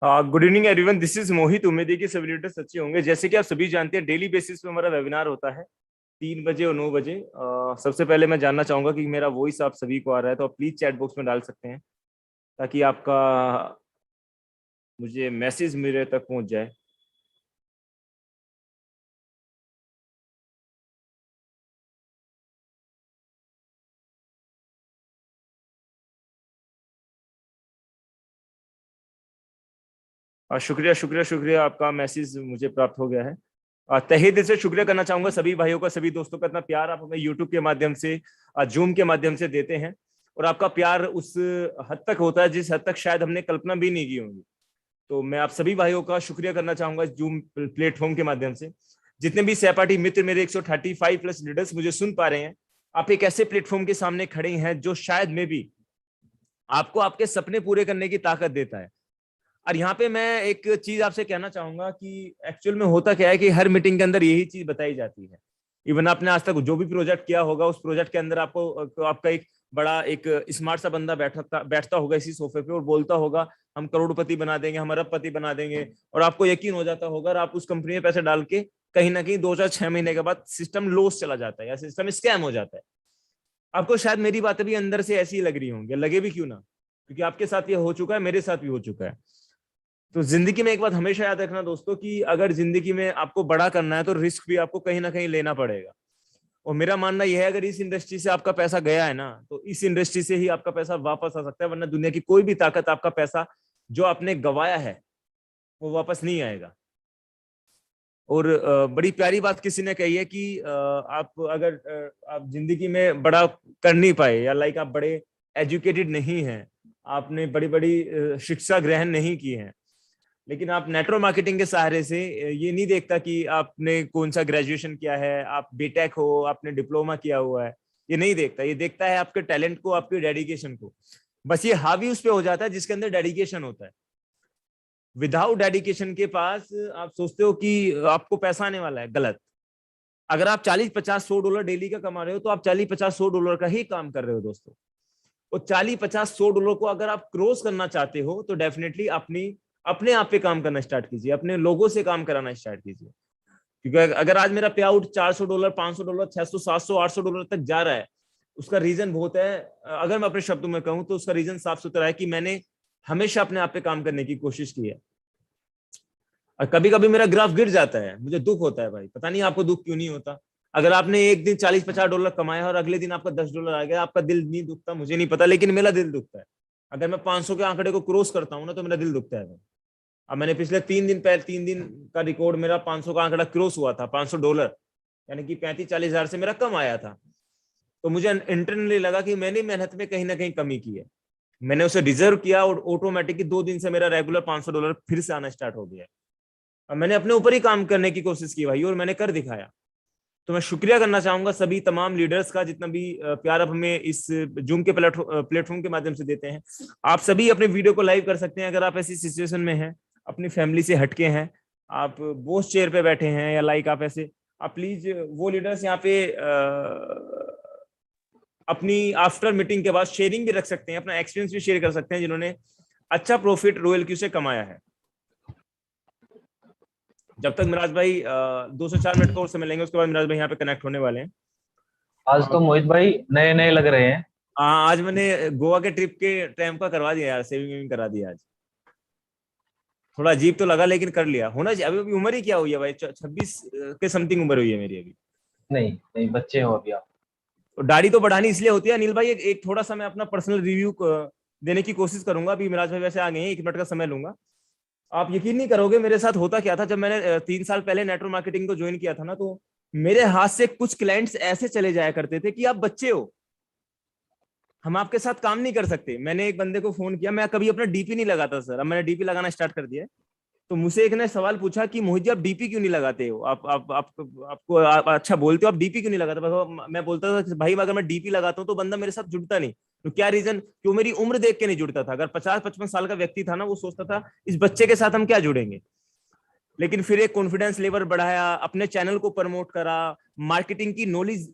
Good evening everyone, this is Mohit. उम्मीद है कि सभी लीडर्स अच्छे होंगे। जैसे कि आप सभी जानते हैं, डेली बेसिस पे हमारा वेबिनार होता है 3 बजे और 9 बजे। सबसे पहले मैं जानना चाहूंगा कि मेरा वॉइस आप सभी को आ रहा है तो आप प्लीज चैट बॉक्स में डाल सकते हैं ताकि आपका मुझे मैसेज मेरे तक पहुंच जाए। शुक्रिया शुक्रिया शुक्रिया, आपका मैसेज मुझे प्राप्त हो गया है। तहे दिल से शुक्रिया करना चाहूंगा सभी भाइयों का, सभी दोस्तों का। इतना प्यार आप हमें यूट्यूब के माध्यम से, जूम के माध्यम से देते हैं, और आपका प्यार उस हद तक होता है जिस हद तक शायद हमने कल्पना भी नहीं की होगी। तो मैं आप सभी भाइयों का शुक्रिया करना चाहूंगा जूम प्लेटफॉर्म के माध्यम से। जितने भी सहपाठी मित्र मेरे 135 प्लस लीडर्स मुझे सुन पा रहे हैं, आप एक ऐसे प्लेटफॉर्म के सामने खड़े हैं जो शायद में भी आपको आपके सपने पूरे करने की ताकत देता है। और यहाँ पे मैं एक चीज आपसे कहना चाहूंगा कि एक्चुअल में होता क्या है कि हर मीटिंग के अंदर यही चीज बताई जाती है। इवन आपने आज तक जो भी प्रोजेक्ट किया होगा, उस प्रोजेक्ट के अंदर आपको आपका एक बड़ा एक स्मार्ट सा बंदा बैठता होगा इसी सोफे पे और बोलता होगा हम करोड़पति बना देंगे, हम अरबपति बना देंगे। और आपको यकीन हो जाता होगा और आप उस कंपनी में पैसे डाल के कहीं ना कहीं 2 4 6 महीने के बाद सिस्टम लॉस चला जाता है या सिस्टम स्कैम हो जाता है। आपको शायद मेरी बातें भी अंदर से ऐसी ही लग रही होंगी, लगे भी क्यों ना, क्योंकि आपके साथ ये हो चुका है, मेरे साथ भी हो चुका है। तो जिंदगी में एक बात हमेशा याद रखना दोस्तों कि अगर जिंदगी में आपको बड़ा करना है तो रिस्क भी आपको कहीं ना कहीं लेना पड़ेगा। और मेरा मानना यह है, अगर इस इंडस्ट्री से आपका पैसा गया है ना, तो इस इंडस्ट्री से ही आपका पैसा वापस आ सकता है, वरना दुनिया की कोई भी ताकत आपका पैसा जो आपने गवाया है वो वापस नहीं आएगा। और बड़ी प्यारी बात किसी ने कही है कि आप अगर आप जिंदगी में बड़ा कर नहीं पाए, या लाइक आप बड़े एजुकेटेड नहीं हैं, आपने बड़ी बड़ी शिक्षा ग्रहण नहीं की है, लेकिन आप नेटवर्क मार्केटिंग के सहारे से, ये नहीं देखता कि आपने कौन सा ग्रेजुएशन किया है, आप बीटेक हो, आपने डिप्लोमा किया हुआ है, ये नहीं देखता। ये देखता है आपके टैलेंट को, आपके डेडिकेशन को। बस ये हावी उस पे हो जाता है जिसके अंदर डेडिकेशन होता है। विदाउट डेडिकेशन के पास आप सोचते हो कि आपको पैसा आने वाला है, गलत। अगर आप 40 50 100 डॉलर डेली का कमा रहे हो तो आप 40 50 100 डॉलर का ही काम कर रहे हो दोस्तों। और 40 50 100 डॉलर को अगर आप क्रॉस करना चाहते हो तो डेफिनेटली अपने आप पे काम करना स्टार्ट कीजिए, अपने लोगों से काम कराना स्टार्ट कीजिए। क्योंकि अगर आज मेरा पे आउट 400 डॉलर, 500 डॉलर, 600 700 800 डॉलर तक जा रहा है, उसका रीजन बहुत है। अगर मैं अपने शब्दों में कहूं तो उसका रीजन साफ सुथरा है कि मैंने हमेशा अपने आप पे काम करने की कोशिश की है। और कभी कभी मेरा ग्राफ गिर जाता है, मुझे दुख होता है भाई, पता नहीं आपको दुख क्यों नहीं होता। अगर आपने एक दिन 40 50 डॉलर कमाया और अगले दिन आपका 10 डॉलर आ गया, आपका दिल नहीं दुखता? मुझे नहीं पता, लेकिन मेरा दिल दुखता है। अगर मैं 500 के आंकड़े को क्रॉस करता हूँ ना तो मेरा दिल दुखता है भाई। अब मैंने पिछले 3 दिन पहले, 3 दिन का रिकॉर्ड मेरा 500 का आंकड़ा क्रॉस हुआ था, 500 डॉलर, यानी कि 35 40 हजार से मेरा कम आया था। तो मुझे इंटरनली लगा कि मैंने मेहनत में कहीं ना कहीं कमी की है, मैंने उसे डिजर्व किया, और ऑटोमेटिकली 2 दिन से मेरा रेगुलर 500 डॉलर फिर से आना स्टार्ट हो गया। अब मैंने अपने ऊपर ही काम करने की कोशिश की भाई, और मैंने कर दिखाया। तो मैं शुक्रिया करना चाहूंगा सभी तमाम लीडर्स का, जितना भी प्यार आप हमें इस जूम के प्लेटफॉर्म के माध्यम से देते हैं। आप सभी अपने वीडियो को लाइव कर सकते हैं अगर आप ऐसी सिचुएशन में हैं, अपनी फैमिली से हटके हैं, आप बॉस चेयर पे बैठे हैं, या लाइक आप ऐसे, आप प्लीज वो लीडर्स यहाँ पे अपनी आफ्टर मीटिंग के बाद शेयरिंग भी रख सकते हैं, अपना एक्सपीरियंस भी शेयर कर सकते हैं, जिन्होंने अच्छा प्रॉफिट रॉयल क्यू से कमाया है। जब तक मिराज भाई 2 से 4 मिनट का और समय लेंगे, उसके बाद मिराज भाई यहाँ पे कनेक्ट होने वाले हैं। आज तो मोहित भाई नए नए लग रहे हैं। हाँ, आज मैंने गोवा के ट्रिप के टाइम का करवा दिया यार, सेविंग करा दिया आज। थोड़ा अजीब तो लगा लेकिन कर लिया, होना चाहिए। अभी उम्र ही क्या हुई है भाई, 26 के समथिंग उम्र हुई है मेरी अभी। नहीं नहीं, बच्चे हो अभी आप। और दाढ़ी तो बढ़ानी इसलिए होती है अनिल भाई, एक थोड़ा सा मैं अपना पर्सनल रिव्यू देने की कोशिश करूंगा। अभी मिराज भाई वैसे आ गए हैं, 1 मिनट का समय लूंगा। आप यकीन नहीं करोगे मेरे साथ होता क्या था। जब मैंने 3 साल पहले नेटवर्क मार्केटिंग को ज्वाइन किया था ना, तो मेरे हाथ से कुछ क्लाइंट्स ऐसे चले जाया करते थे कि आप बच्चे हो, हम आपके साथ काम नहीं कर सकते। मैंने एक बंदे को फोन किया, मैं कभी अपना डीपी नहीं लगाता सर, अब मैंने डीपी लगाना स्टार्ट कर दिया है। तो मुझसे एक ने सवाल पूछा कि मोहित जी आप डीपी क्यों नहीं लगाते हो, आप अच्छा बोलते हो, आप डीपी क्यों नहीं लगाते? मैं बोलता था कि भाई अगर मैं डीपी लगाता हूँ तो बंदा मेरे साथ जुड़ता नहीं। तो क्या रीजन? क्यों? मेरी उम्र देख के नहीं जुड़ता था। अगर 50 55 साल का व्यक्ति था ना, वो सोचता था इस बच्चे के साथ हम क्या जुड़ेंगे। लेकिन फिर एक कॉन्फिडेंस लेवल बढ़ाया, अपने चैनल को प्रमोट करा, मार्केटिंग की नॉलेज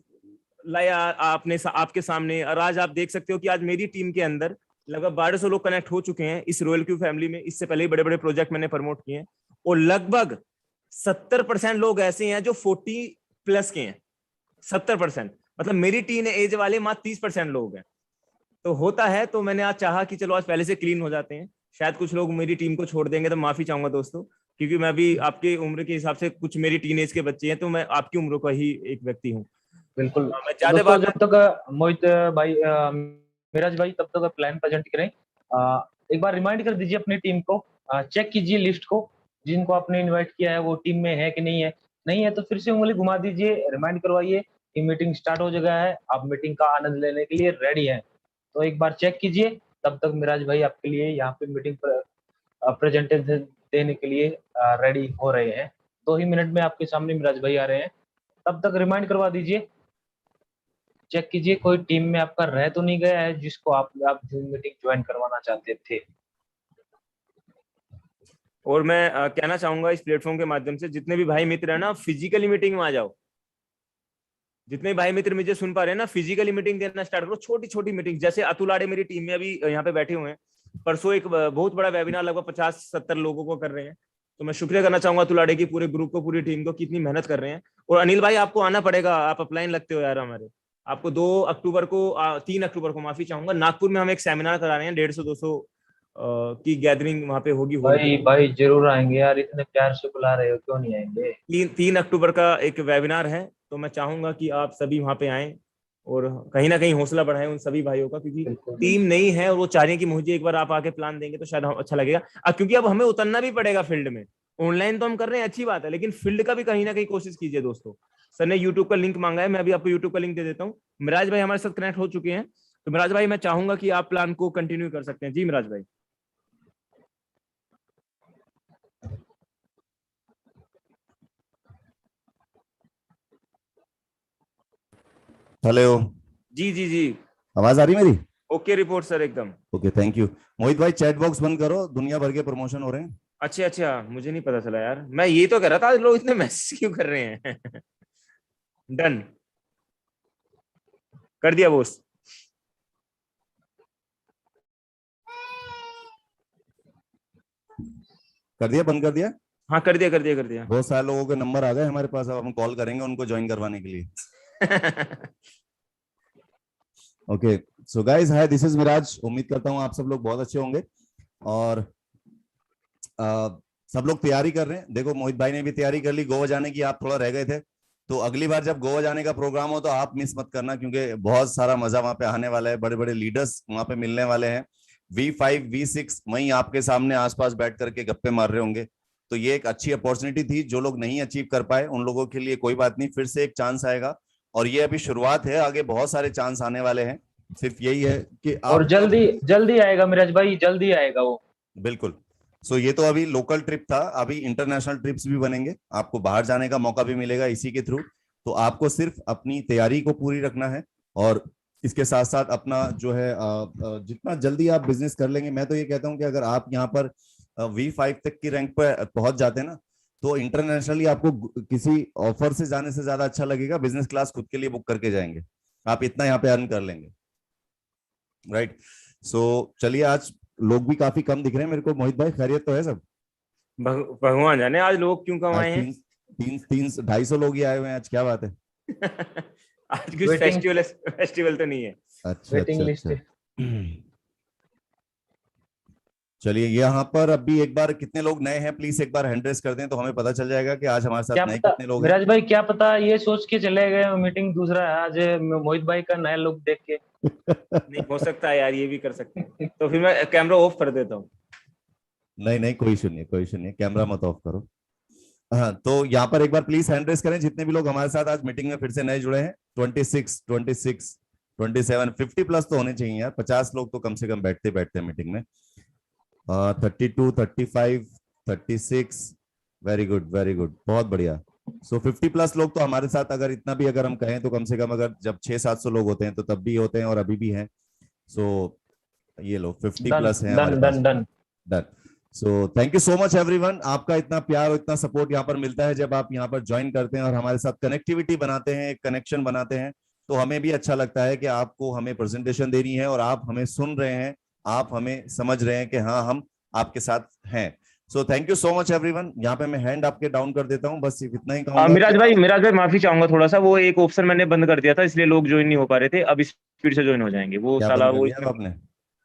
लाया आपने आपके सामने, और आज आप देख सकते हो कि आज मेरी टीम के अंदर लगभग 1200 लोग कनेक्ट हो चुके हैं इस रॉयल क्यू फैमिली में। इससे पहले ही बड़े बड़े प्रोजेक्ट मैंने प्रमोट किए हैं, और लगभग 70% लोग ऐसे हैं जो 40 प्लस के हैं। 70%, मतलब मेरी टीन एज वाले मात्र 30% लोग हैं। तो होता है, तो मैंने आज चाहा कि चलो आज पहले से क्लीन हो जाते हैं। शायद कुछ लोग मेरी टीम को छोड़ देंगे, तो माफी चाहूंगा दोस्तों, क्योंकि मैं भी आपके उम्र के हिसाब से, कुछ मेरी टीनेज के बच्चे हैं, तो मैं आपकी उम्र का ही एक व्यक्ति हूँ। बिल्कुल। मैं ज्यादा दोस्तों, बात जब तक मोहित भाई, मिराज भाई तब तक प्लान प्रेजेंट करें, एक बार रिमाइंड कर दीजिए अपनी टीम को, चेक कीजिए लिस्ट को, जिनको आपने इनवाइट किया है वो टीम में है कि नहीं है। नहीं है तो फिर से उंगली घुमा दीजिए, रिमाइंड करवाइए कि मीटिंग स्टार्ट हो चुका है, आप मीटिंग का आनंद लेने के लिए रेडी हैं। तो एक बार चेक कीजिए, तब तक मिराज भाई आपके लिए यहाँ पे मीटिंग प्रेजेंटेशन देने के लिए रेडी हो रहे हैं। 2 ही मिनट में आपके सामने मिराज भाई आ रहे हैं, तब तक रिमाइंड करवा दीजिए। चेक कीजिए कोई टीम में आपका रह तो नहीं गया है जिसको आप जूम मीटिंग ज्वाइन करवाना चाहते थे। और मैं कहना चाहूंगा इस प्लेटफॉर्म के माध्यम से, जितने भी भाई मित्र है ना, फिजिकली मीटिंग में आ जाओ। जितने भाई मित्र मुझे सुन पा रहे हैं ना, फिजिकली मीटिंग देना स्टार्ट करो, छोटी छोटी मीटिंग। जैसे अतुल आड़े मेरी टीम में अभी यहाँ पे बैठे हुए हैं, परसों एक बहुत बड़ा वेबिनार लगभग 50-70 लोगों को कर रहे हैं। तो मैं शुक्रिया करना चाहूंगा अतुल आड़े की, पूरे ग्रुप को, पूरी टीम को, कितनी मेहनत कर रहे हैं। और अनिल भाई, आपको आना पड़ेगा, आप अपलाइन लगते हो यार हमारे। आपको 2 अक्टूबर को 3 अक्टूबर को, माफी चाहूंगा, नागपुर में हम एक सेमिनार करा रहे हैं, 150-200 की गैदरिंग वहां पे होगी। भाई भाई जरूर आएंगे यार, इतने प्यार से बुला रहे हो, क्यों नहीं आएंगे। 3 अक्टूबर का एक वेबिनार है, तो मैं चाहूंगा कि आप सभी वहां पे आएं और कहीं ना कहीं हौसला बढ़ाएं उन सभी भाइयों का, क्योंकि बिल्कुल टीम नहीं है और वो चाह रहे हैं कि मुझे एक बार आप आके प्लान देंगे तो शायद अच्छा लगेगा। क्योंकि अब हमें उतरना भी पड़ेगा फील्ड में। ऑनलाइन तो हम कर रहे हैं, अच्छी बात है, लेकिन फील्ड का भी कहीं ना कहीं कोशिश कीजिए दोस्तों। सर ने यूट्यूब का लिंक मांगा है, मैं अभी आपको यूट्यूब का लिंक दे देता हूँ। मिराज भाई हमारे साथ कनेक्ट हो चुके हैं, तो मिराज भाई मैं चाहूंगा कि आप प्लान को कंटिन्यू कर सकते हैं। जी मिराज भाई। हेलो। जी जी जी। आवाज आ रही मेरी? ओके रिपोर्ट सर, एकदम ओके, थैंक यू। मोहित भाई, चैट बॉक्स बंद करो, दुनिया भर के प्रमोशन हो रहे हैं। अच्छा अच्छा, मुझे नहीं पता चला यार, मैं ये तो कह रहा था आज लोग इतने मैसेज क्यों कर रहे हैं। डन कर दिया बॉस। कर दिया, बंद कर दिया? हाँ कर दिया कर दिया कर दिया। बहुत सारे लोगों के नंबर आ गए हमारे पास, अब हम कॉल करेंगे उनको ज्वाइन करवाने के लिए। Okay, so guys, hi, this is Miraj. उम्मीद करता हूँ आप सब लोग बहुत अच्छे होंगे और सब लोग तैयारी कर रहे हैं। देखो, मोहित भाई ने भी तैयारी कर ली गोवा जाने की, आप थोड़ा रह गए थे। तो अगली बार जब गोवा जाने का प्रोग्राम हो तो आप मिस मत करना, क्योंकि बहुत सारा मजा वहां पे आने वाला है। बड़े बड़े लीडर्स वहां पे मिलने वाले हैं। V5 V6 वहीं आपके सामने आसपास बैठ करके गप्पे मार रहे होंगे। तो ये एक अच्छी अपॉर्चुनिटी थी। जो लोग नहीं अचीव कर पाए उन लोगों के लिए कोई बात नहीं, फिर से एक चांस आएगा। और ये अभी शुरुआत है, आगे बहुत सारे चांस आने वाले हैं। सिर्फ यही है कि आप, और जल्दी जल्दी आएगा मिराज भाई, जल्दी आएगा वो। बिल्कुल। सो ये तो अभी लोकल ट्रिप था, अभी इंटरनेशनल ट्रिप्स भी बनेंगे, आपको बाहर जाने का मौका भी मिलेगा इसी के थ्रू। तो आपको सिर्फ अपनी तैयारी को पूरी रखना है और इसके साथ साथ अपना जो है जितना जल्दी आप बिजनेस कर लेंगे। मैं तो ये कहता हूं कि अगर आप यहाँ पर V5 तक की रैंक पर पहुंच जाते हैं ना, तो इंटरनेशनली आपको किसी ऑफर से जाने से ज्यादा अच्छा लगेगा बिजनेस क्लास खुद के लिए बुक करके जाएंगे। आप इतना यहाँ पे अर्न कर लेंगे, राइट। सो चलिए, आज लोग भी काफी कम दिख रहे हैं मेरे को। मोहित भाई, खैरियत तो है सब? भगवान जाने आज लोग क्यों कम आज आए हैं। 250 लोग ही आए हुए हैं आज, क्या बात है? आज कुछ वेटिंग फेस्टिवल तो नहीं है। अच्छा वेटिंग अच्छा लिस्ट अच्छा। चलिए, यहाँ पर अभी एक बार कितने लोग नए हैं प्लीज एक बार हैंड रेस कर दें, तो हमें पता चल जाएगा कि आज हमारे क्या साथ नए पता कितने लोग हैं। मिराज भाई, क्या पता ये सोच के चले गए मीटिंग दूसरा है आज, मोहित भाई का नया लुक देख के। नहीं हो सकता है यार, ये भी कर सकते हैं। तो फिर मैं कैमरा ऑफ कर देता हूँ। नहीं नहीं, कोई इशू नहीं, कोई इशू नहीं, कैमरा मत ऑफ करो। हाँ, तो यहाँ पर एक बार प्लीज हैंड रेस करें जितने भी लोग हमारे साथ आज मीटिंग में फिर से नए जुड़े हैं। 26 26 27 50 प्लस तो होने चाहिए यार, 50 लोग तो कम से कम बैठते बैठते मीटिंग में। 32 35 36, वेरी गुड वेरी गुड, बहुत बढ़िया। सो 50 प्लस लोग तो हमारे साथ, अगर इतना भी अगर हम कहें तो कम से कम, अगर जब 600-700 लोग होते हैं तो तब भी होते हैं और अभी भी हैं। सो ये लोग 50 डन प्लस हैं हमारे done pass. Done done. Done. So thank you so much everyone. आपका इतना प्यार और इतना सपोर्ट यहाँ पर मिलता है जब आप यहाँ पर ज्वाइन करते हैं और हमारे साथ कनेक्टिविटी बनाते हैं, एक कनेक्शन बनाते हैं, तो हमें भी अच्छा लगता है कि आपको हमें प्रेजेंटेशन देनी है और आप हमें सुन रहे हैं, आप हमें समझ रहे हैं कि हाँ हम आपके साथ हैं। So thank you so much everyone. यहाँ पे मैं हैंड आपके डाउन कर देता हूँ, बस इतना ही कहूंगा। मिराज भाई माफी चाहूंगा थोड़ा सा, वो एक ऑप्शन मैंने बंद कर दिया था इसलिए लोग ज्वाइन नहीं हो पा रहे थे, अब स्पीड से ज्वाइन हो जाएंगे वो क्या साला बंद कर वो दिया अब इसमें। आपने?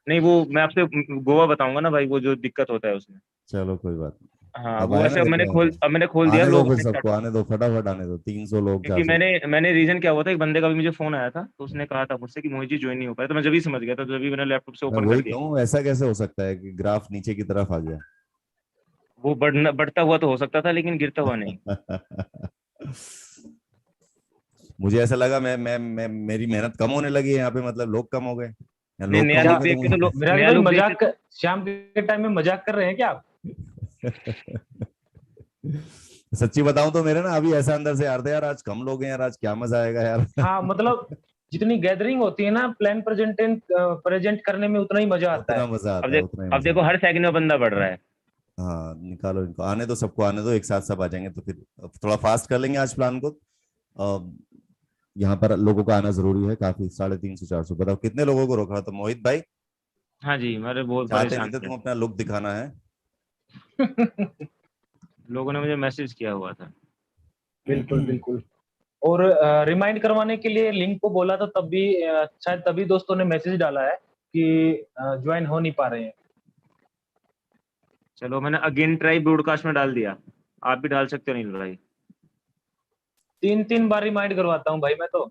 नहीं वो मैं आपसे गोवा बताऊंगा ना भाई, वो जो दिक्कत होता है उसमें। चलो कोई बात नहीं। हाँ अब वो आया ना, ऐसे देखो आया तो। अब मैंने खोल दिया, आने दो लोग फिर आने start सबको, हो आने दो फटाफट आने दो, 300 लोग क्योंकि 400 लोग। मैंने रीजन क्या हुआ था, एक बंदे का भी मुझे फोन आया था तो उसने कहा था मुझसे कि मोहित जी ज्वाइन नहीं हो पाए, तो मैं जब भी समझ गया था, तो जब भी मैंने लैपटॉप से मैं ओपन कर वही दिया। कहूँ, ऐसा कैसे हो सकता है कि ग्राफ नीचे की तरफ आ गया? वो बढ़ता हुआ तो हो सकता था लेकिन गिरता हुआ नहीं। मुझे ऐसा लगा मैं मेरी मेहनत कम होने लगी है यहाँ पे, मतलब लोग कम हो गए या नहीं, लोग नया कम हो लुक गए तो देख के तो लोग, मिराज नया भाई लुक देख के। मजाक शाम के टाइम में मजाक कर रहे हैं क्या आप? सच्ची बताऊं तो मेरे ना अभी ऐसा अंदर से यार था, यार आज कम लोग हैं यार, आज क्या मजा आएगा यार। हाँ मतलब जितनी गैदरिंग होती है ना प्लान प्रेजेंट करने में, उतना ही मजा आता उतना है। मजा अब आता है, देख उतना ही अब मजा देखो आता हर सेकंड में बंदा बढ़ रहा है। है। हाँ निकालो इनको, आने दो सबको, आने दो, एक साथ सब आ जाएंगे तो फिर अब थोड़ा फास्ट कर लेंगे आज प्लान को। यहाँ पर लोगों का आना जरूरी है काफी, 350 400। बताओ कितने लोगों को रोका तो मोहित भाई? हाँ जी, मेरे बहुत चाहते नहीं परेशान थे थे। तुम अपना लुक दिखाना है? लोगों ने मुझे मैसेज किया हुआ था। बिल्कुल बिल्कुल। और रिमाइंड करवाने के लिए लिंक को बोला था, तब भी शायद तभी दोस्तों ने मैसेज डाला है कि ज्वाइन हो नहीं पा रहे हैं। चलो मैंने अगेन ट्राई ब्रॉडकास्ट में डाल दिया, आप भी डाल सकते हो नील भाई। 3 3 बार रिमाइंड करवाता हूँ भाई मैं तो।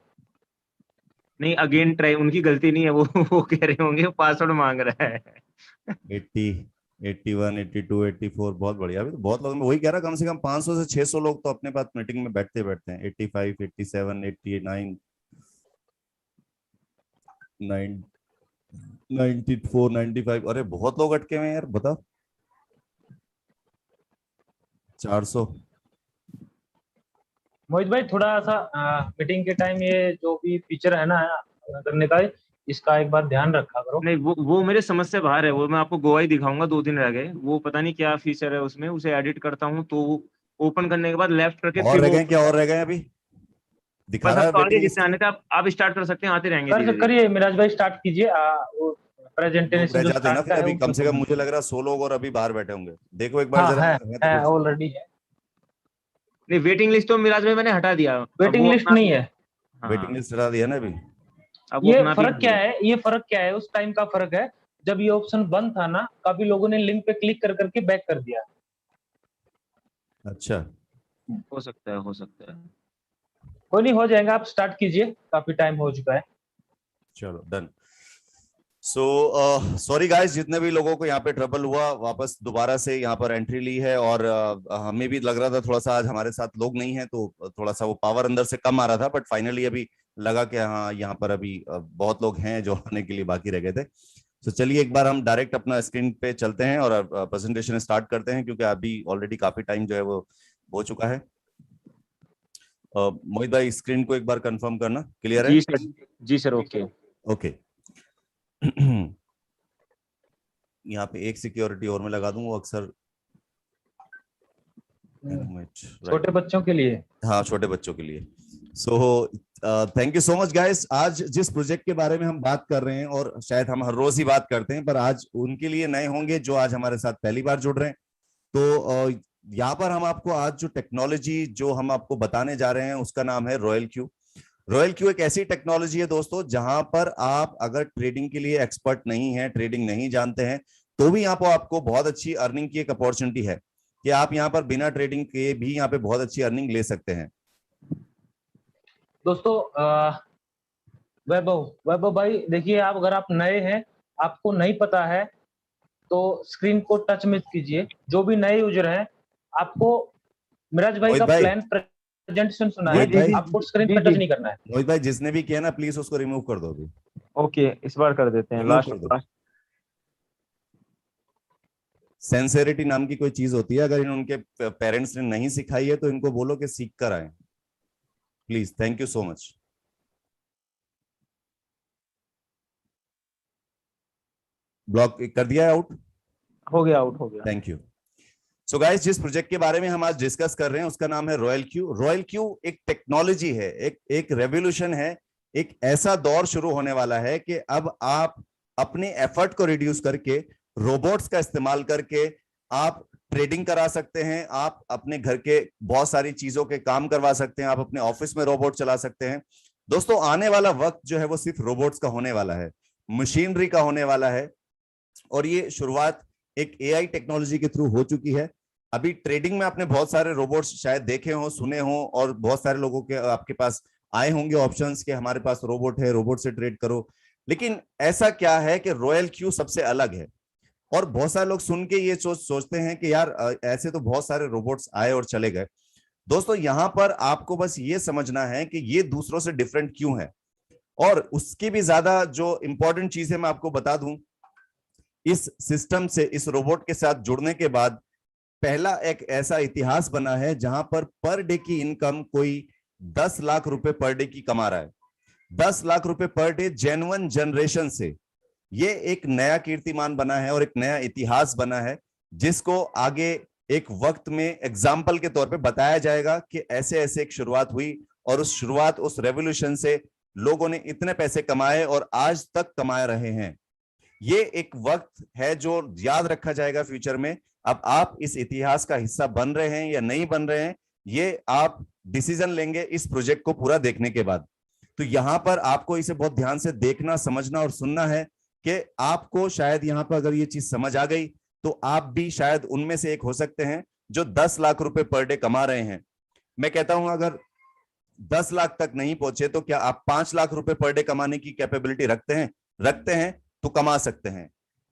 नहीं अगेन ट्राई उनकी गलती नहीं है, वो कह रहे होंगे पासवर्ड मांग रहा है। 80 81 82 84, बहुत बढ़िया। अभी तो बहुत लोग, मैं वही कह रहा, कम से कम 500 से 600 लोग तो अपने पास मीटिंग में बैठते बैठते हैं। 85 87 89 94 95, अरे बहुत लोग अटके हुए हैं यार, बताओ। 400। मोहित भाई थोड़ा सा मीटिंग के टाइम ये जो भी फीचर है ना करने का, इसका एक बार ध्यान रखा करो। नहीं वो मेरे समझ से बाहर है, वो मैं आपको गोवा ही दिखाऊंगा, 2 दिन रह गए, वो पता नहीं क्या फीचर है उसमें, उसे एडिट करता हूँ तो ओपन करने के बाद लेफ्ट करके और फिर रह वो गए क्या, और रह गए अभी? दिखा बस रहा अब है तो आगे वेटिंग लिस्ट जितने में? आने थे आप स्टार्ट कर सकते हैं, आते रहेंगे धीरे धीरे। करिए मिराज भाई, स्टार्ट कीजिए। वो लोग रह प्रेजेंटेशन जो जाते हैं ना स्टार्ट का फिर, है अभी कम से उसको। कम मुझे लग रहा है 100 लोग और अभी बाहर बैठे होंगे। देखो एक बार हाँ जरा, है तो है कुछ। ऑलरेडी है। नहीं वेटिंग लिस्ट तो मिराज भाई मैंने हटा दिया, अब वेटिंग वो लिस्ट अपना आप नहीं ही। है। वेटिंग हाँ, लिस्ट हटा दिया ना अभी? अब वो ये अपना आप ही फर्क हट क्या गया। है, ये फर्क क्या है, उस टाइम का फर्क है। जब ये ऑप्शन बंद था ना, काफी लोगों ने लिंक पे क्लिक कर करके बैक कर दिया। अच्छा हो सकता है, हो सकता है। कोई नहीं, हो जाएगा, आप स्टार्ट कीजिए, काफी टाइम हो चुका है। चलो डन। सो सॉरी गाइस, जितने भी लोगों को यहाँ पे ट्रबल हुआ, वापस दोबारा से यहाँ पर एंट्री ली है। और हमें भी लग रहा था थोड़ा सा आज हमारे साथ लोग नहीं है तो थोड़ा सा वो पावर अंदर से कम आ रहा था, बट फाइनली अभी लगा कि हाँ यहाँ पर अभी बहुत लोग हैं जो आने के लिए बाकी रह गए थे। तो चलिए एक बार हम डायरेक्ट अपना स्क्रीन पे चलते हैं और प्रेजेंटेशन स्टार्ट करते हैं, क्योंकि अभी ऑलरेडी काफी टाइम जो है वो हो चुका है। मोहित भाई स्क्रीन को एक बार कंफर्म करना, क्लियर है? जी सर, जी सर, ओके। ओके। यहाँ पे एक सिक्योरिटी और मैं लगा दूं, वो अक्सर राइट। छोटे बच्चों के लिए। हाँ छोटे बच्चों के लिए। So thank you so much guys. आज जिस प्रोजेक्ट के बारे में हम बात कर रहे हैं, और शायद हम हर रोज ही बात करते हैं, पर आज उनके लिए नए होंगे जो आज हमारे साथ पहली बार जुड़ रहे हैं। तो यहाँ पर हम आपको आज जो टेक्नोलॉजी जो हम आपको बताने जा रहे हैं उसका नाम है रॉयल क्यू। रॉयल क्यू एक ऐसी टेक्नोलॉजी है दोस्तों, जहां पर आप अगर ट्रेडिंग के लिए एक्सपर्ट नहीं है, ट्रेडिंग नहीं जानते हैं, तो भी यहाँ पर आपको बहुत अच्छी अर्निंग की एक अपॉर्चुनिटी है कि आप यहाँ पर बिना ट्रेडिंग के भी यहाँ पे बहुत अच्छी अर्निंग ले सकते हैं। दोस्तों वैभव वैभव भाई देखिए, आप अगर आप नए हैं, आपको नहीं पता है, तो स्क्रीन को टच मत कीजिए। जो भी नए यूजर हैं, आपको मिराज भाई मोहित का भाई, प्लान प्रेजेंटेशन सुना मोहित है, भाई, आपको स्क्रीन जी पे टच जी, नहीं करना है। मोहित भाई जिसने भी किया ना, प्लीज उसको रिमूव कर दो अभी। ओके इस बार कर देते हैं, रिमूव लास्ट कर दो। लास्ट। सेंसेरिटी नाम की कोई चीज होती है, अगर इन उनके पेरेंट्स ने नहीं सिखाई है तो इनको बोलो कि सीख कर आए please. Thank you so much. Block कर दिया है, आउट। हो गया, आउट हो गया। Thank you. सो गाइस, जिस प्रोजेक्ट के बारे में हम आज डिस्कस कर रहे हैं उसका नाम है रॉयल क्यू। रॉयल क्यू एक टेक्नोलॉजी है, एक रेवोल्यूशन है। एक ऐसा दौर शुरू होने वाला है कि अब आप अपने एफर्ट को रिड्यूस करके रोबोट्स का इस्तेमाल करके आप ट्रेडिंग करा सकते हैं, आप अपने घर के बहुत सारी चीजों के काम करवा सकते हैं, आप अपने ऑफिस में रोबोट चला सकते हैं। दोस्तों आने वाला वक्त जो है वो सिर्फ रोबोट्स का होने वाला है, मशीनरी का होने वाला है, और ये शुरुआत एक एआई टेक्नोलॉजी के थ्रू हो चुकी है। अभी ट्रेडिंग में आपने बहुत सारे रोबोट्स शायद देखे हो, सुने हो, और बहुत सारे लोगों के आपके पास आए होंगे ऑप्शंस के हमारे पास रोबोट है, रोबोट से ट्रेड करो। लेकिन ऐसा क्या है कि रॉयल क्यू सबसे अलग है, और बहुत सारे लोग सुन के ये सोचते हैं कि यार ऐसे तो बहुत सारे रोबोट्स आए और चले गए। दोस्तों यहां पर आपको बस ये समझना है कि ये दूसरों से डिफरेंट क्यों है, और उसकी भी ज्यादा जो इंपॉर्टेंट चीज है मैं आपको बता दूं, इस सिस्टम से, इस रोबोट के साथ जुड़ने के बाद पहला एक ऐसा इतिहास बना है जहां पर डे की इनकम कोई 10 लाख रुपए पर डे की कमा रहा है। 10 लाख रुपए पर डे जेन्युइन जनरेशन से, ये एक नया कीर्तिमान बना है और एक नया इतिहास बना है, जिसको आगे एक वक्त में एग्जाम्पल के तौर पे बताया जाएगा कि ऐसे ऐसे एक शुरुआत हुई, और उस शुरुआत, उस रेवोल्यूशन से लोगों ने इतने पैसे कमाए और आज तक कमा रहे हैं। ये एक वक्त है जो याद रखा जाएगा फ्यूचर में। अब आप इस इतिहास का हिस्सा बन रहे हैं या नहीं बन रहे हैं, ये आप डिसीजन लेंगे इस प्रोजेक्ट को पूरा देखने के बाद। तो यहां पर आपको इसे बहुत ध्यान से देखना, समझना और सुनना है कि आपको शायद यहां पर अगर ये चीज समझ आ गई तो आप भी शायद उनमें से एक हो सकते हैं जो 10 लाख रुपए पर डे कमा रहे हैं। मैं कहता हूं अगर 10 लाख तक नहीं पहुंचे तो क्या आप 5 लाख रुपए पर डे कमाने की कैपेबिलिटी रखते हैं तो कमा सकते हैं।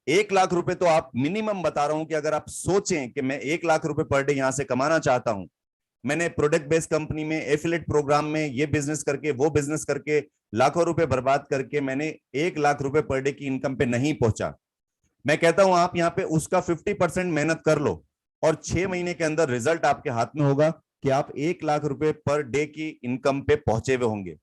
1 लाख रुपए तो आप मिनिमम बता रहा हूं कि अगर आप सोचें कि मैं 1 लाख रुपए पर डे यहां से कमाना चाहता हूं, मैंने प्रोडक्ट बेस्ड कंपनी में, एफिलिएट प्रोग्राम में ये बिजनेस करके, वो बिजनेस करके, लाखों रुपए बर्बाद करके मैंने 1 लाख रुपए पर डे की इनकम पे नहीं पहुंचा। मैं कहता हूं आप यहाँ पे उसका 50% मेहनत कर लो और 6 महीने के अंदर रिजल्ट आपके हाथ में होगा कि आप 1 लाख रुपए पर डे की इनकम पे पहुंचे हुए होंगे।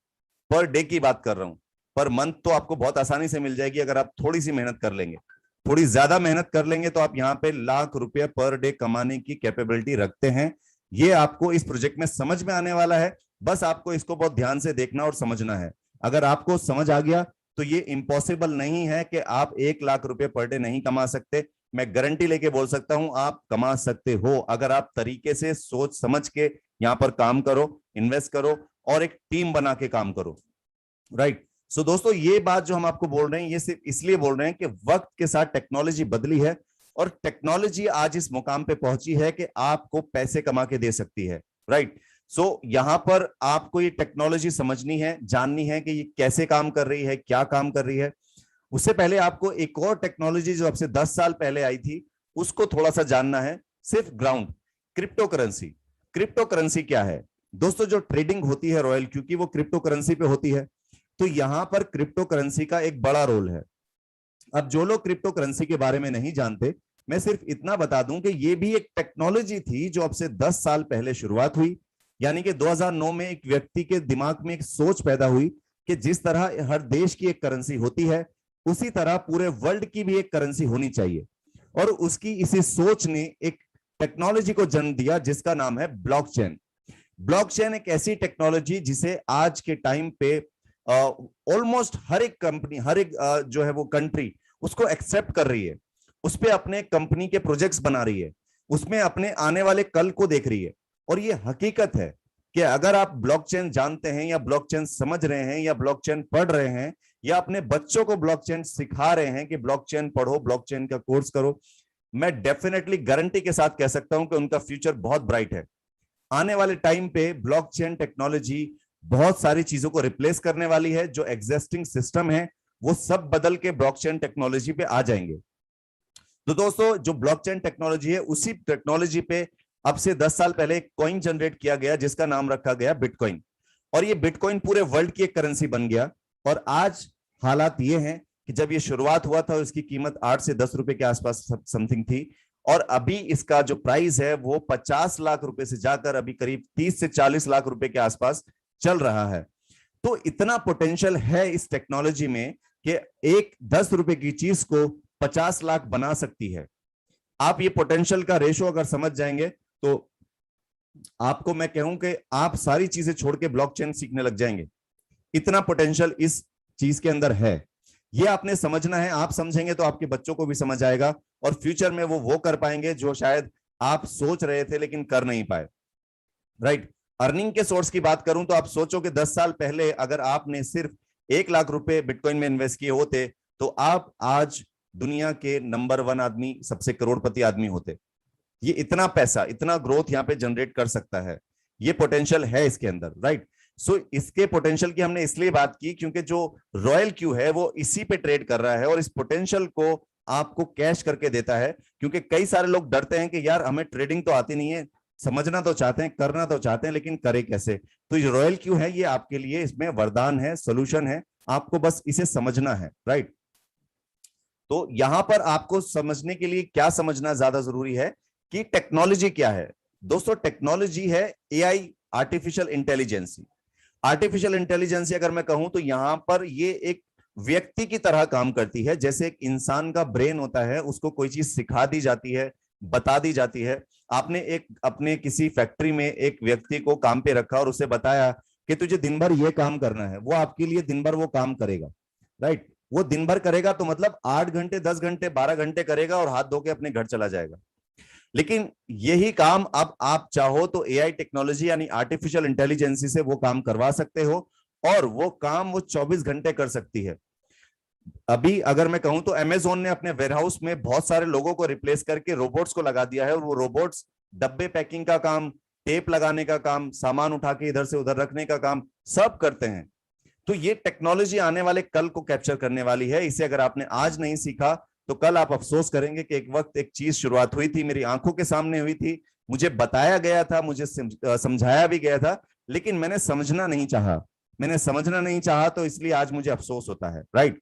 पर डे की बात कर रहा हूं, पर मंथ तो आपको बहुत आसानी से मिल जाएगी अगर आप थोड़ी सी मेहनत कर लेंगे, थोड़ी ज्यादा मेहनत कर लेंगे तो आप यहाँ पे लाख रुपए पर डे कमाने की कैपेबिलिटी रखते हैं। ये आपको इस प्रोजेक्ट में समझ में आने वाला है, बस आपको इसको बहुत ध्यान से देखना और समझना है। अगर आपको समझ आ गया तो ये इम्पॉसिबल नहीं है कि आप 1 लाख रुपए पर डे नहीं कमा सकते। मैं गारंटी लेके बोल सकता हूं आप कमा सकते हो, अगर आप तरीके से सोच समझ के यहां पर काम करो, इन्वेस्ट करो और एक टीम बना के काम करो। राइट। सो दोस्तों ये बात जो हम आपको बोल रहे हैं ये सिर्फ इसलिए बोल रहे हैं कि वक्त के साथ टेक्नोलॉजी बदली है और टेक्नोलॉजी आज इस मुकाम पे पहुंची है कि आपको पैसे कमा के दे सकती है। राइट। सो यहां पर आपको ये टेक्नोलॉजी समझनी है, जाननी है कि ये कैसे काम कर रही है, क्या काम कर रही है। उससे पहले आपको एक और टेक्नोलॉजी जो अब से 10 साल पहले आई थी उसको थोड़ा सा जानना है, सिर्फ ground, crypto currency. Crypto currency क्या है दोस्तों? जो ट्रेडिंग होती है रॉयल क्यू की वो क्रिप्टो करेंसी पे होती है। तो यहां पर क्रिप्टो करेंसी का एक बड़ा रोल है। अब जो लोग क्रिप्टो करेंसी के बारे में नहीं जानते, मैं सिर्फ इतना बता दूं कि ये भी एक टेक्नोलॉजी थी जो अब से 10 साल पहले शुरुआत हुई। यानी कि 2009 में एक व्यक्ति के दिमाग में एक सोच पैदा हुई कि जिस तरह हर देश की एक करेंसी होती है उसी तरह पूरे वर्ल्ड की भी एक करेंसी होनी चाहिए। और उसकी इसी सोच ने एक टेक्नोलॉजी को जन्म दिया जिसका नाम है ब्लॉकचेन। ब्लॉकचेन एक ऐसी टेक्नोलॉजी जिसे आज के टाइम पे ऑलमोस्ट हर एक कंपनी, हर एक जो है वो कंट्री उसको एक्सेप्ट कर रही है, उस पे अपने कंपनी के प्रोजेक्ट्स बना रही है, उसमें अपने आने वाले कल को देख रही है। और ये हकीकत है कि अगर आप ब्लॉकचेन जानते हैं या ब्लॉकचेन समझ रहे हैं या ब्लॉकचेन पढ़ रहे हैं या अपने बच्चों को ब्लॉकचेन सिखा रहे हैं कि ब्लॉकचेन पढ़ो, ब्लॉकचेन का कोर्स करो, मैं डेफिनेटली गारंटी के साथ कह सकता हूं कि उनका फ्यूचर बहुत ब्राइट है। आने वाले टाइम पे ब्लॉकचेन टेक्नोलॉजी बहुत सारी चीजों को रिप्लेस करने वाली है। जो एग्जिस्टिंग सिस्टम है वो सब बदल के ब्लॉकचेन टेक्नोलॉजी पे आ जाएंगे। तो दोस्तों जो ब्लॉकचेन टेक्नोलॉजी है उसी टेक्नोलॉजी पे अब से 10 साल पहले एक कॉइन जनरेट किया गया जिसका नाम रखा गया बिटकॉइन। और ये बिटकॉइन पूरे वर्ल्ड की एक करेंसी बन गया। और आज हालात ये हैं कि जब ये शुरुआत हुआ था इसकी कीमत 8 से 10 रुपए के आसपास समथिंग थी, और अभी इसका जो प्राइस है वो 50 लाख रुपए से जाकर अभी करीब 30 से 40 लाख रुपए के आसपास चल रहा है। तो इतना पोटेंशियल है इस टेक्नोलॉजी में कि एक 10 रुपए की चीज को 50 लाख बना सकती है। आप ये पोटेंशियल का रेशो अगर समझ जाएंगे तो आपको मैं कहूं कि आप सारी चीजें छोड़ के ब्लॉकचेन सीखने लग जाएंगे। इतना पोटेंशियल इस चीज के अंदर है। ये आपने समझना है। आप समझेंगे तो आपके बच्चों को भी समझ आएगा और फ्यूचर में वो कर पाएंगे जो शायद आप सोच रहे थे लेकिन कर नहीं पाए, राइट। अर्निंग के सोर्स की बात करूं तो आप सोचो कि 10 साल पहले अगर आपने सिर्फ 1 लाख रुपए बिटकॉइन में इन्वेस्ट किए होते तो आप आज दुनिया के नंबर 1 आदमी, सबसे करोड़पति आदमी होते। ये इतना पैसा, इतना ग्रोथ यहाँ पे जनरेट कर सकता है, ये पोटेंशियल है इसके अंदर, राइट। सो इसके पोटेंशियल की हमने इसलिए बात की क्योंकि जो रॉयल क्यू है वो इसी पे ट्रेड कर रहा है और इस पोटेंशियल को आपको कैश करके देता है। क्योंकि कई सारे लोग डरते हैं कि यार हमें ट्रेडिंग तो आती नहीं है, समझना तो चाहते हैं, करना तो चाहते हैं, लेकिन करे कैसे। तो ये रॉयल क्यू है, ये आपके लिए इसमें वरदान है, सोल्यूशन है, आपको बस इसे समझना है, राइट। तो यहां पर आपको समझने के लिए क्या समझना ज्यादा जरूरी है कि टेक्नोलॉजी क्या है। दोस्तों टेक्नोलॉजी है AI, artificial intelligence. Artificial intelligence अगर मैं कहूं तो यहां पर ये एक व्यक्ति की तरह काम करती है। जैसे एक इंसान का ब्रेन होता है, उसको कोई चीज सिखा दी जाती है, बता दी जाती है। आपने एक अपने किसी फैक्ट्री में एक व्यक्ति को काम पे रखा और उसे बताया कि तुझे दिन भर ये काम करना है, वो आपके लिए दिन भर वो काम करेगा, राइट। वो दिन भर करेगा तो मतलब 8 घंटे, 10 घंटे, 12 घंटे करेगा और हाथ धो के अपने घर चला जाएगा। लेकिन यही काम अब आप चाहो तो एआई टेक्नोलॉजी यानी आर्टिफिशियल इंटेलिजेंस से वो काम करवा सकते हो और वो काम वो 24 घंटे कर सकती है। अभी अगर मैं कहूं तो अमेज़न ने अपने वेयरहाउस में बहुत सारे लोगों को रिप्लेस करके रोबोट्स को लगा दिया है और वो रोबोट्स डब्बे पैकिंग का काम, टेप लगाने का काम, सामान उठा के इधर से उधर रखने का काम सब करते हैं। तो ये टेक्नोलॉजी आने वाले कल को कैप्चर करने वाली है। इसे अगर आपने आज नहीं सीखा तो कल आप अफसोस करेंगे कि एक वक्त एक चीज शुरुआत हुई थी, मेरी आंखों के सामने हुई थी, मुझे बताया गया था, मुझे समझाया भी गया था, लेकिन मैंने समझना नहीं चाहा। मैंने समझना नहीं चाहा तो इसलिए आज मुझे अफसोस होता है, राइट।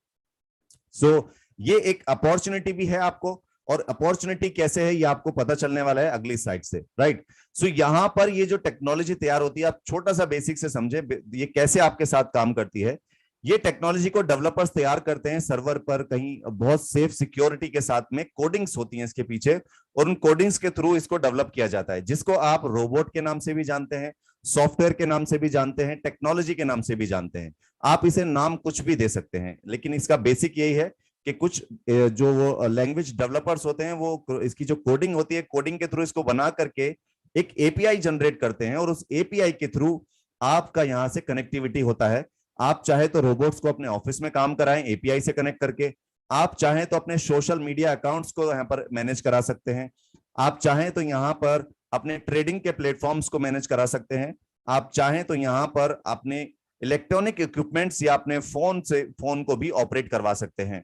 सो ये एक अपॉर्चुनिटी भी है आपको, और अपॉर्चुनिटी कैसे है ये आपको पता चलने वाला है अगली साइड से, राइट। सो यहां पर ये जो टेक्नोलॉजी तैयार होती है, आप छोटा सा बेसिक से समझे ये कैसे आपके साथ काम करती है। ये टेक्नोलॉजी को डेवलपर्स तैयार करते हैं सर्वर पर, कहीं बहुत सेफ सिक्योरिटी के साथ में कोडिंग्स होती हैं इसके पीछे, और उन कोडिंग्स के थ्रू इसको डेवलप किया जाता है, जिसको आप रोबोट के नाम से भी जानते हैं, सॉफ्टवेयर के नाम से भी जानते हैं, टेक्नोलॉजी के नाम से भी जानते हैं। आप इसे नाम कुछ भी दे सकते हैं, लेकिन इसका बेसिक यही है कि कुछ जो वो लैंग्वेज डेवलपर्स होते हैं वो इसकी जो कोडिंग होती है, कोडिंग के थ्रू इसको बना करके एक एपीआई जनरेट करते हैं, और उस एपीआई के थ्रू आपका यहां से कनेक्टिविटी होता है। आप चाहे तो रोबोट्स को अपने ऑफिस में काम कराएं एपीआई से कनेक्ट करके, आप चाहें तो अपने सोशल मीडिया अकाउंट्स को यहाँ पर मैनेज करा सकते हैं, आप चाहें तो यहाँ पर अपने ट्रेडिंग के प्लेटफॉर्म्स को मैनेज करा सकते हैं, आप चाहें तो यहाँ पर अपने इलेक्ट्रॉनिक इक्विपमेंट्स या अपने फोन को भी ऑपरेट करवा सकते हैं,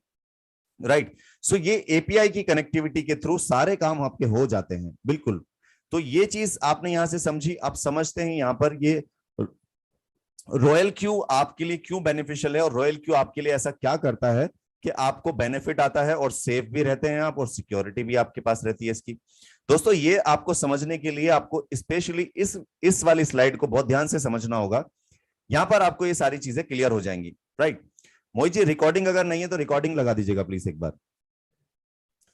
राइट। सो ये एपीआई की कनेक्टिविटी के थ्रू सारे काम आपके हो जाते हैं, बिल्कुल। तो ये चीज आपने यहां से समझी। आप समझते हैं यहां पर ये रॉयल क्यू आपके लिए क्यों बेनिफिशियल है, और रॉयल क्यू आपके लिए ऐसा क्या करता है कि आपको बेनिफिट आता है और सेफ भी रहते हैं आप, और सिक्योरिटी भी आपके पास रहती है इसकी। दोस्तों ये आपको समझने के लिए आपको स्पेशली इस वाली स्लाइड को बहुत ध्यान से समझना होगा। यहां पर आपको ये सारी चीजें क्लियर हो जाएंगी, राइट। मोहित जी रिकॉर्डिंग अगर नहीं है तो रिकॉर्डिंग लगा दीजिएगा प्लीज एक बार।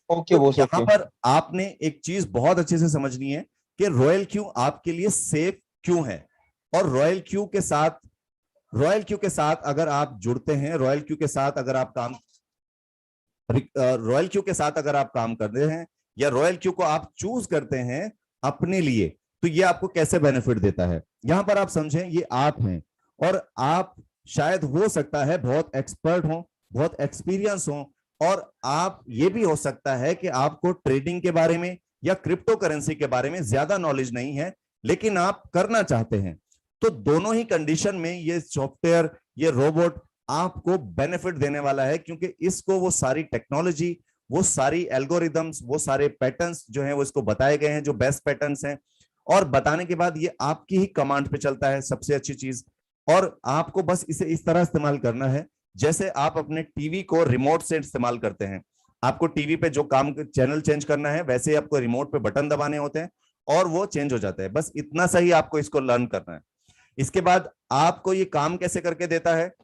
ओके बॉस, यहां पर आपने एक चीज बहुत अच्छे से समझनी है कि रॉयल क्यू आपके लिए सेफ क्यों है, और रॉयल क्यू के साथ अगर आप जुड़ते हैं, रॉयल क्यू के साथ अगर आप काम करते हैं, या रॉयल क्यू को आप चूज करते हैं अपने लिए, तो ये आपको कैसे बेनिफिट देता है। यहां पर आप समझें, ये आप हैं, और आप शायद हो सकता है बहुत एक्सपर्ट हो, बहुत एक्सपीरियंस हो, और आप ये भी हो सकता है कि आपको ट्रेडिंग के बारे में या क्रिप्टो करेंसी के बारे में ज्यादा नॉलेज नहीं है, लेकिन आप करना चाहते हैं। तो दोनों ही कंडीशन में ये सॉफ्टवेयर, ये रोबोट आपको बेनिफिट देने वाला है, क्योंकि इसको वो सारी टेक्नोलॉजी, वो सारी एल्गोरिदम्स, वो सारे पैटर्न्स जो हैं वो इसको बताए गए हैं, जो बेस्ट पैटर्न्स हैं, और बताने के बाद ये आपकी ही कमांड पे चलता है, सबसे अच्छी चीज। और आपको बस इसे इस तरह इस्तेमाल करना है जैसे आप अपने टीवी को रिमोट से इस्तेमाल करते हैं। आपको टीवी पे जो काम चैनल चेंज करना है, वैसे ही आपको रिमोट पे बटन दबाने होते हैं और वो चेंज हो जाता है। बस इतना सही आपको इसको लर्न करना है। इसके बाद आपको ये काम कैसे करके देता है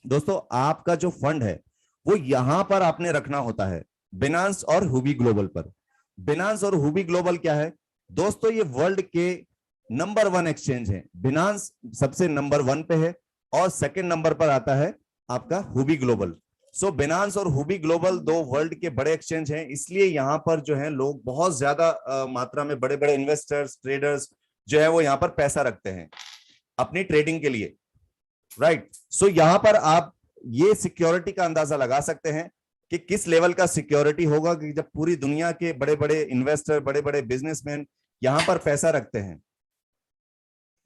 दोस्तों, आपका जो फंड है वो यहां पर आपने रखना होता है, बिनांस और हुबी ग्लोबल पर। बिनांस और हुबी ग्लोबल क्या है दोस्तों, ये वर्ल्ड के नंबर 1 एक्सचेंज है। बिनांस सबसे नंबर 1 पे है, और सेकंड नंबर पर आता है आपका हुबी ग्लोबल। सो बिनांस और हुबी ग्लोबल दो वर्ल्ड के बड़े एक्सचेंज हैं, इसलिए यहाँ पर जो है लोग बहुत ज्यादा मात्रा में बड़े बड़े इन्वेस्टर्स ट्रेडर्स जो है वो यहाँ पर पैसा रखते हैं अपनी ट्रेडिंग के लिए, राइट। सो यहाँ पर आप ये सिक्योरिटी का अंदाजा लगा सकते हैं कि किस लेवल का सिक्योरिटी होगा कि जब पूरी दुनिया के बड़े बड़े इन्वेस्टर बड़े बड़े बिजनेसमैन यहाँ पर पैसा रखते हैं,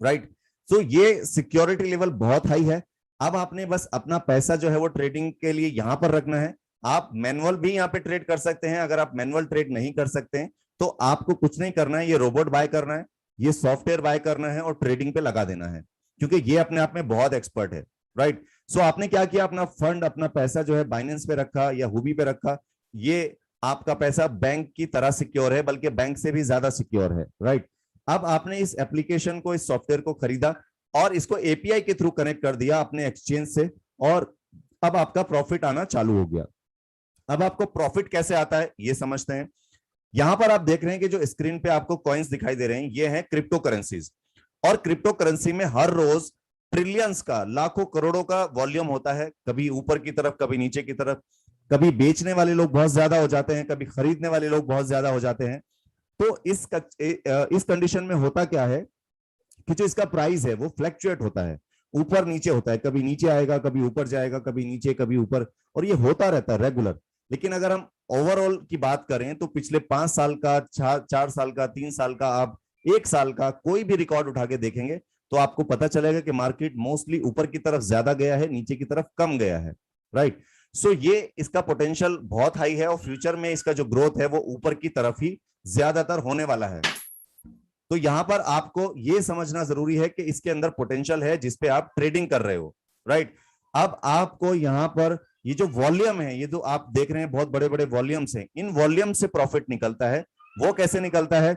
राइट। सो ये सिक्योरिटी लेवल बहुत हाई है। अब आपने बस अपना पैसा जो है वो ट्रेडिंग के लिए यहां पर रखना है। आप मैनुअल भी यहाँ पे ट्रेड कर सकते हैं, अगर आप मैनुअल ट्रेड नहीं कर सकते हैं तो आपको कुछ नहीं करना है, ये रोबोट बाय करना है, ये सॉफ्टवेयर बाय करना है और ट्रेडिंग पे लगा देना है, क्योंकि ये अपने आप में बहुत एक्सपर्ट है, राइट। सो आपने क्या किया, अपना फंड अपना पैसा जो है बाइनेंस पे रखा या हुबी पे रखा, ये आपका पैसा बैंक की तरह सिक्योर है, बल्कि बैंक से भी ज्यादा सिक्योर है, राइट। अब आपने इस एप्लीकेशन को इस सॉफ्टवेयर को खरीदा और इसको एपीआई के थ्रू कनेक्ट कर दिया अपने एक्सचेंज से, और अब आपका प्रॉफिट आना चालू हो गया। अब आपको प्रॉफिट कैसे आता है ये समझते हैं। यहां पर आप देख रहे हैं कि जो स्क्रीन पे आपको कॉइन्स दिखाई दे रहे हैं ये हैं क्रिप्टो करेंसीज, और क्रिप्टो करेंसी में हर रोज ट्रिलियंस का लाखों करोड़ों का वॉल्यूम होता है, कभी ऊपर की तरफ कभी नीचे की तरफ, कभी बेचने वाले लोग बहुत ज्यादा हो जाते हैं, कभी खरीदने वाले लोग बहुत ज्यादा हो जाते हैं। तो इस कंडीशन में होता क्या है कि जो इसका प्राइस है वो फ्लैक्चुएट होता है, ऊपर नीचे होता है, कभी नीचे आएगा कभी ऊपर जाएगा, कभी नीचे कभी ऊपर, और ये होता रहता है रेगुलर। लेकिन अगर हम ओवरऑल की बात करें तो पिछले 5 साल का, 4 साल का, 3 साल का, आप 1 साल का कोई भी रिकॉर्ड उठा के देखेंगे तो आपको पता चलेगा कि मार्केट मोस्टली ऊपर की तरफ ज्यादा गया है, नीचे की तरफ कम गया है, राइट। सो ये इसका पोटेंशियल बहुत हाई है और फ्यूचर में इसका जो ग्रोथ है वो ऊपर की तरफ ही ज्यादातर होने वाला है। तो यहां पर आपको यह समझना जरूरी है कि इसके अंदर पोटेंशियल है जिसपे आप ट्रेडिंग कर रहे हो, राइट। अब आपको यहां पर ये जो वॉल्यूम है, ये जो आप देख रहे हैं बहुत बड़े बड़े वॉल्यूम्स हैं, इन वॉल्यूम से प्रॉफिट निकलता है। वो कैसे निकलता है,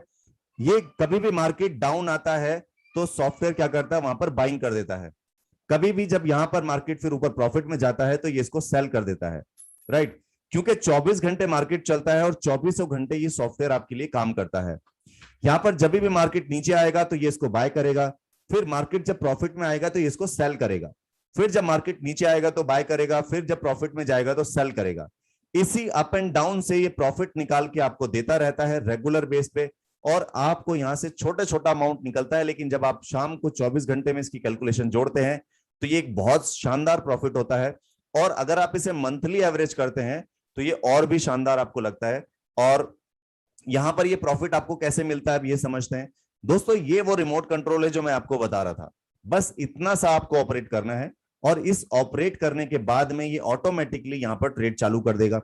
ये कभी भी मार्केट डाउन आता है तो सॉफ्टवेयर क्या करता है, वहां पर बाइंग कर देता है। कभी भी जब यहां पर मार्केट फिर ऊपर प्रॉफिट में जाता है तो ये इसको सेल कर देता है, राइट। क्योंकि 24 घंटे मार्केट चलता है और 24 घंटे ये सॉफ्टवेयर आपके लिए काम करता है। यहां पर जब भी मार्केट नीचे आएगा तो ये इसको बाय करेगा, फिर मार्केट जब प्रॉफिट में आएगा तो ये इसको सेल करेगा, फिर जब मार्केट नीचे आएगा तो बाय करेगा, फिर जब प्रॉफिट में जाएगा तो सेल करेगा। इसी अप एंड डाउन से ये प्रॉफिट निकाल के आपको देता रहता है रेगुलर बेस पे, और आपको यहां से छोटा छोटा अमाउंट निकलता है। लेकिन जब आप शाम को 24 घंटे में इसकी कैलकुलेशन जोड़ते हैं तो ये एक बहुत शानदार प्रॉफिट होता है, और अगर आप इसे मंथली एवरेज करते हैं तो ये और भी शानदार आपको लगता है। और यहां पर ये प्रॉफिट आपको कैसे मिलता है अब ये समझते हैं। दोस्तों ये वो रिमोट कंट्रोल है जो मैं आपको बता रहा था, बस इतना सा आपको ऑपरेट करना है, और इस ऑपरेट करने के बाद में ये ऑटोमेटिकली यहां पर ट्रेड चालू कर देगा।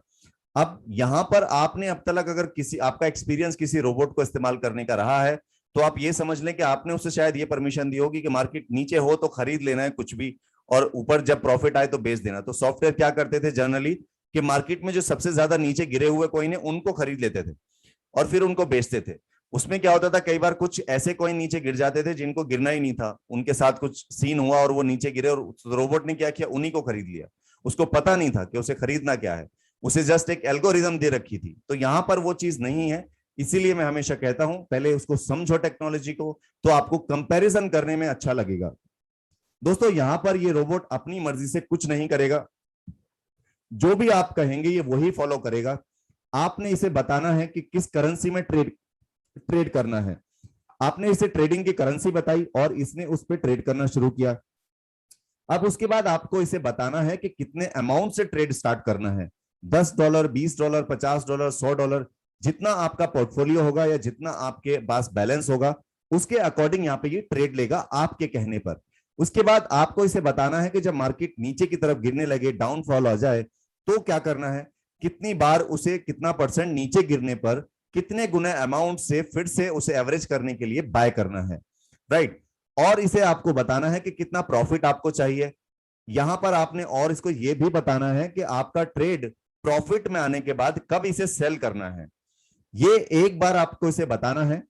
अब यहां पर आपने अब तक अगर किसी आपका एक्सपीरियंस किसी रोबोट को इस्तेमाल करने का रहा है तो आप ये समझ लें कि आपने उसे शायद ये परमिशन दी होगी कि मार्केट नीचे हो तो खरीद लेना है कुछ भी, और ऊपर जब प्रॉफिट आए तो बेच देना। तो सॉफ्टवेयर क्या करते थे जनरली कि मार्केट में जो सबसे ज्यादा नीचे गिरे हुए कॉइन है उनको खरीद लेते थे और फिर उनको बेचते थे। उसमें क्या होता था, कई बार कुछ ऐसे कॉइन नीचे गिर जाते थे जिनको गिरना ही नहीं था, उनके साथ कुछ सीन हुआ और वो नीचे गिरे, और रोबोट ने क्या किया, उन्हीं को खरीद लिया। उसको पता नहीं था कि उसे खरीदना क्या है, उसे जस्ट एक एल्गोरिदम दे रखी थी। तो यहां पर वो चीज नहीं है, इसीलिए मैं हमेशा कहता हूं पहले उसको समझो टेक्नोलॉजी को, तो आपको कंपैरिजन करने में अच्छा लगेगा। दोस्तों यहां पर ये रोबोट अपनी मर्जी से कुछ नहीं करेगा, जो भी आप कहेंगे ये वही फॉलो करेगा। आपने इसे बताना है कि किस करेंसी में ट्रेड करना है। आपने इसे ट्रेडिंग की करेंसी बताई और इसने उस पर ट्रेड करना शुरू किया। अब उसके बाद आपको इसे बताना है कि कितने अमाउंट से ट्रेड स्टार्ट करना है, $10, $20, $50, $100, जितना आपका पोर्टफोलियो होगा या जितना आपके पास बैलेंस होगा उसके अकॉर्डिंग यहाँ पे ये ट्रेड लेगा आपके कहने पर। उसके बाद आपको इसे बताना है कि जब मार्केट नीचे की तरफ गिरने लगे, डाउनफॉल आ जाए, तो क्या करना है, कितनी बार उसे कितना परसेंट नीचे गिरने पर कितने गुना अमाउंट से फिर से उसे एवरेज करने के लिए बाय करना है, राइट। और इसे आपको बताना है कि कितना प्रॉफिट आपको चाहिए। यहां पर आपने और इसको यह भी बताना है कि आपका ट्रेड प्रॉफिट में आने के बाद कब इसे सेल करना है। ये एक बार आपको इसे बताना है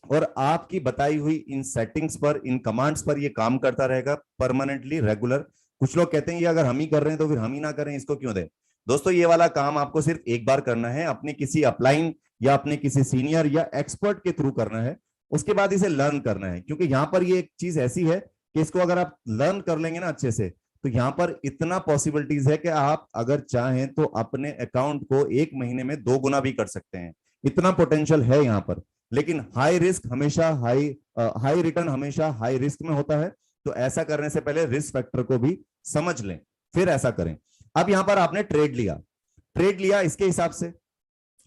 और आपकी बताई हुई इन सेटिंग्स पर, इन कमांड्स पर ये काम करता रहेगा परमानेंटली, रेगुलर। कुछ लोग कहते हैं ये अगर हम ही कर रहे हैं तो फिर हम ही ना करें, इसको क्यों दें। दोस्तों ये वाला काम आपको सिर्फ एक बार करना है, अपने किसी अपलाइन या अपने किसी सीनियर या एक्सपर्ट के थ्रू करना है। उसके बाद इसे लर्न करना है, क्योंकि यहां पर ये एक चीज ऐसी है कि इसको अगर आप लर्न कर लेंगे ना अच्छे से, तो यहाँ पर इतना पॉसिबिलिटीज है कि आप अगर चाहें तो अपने अकाउंट को एक महीने में 2 गुना भी कर सकते हैं, इतना पोटेंशियल है यहाँ पर। लेकिन हाई रिस्क हमेशा हाई रिटर्न हमेशा हाई रिस्क में होता है, तो ऐसा करने से पहले रिस्क फैक्टर को भी समझ लें, फिर ऐसा करें। अब यहाँ पर आपने ट्रेड लिया इसके हिसाब से।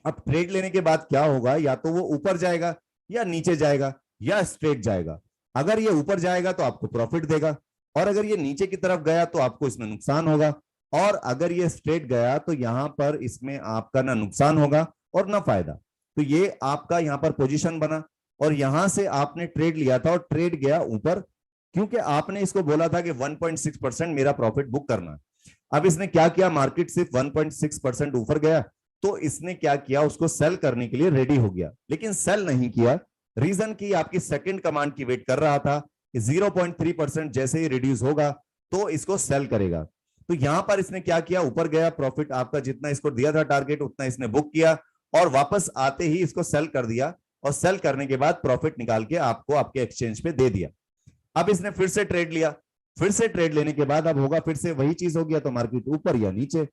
अब ट्रेड लेने के बाद क्या होगा, या तो वो ऊपर जाएगा या नीचे जाएगा या स्ट्रेट जाएगा। अगर ये ऊपर जाएगा तो आपको प्रॉफिट देगा, और अगर ये नीचे की तरफ गया तो आपको इसमें नुकसान होगा, और अगर ये स्ट्रेट गया तो यहां पर इसमें आपका ना नुकसान होगा और ना फायदा। तो ये आपका यहां पर पोजीशन बना, और यहां से आपने ट्रेड लिया था और ट्रेड गया ऊपर, क्योंकि आपने इसको बोला था कि 1.6% मेरा प्रॉफिट बुक करना। अब इसने क्या किया, मार्केट सिर्फ 1.6% ऊपर गया, तो इसने क्या किया, उसको सेल करने के लिए रेडी हो गया, लेकिन सेल नहीं किया। रीजन की आपकी सेकंड कमांड की वेट कर रहा था कि 0.3% जैसे ही रिड्यूस होगा तो इसको सेल करेगा। तो यहां पर इसने क्या किया, ऊपर गया, प्रॉफिट आपका जितना इसको दिया था टारगेट उतना इसने बुक किया, और वापस आते ही इसको सेल कर दिया, और सेल करने के बाद प्रॉफिट निकाल के आपको आपके एक्सचेंज पे दे दिया। अब इसने फिर से ट्रेड लिया, फिर से ट्रेड लेने के बाद अब होगा फिर से वही चीज हो गया, तो मार्केट ऊपर या नीचे।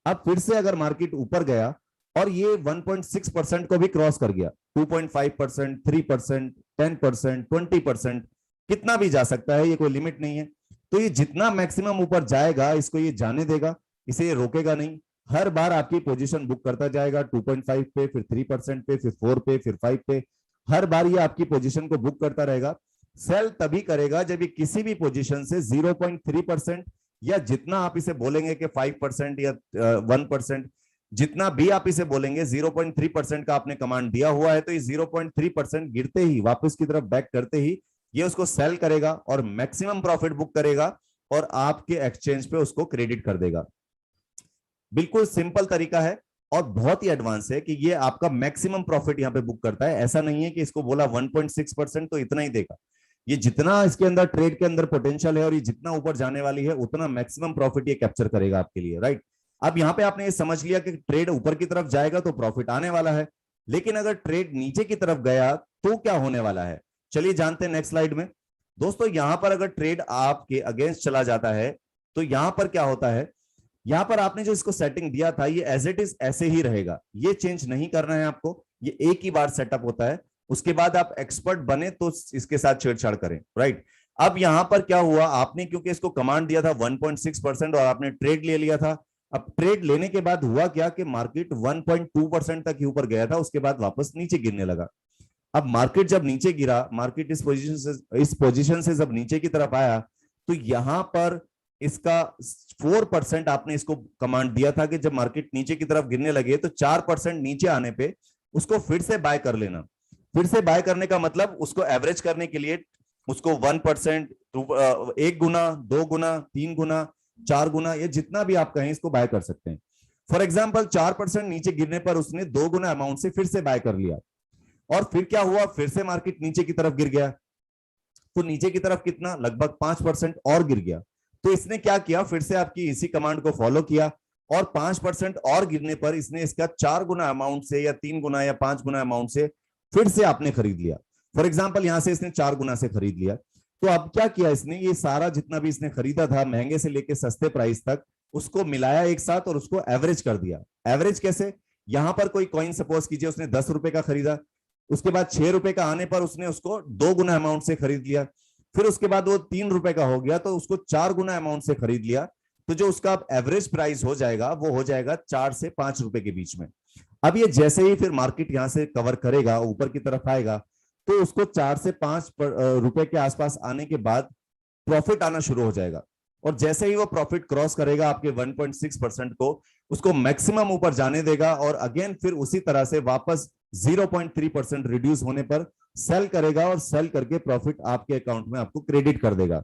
अब फिर से अगर मार्केट ऊपर गया और ये 1.6% को भी क्रॉस कर गया, 2.5%, 3%, 10%, 20%, कितना भी जा सकता है, ये कोई लिमिट नहीं है। तो ये जितना मैक्सिमम ऊपर जाएगा इसको ये जाने देगा, इसे ये रोकेगा नहीं। हर बार आपकी पोजीशन बुक करता जाएगा 2.5 पे, फिर 3% पे, फिर 4 पे, फिर 5 पे। हर बार ये आपकी पोजीशन को बुक करता रहेगा। सेल तभी करेगा जब ये किसी भी पोजीशन से 0.3% या जितना आप इसे बोलेंगे कि 5% या 1%, जितना भी आप इसे बोलेंगे, 0.3% का आपने कमांड दिया हुआ है, तो ये 0.3% गिरते ही वापस की तरफ बैक करते ही ये उसको सेल करेगा और मैक्सिमम प्रॉफिट बुक करेगा और आपके एक्सचेंज पे उसको क्रेडिट कर देगा। बिल्कुल सिंपल तरीका है और बहुत ही एडवांस है कि ये आपका मैक्सिमम प्रॉफिट यहाँ पे बुक करता है। ऐसा नहीं है कि इसको बोला 1.6% तो इतना ही देगा, ये जितना इसके अंदर ट्रेड के अंदर पोटेंशियल है और ये जितना ऊपर जाने वाली है उतना मैक्सिमम प्रॉफिट ये कैप्चर करेगा आपके लिए, राइट। अब यहाँ पे आपने ये समझ लिया कि ट्रेड ऊपर की तरफ जाएगा तो प्रॉफिट आने वाला है, लेकिन अगर ट्रेड नीचे की तरफ गया तो क्या होने वाला है, चलिए जानते हैं नेक्स्ट स्लाइड में। दोस्तों यहां पर अगर ट्रेड आपके अगेंस्ट चला जाता है तो यहां पर क्या होता है, यहां पर आपने जो इसको सेटिंग दिया था ये एज इट इज ऐसे ही रहेगा, ये चेंज नहीं करना है आपको, ये एक ही बार सेटअप होता है। उसके बाद आप एक्सपर्ट बने तो इसके साथ छेड़छाड़ करें, राइट। अब यहां पर क्या हुआ, आपने क्योंकि इसको कमांड दिया था 1.6% और आपने ट्रेड ले लिया था। अब ट्रेड लेने के बाद हुआ क्या कि मार्केट 1.2% तक ही ऊपर गया था, उसके बाद वापस नीचे गिरने लगा। अब मार्केट जब नीचे गिरा, मार्केट इस पोजीशन से जब नीचे की तरफ आया तो यहां पर इसका 4% आपने इसको कमांड दिया था कि जब मार्केट नीचे की तरफ गिरने लगे तो 4% नीचे आने पे उसको फिर से बाय कर लेना। फिर से बाय करने का मतलब उसको एवरेज करने के लिए उसको 1%, 1 गुना, 2 गुना, 3 गुना, 4 गुना, ये जितना भी आप कहें इसको बाय कर सकते हैं। फॉर एग्जाम्पल 4% नीचे गिरने पर उसने 2 गुना अमाउंट से फिर से बाय कर लिया, और फिर क्या हुआ, फिर से मार्केट नीचे की तरफ गिर गया, तो नीचे की तरफ कितना, लगभग 5% और गिर गया। तो इसने क्या किया, फिर से आपकी इसी कमांड को फॉलो किया और 5% और गिरने पर इसने इसका 4 गुना अमाउंट से या 3 गुना या 5 गुना अमाउंट से फिर से आपने खरीद लिया। फॉर एग्जाम्पल यहां से इसने 4 गुना से खरीद लिया, तो अब क्या किया इसने, ये सारा जितना भी इसने खरीदा था महंगे से लेके सस्ते प्राइस तक उसको मिलाया एक साथ और उसको एवरेज कर दिया। एवरेज कैसे, यहां पर कोई कॉइन सपोज कीजिए उसने 10 रुपए का खरीदा, उसके बाद 6 रुपए का आने पर उसने उसको 2 गुना अमाउंट से खरीद लिया, फिर उसके बाद वो 3 रुपए का हो गया तो उसको 4 गुना अमाउंट से खरीद लिया, तो जो उसका एवरेज प्राइस हो जाएगा वो हो जाएगा 4 से 5 रुपए के बीच में। अब ये जैसे ही फिर मार्केट यहां से कवर करेगा, ऊपर की तरफ आएगा, तो उसको 4 से 5 रुपए के आसपास आने के बाद प्रॉफिट आना शुरू हो जाएगा, और जैसे ही वो प्रॉफिट क्रॉस करेगा आपके 1.6% को, उसको मैक्सिमम ऊपर जाने देगा और अगेन फिर उसी तरह से वापस 0.3% रिड्यूस होने पर सेल करेगा और सेल करके प्रॉफिट आपके अकाउंट में आपको क्रेडिट कर देगा।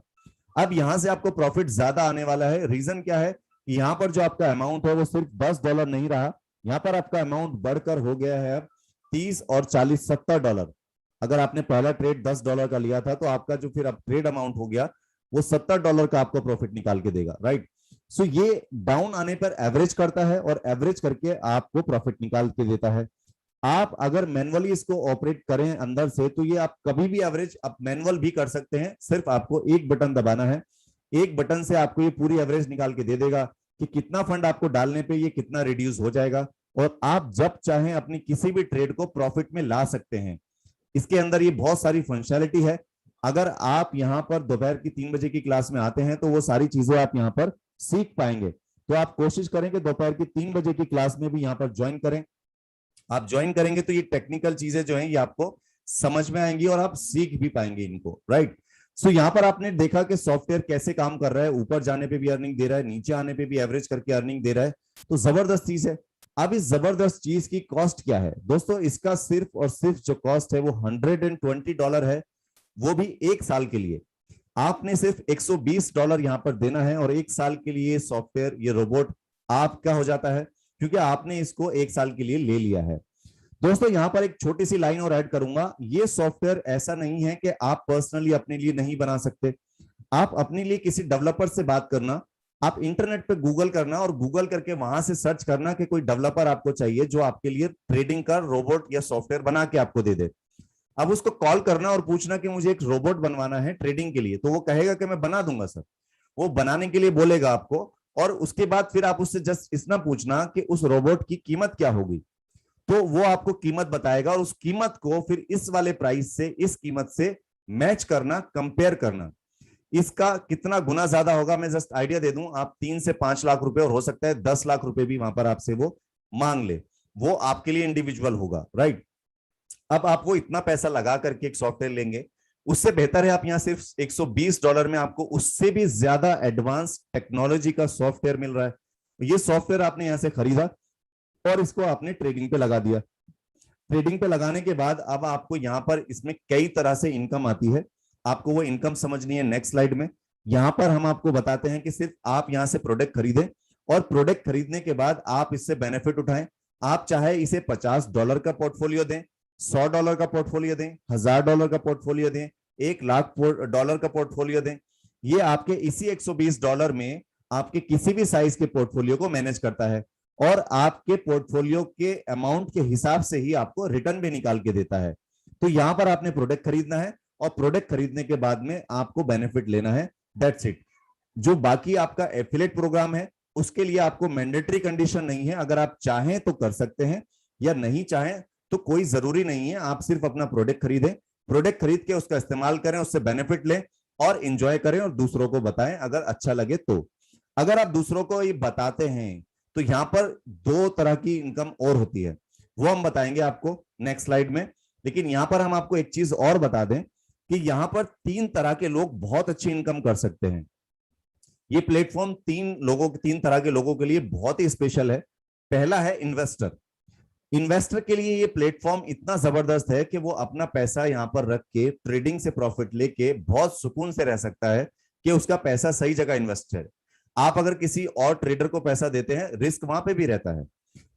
अब यहां से आपको प्रॉफिट ज्यादा आने वाला है। रीजन क्या है कि यहां पर जो आपका अमाउंट है वो सिर्फ $10 नहीं रहा, यहां पर आपका अमाउंट बढ़कर हो गया है अब 30 और 40 $70। अगर आपने पहला ट्रेड $10 का लिया था तो आपका जो फिर अब ट्रेड अमाउंट हो गया वो $70 का आपको प्रॉफिट निकाल के देगा, राइट। सो ये डाउन आने पर एवरेज करता है और एवरेज करके आपको प्रॉफिट निकाल के देता है। आप अगर मैनुअली इसको ऑपरेट करें अंदर से तो ये आप कभी भी एवरेज आप मैनुअल भी कर सकते हैं, सिर्फ आपको एक बटन दबाना है। एक बटन से आपको ये पूरी एवरेज निकाल के दे देगा कि कितना फंड आपको डालने पे ये कितना रिड्यूस हो जाएगा, और आप जब चाहें अपनी किसी भी ट्रेड को प्रॉफिट में ला सकते हैं। इसके अंदर ये बहुत सारी फंक्शनैलिटी है। अगर आप यहाँ पर दोपहर की 3 बजे की क्लास में आते हैं तो वो सारी चीजें आप यहाँ पर सीख पाएंगे। तो आप कोशिश करें कि दोपहर की 3 बजे की क्लास में भी यहाँ पर ज्वाइन करें। आप ज्वाइन करेंगे तो ये टेक्निकल चीजें जो हैं ये आपको समझ में आएंगी और आप सीख भी पाएंगे इनको, राइट। सो यहाँ पर आपने देखा कि सॉफ्टवेयर कैसे काम कर रहा है, ऊपर जाने पे भी अर्निंग दे रहा है, नीचे आने पे भी एवरेज करके अर्निंग दे रहा है, तो जबरदस्त चीज है। अब इस जबरदस्त चीज की कॉस्ट क्या है दोस्तों? इसका सिर्फ और सिर्फ जो कॉस्ट है वो $120 है, वो भी 1 साल के लिए। आपने सिर्फ $120 यहाँ पर देना है और 1 साल के लिए सॉफ्टवेयर, ये रोबोट आपका हो जाता है, क्योंकि आपने इसको 1 साल के लिए ले लिया है। दोस्तों यहाँ पर एक छोटी सी लाइन और ऐड करूंगा, ये सॉफ्टवेयर ऐसा नहीं है कि आप पर्सनली अपने लिए नहीं बना सकते। आप अपने लिए किसी डेवलपर से बात करना, आप इंटरनेट पे गूगल करना और गूगल करके वहां से सर्च करना कि कोई डेवलपर आपको चाहिए जो आपके लिए ट्रेडिंग का रोबोट या सॉफ्टवेयर बना के आपको दे दे। अब उसको कॉल करना और पूछना कि मुझे एक रोबोट बनवाना है ट्रेडिंग के लिए, तो वो कहेगा कि मैं बना दूंगा सर। वो बनाने के लिए बोलेगा आपको, और उसके बाद फिर आप उससे जस्ट इतना पूछना कि उस रोबोट की कीमत क्या होगी, तो वो आपको कीमत बताएगा और उस कीमत को फिर इस वाले प्राइस से, इस कीमत से मैच करना, कंपेयर करना। इसका कितना गुना ज्यादा होगा मैं जस्ट आइडिया दे दूं, आप 3 से 5 लाख रुपए, और हो सकता है 10 लाख रुपए भी वहां पर आपसे वो मांग ले, वो आपके लिए इंडिविजुअल होगा, राइट। अब आप वो इतना पैसा लगा करके एक सॉफ्टवेयर लेंगे, उससे बेहतर है आप यहाँ सिर्फ $120 में आपको उससे भी ज्यादा एडवांस टेक्नोलॉजी का सॉफ्टवेयर मिल रहा है। ये सॉफ्टवेयर आपने यहाँ से खरीदा और इसको आपने ट्रेडिंग पे लगा दिया। ट्रेडिंग पे लगाने के बाद अब आपको यहाँ पर इसमें कई तरह से इनकम आती है, आपको वो इनकम समझनी है नेक्स्ट स्लाइड में। यहाँ पर हम आपको बताते हैं कि सिर्फ आप यहाँ से प्रोडक्ट खरीदें और प्रोडक्ट खरीदने के बाद आप इससे बेनिफिट उठाएं। आप चाहे इसे $50 का पोर्टफोलियो दें, $100 का पोर्टफोलियो दें, $1000 का पोर्टफोलियो दें, $1,00,000 का पोर्टफोलियो दें, ये आपके इसी $120 में आपके किसी भी साइज के पोर्टफोलियो को मैनेज करता है और आपके पोर्टफोलियो के अमाउंट के हिसाब से ही आपको रिटर्न भी निकाल के देता है। तो यहां पर आपने प्रोडक्ट खरीदना है और प्रोडक्ट खरीदने के बाद में आपको बेनिफिट लेना है, दैट्स इट। जो बाकी आपका एफिलिएट प्रोग्राम है उसके लिए आपको मैंडेटरी कंडीशन नहीं है, अगर आप चाहें तो कर सकते हैं या नहीं चाहें तो कोई जरूरी नहीं है। आप सिर्फ अपना प्रोडक्ट खरीदें, प्रोडक्ट खरीद के उसका इस्तेमाल करें, उससे बेनिफिट लें और इंजॉय करें और दूसरों को बताएं अगर अच्छा लगे तो। अगर आप दूसरों को ये बताते हैं तो यहाँ पर 2 तरह की इनकम और होती है, वो हम बताएंगे आपको नेक्स्ट स्लाइड में। लेकिन यहाँ पर हम आपको एक चीज और बता दें कि यहाँ पर 3 तरह के लोग बहुत अच्छी इनकम कर सकते हैं। ये प्लेटफॉर्म 3 तरह के लोगों के लिए बहुत ही स्पेशल है। पहला है इन्वेस्टर। इन्वेस्टर के लिए ये प्लेटफॉर्म इतना जबरदस्त है कि वो अपना पैसा यहाँ पर रख के ट्रेडिंग से प्रॉफिट लेके बहुत सुकून से रह सकता है कि उसका पैसा सही जगह इन्वेस्ट है। आप अगर किसी और ट्रेडर को पैसा देते हैं, रिस्क वहां पे भी रहता है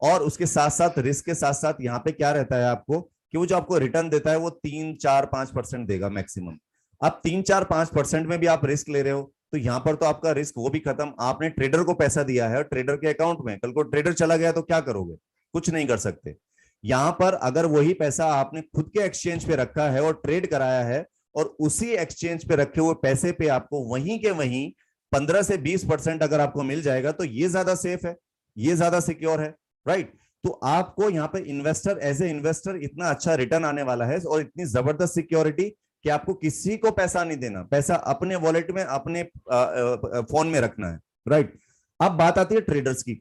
और उसके साथ साथ रिस्क के साथ साथ यहाँ पे क्या रहता है आपको कि वो जो आपको रिटर्न देता है वो 3-4-5% देगा मैक्सिमम। अब 3-4-5% में भी आप रिस्क ले रहे हो तो यहाँ पर तो आपका रिस्क वो भी खत्म। आपने ट्रेडर को पैसा दिया है और ट्रेडर के अकाउंट में, कल को ट्रेडर चला गया तो क्या करोगे? कुछ नहीं कर सकते। यहाँ पर अगर वही पैसा आपने खुद के एक्सचेंज पे रखा है और ट्रेड कराया है और उसी एक्सचेंज पे रखे हुए पैसे पे आपको वहीं के वहीं 15 से 20% अगर आपको मिल जाएगा तो ये ज्यादा सेफ है, ये ज्यादा सिक्योर है, राइट। तो आपको यहाँ पे इन्वेस्टर, एज ए इन्वेस्टर इतना अच्छा रिटर्न आने वाला है और इतनी जबरदस्त सिक्योरिटी कि आपको किसी को पैसा नहीं देना, पैसा अपने वॉलेट में, अपने फोन में रखना है, राइट। अब बात आती है ट्रेडर्स की।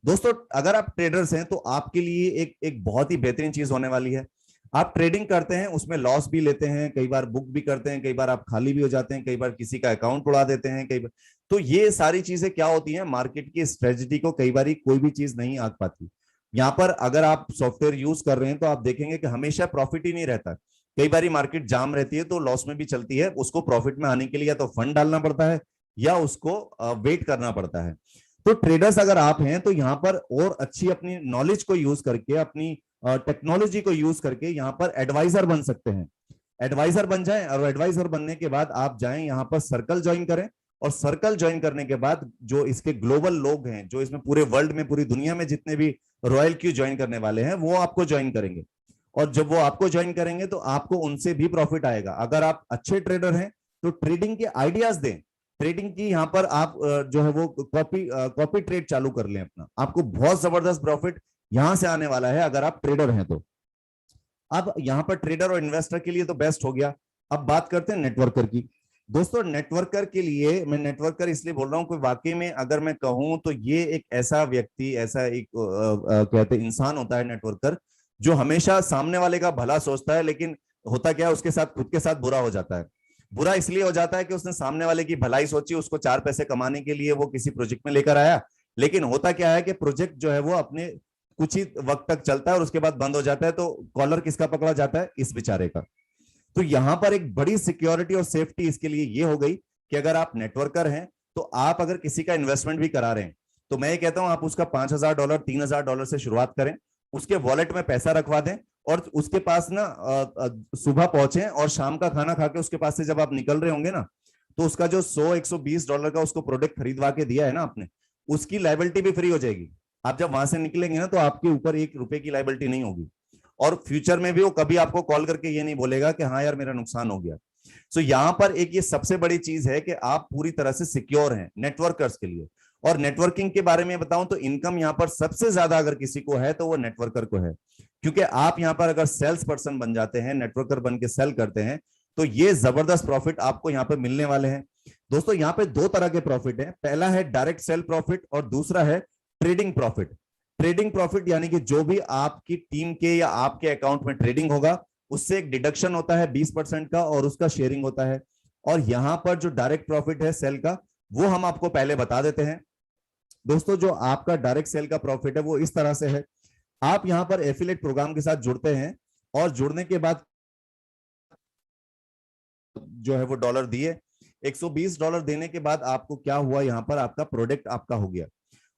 दोस्तों अगर आप ट्रेडर्स हैं तो आपके लिए एक बहुत ही बेहतरीन चीज होने वाली है। आप ट्रेडिंग करते हैं, उसमें लॉस भी लेते हैं, कई बार बुक भी करते हैं, कई बार आप खाली भी हो जाते हैं, कई बार किसी का अकाउंट उड़ा देते हैं, कई बार। तो ये सारी चीजें क्या होती हैं, मार्केट की स्ट्रेटजी को कई बार कोई भी चीज नहीं आग पाती। यहाँ पर अगर आप सॉफ्टवेयर यूज कर रहे हैं तो आप देखेंगे कि हमेशा प्रॉफिट ही नहीं रहता, कई बार मार्केट जाम रहती है तो लॉस में भी चलती है। उसको प्रॉफिट में आने के लिए या तो फंड डालना पड़ता है या उसको वेट करना पड़ता है। तो ट्रेडर्स अगर आप हैं तो यहाँ पर और अच्छी अपनी नॉलेज को यूज करके, अपनी टेक्नोलॉजी को यूज करके यहाँ पर एडवाइजर बन सकते हैं। एडवाइजर बन जाएं और एडवाइजर बनने के बाद आप जाएं यहाँ पर सर्कल ज्वाइन करें और सर्कल ज्वाइन करने के बाद जो इसके ग्लोबल लोग हैं, जो इसमें पूरे वर्ल्ड में, पूरी दुनिया में जितने भी रॉयल क्यू ज्वाइन करने वाले हैं वो आपको ज्वाइन करेंगे और जब वो आपको ज्वाइन करेंगे तो आपको उनसे भी प्रॉफिट आएगा। अगर आप अच्छे ट्रेडर हैं तो ट्रेडिंग के आइडियाज दें, ट्रेडिंग की यहाँ पर आप जो है वो कॉपी ट्रेड चालू कर लें अपना, आपको बहुत जबरदस्त प्रॉफिट यहां से आने वाला है अगर आप ट्रेडर हैं तो। अब यहाँ पर ट्रेडर और इन्वेस्टर के लिए तो बेस्ट हो गया। अब बात करते हैं नेटवर्कर की। दोस्तों नेटवर्कर के लिए, मैं नेटवर्कर इसलिए बोल रहा हूँ कि वाकई में अगर मैं कहूँ तो ये एक ऐसा व्यक्ति, ऐसा एक कहते इंसान होता है नेटवर्कर, जो हमेशा सामने वाले का भला सोचता है, लेकिन होता क्या है उसके साथ, खुद के साथ बुरा हो जाता है। बुरा इसलिए हो जाता है कि उसने सामने वाले की भलाई सोची, उसको 4 पैसे कमाने के लिए वो किसी प्रोजेक्ट में लेकर आया, लेकिन होता क्या है कि प्रोजेक्ट जो है वो अपने कुछ ही वक्त तक चलता है और उसके बाद बंद हो जाता है, तो कॉलर किसका पकड़ा जाता है? इस बेचारे का। तो यहां पर एक बड़ी सिक्योरिटी और सेफ्टी इसके लिए ये हो गई कि अगर आप नेटवर्कर हैं तो आप अगर किसी का इन्वेस्टमेंट भी करा रहे हैं तो मैं ये कहता हूं आप उसका $5,000 $3,000 से शुरुआत करें, उसके वॉलेट में पैसा रखवा दें और उसके पास ना सुबह पहुंचे और शाम का खाना खा के उसके पास से जब आप निकल रहे होंगे ना, तो उसका जो $100-120 का उसको प्रोडक्ट खरीदवा के दिया है ना आपने, उसकी लायबिलिटी भी फ्री हो जाएगी। आप जब वहां से निकलेंगे ना तो आपके ऊपर ₹1 की लायबिलिटी नहीं होगी, और फ्यूचर में भी वो कभी आपको कॉल करके ये नहीं बोलेगा कि हाँ यार मेरा नुकसान हो गया। सो यहाँ पर एक ये सबसे बड़ी चीज है कि आप पूरी तरह से सिक्योर हैं नेटवर्कर्स के लिए। और नेटवर्किंग के बारे में बताऊं तो इनकम यहाँ पर सबसे ज्यादा अगर किसी को है तो वो नेटवर्कर को है, क्योंकि आप यहाँ पर अगर सेल्स पर्सन बन जाते हैं, नेटवर्कर बन के सेल करते हैं, तो ये जबरदस्त प्रॉफिट आपको यहाँ पे मिलने वाले हैं। दोस्तों यहाँ पे 2 तरह के प्रॉफिट है, पहला है डायरेक्ट सेल प्रॉफिट और दूसरा है ट्रेडिंग प्रॉफिट। ट्रेडिंग प्रॉफिट यानी कि जो भी आपकी टीम के या आपके अकाउंट में ट्रेडिंग होगा उससे एक डिडक्शन होता है 20% का और उसका शेयरिंग होता है। और यहां पर जो डायरेक्ट प्रॉफिट है सेल का, वो हम आपको पहले बता देते हैं। दोस्तों जो आपका डायरेक्ट सेल का प्रॉफिट है वो इस तरह से है, आप यहां पर एफिलिएट प्रोग्राम के साथ जुड़ते हैं और जुड़ने के बाद जो है वो डॉलर दिए, $120 देने के बाद आपको क्या हुआ, यहां पर आपका प्रोडक्ट आपका हो गया।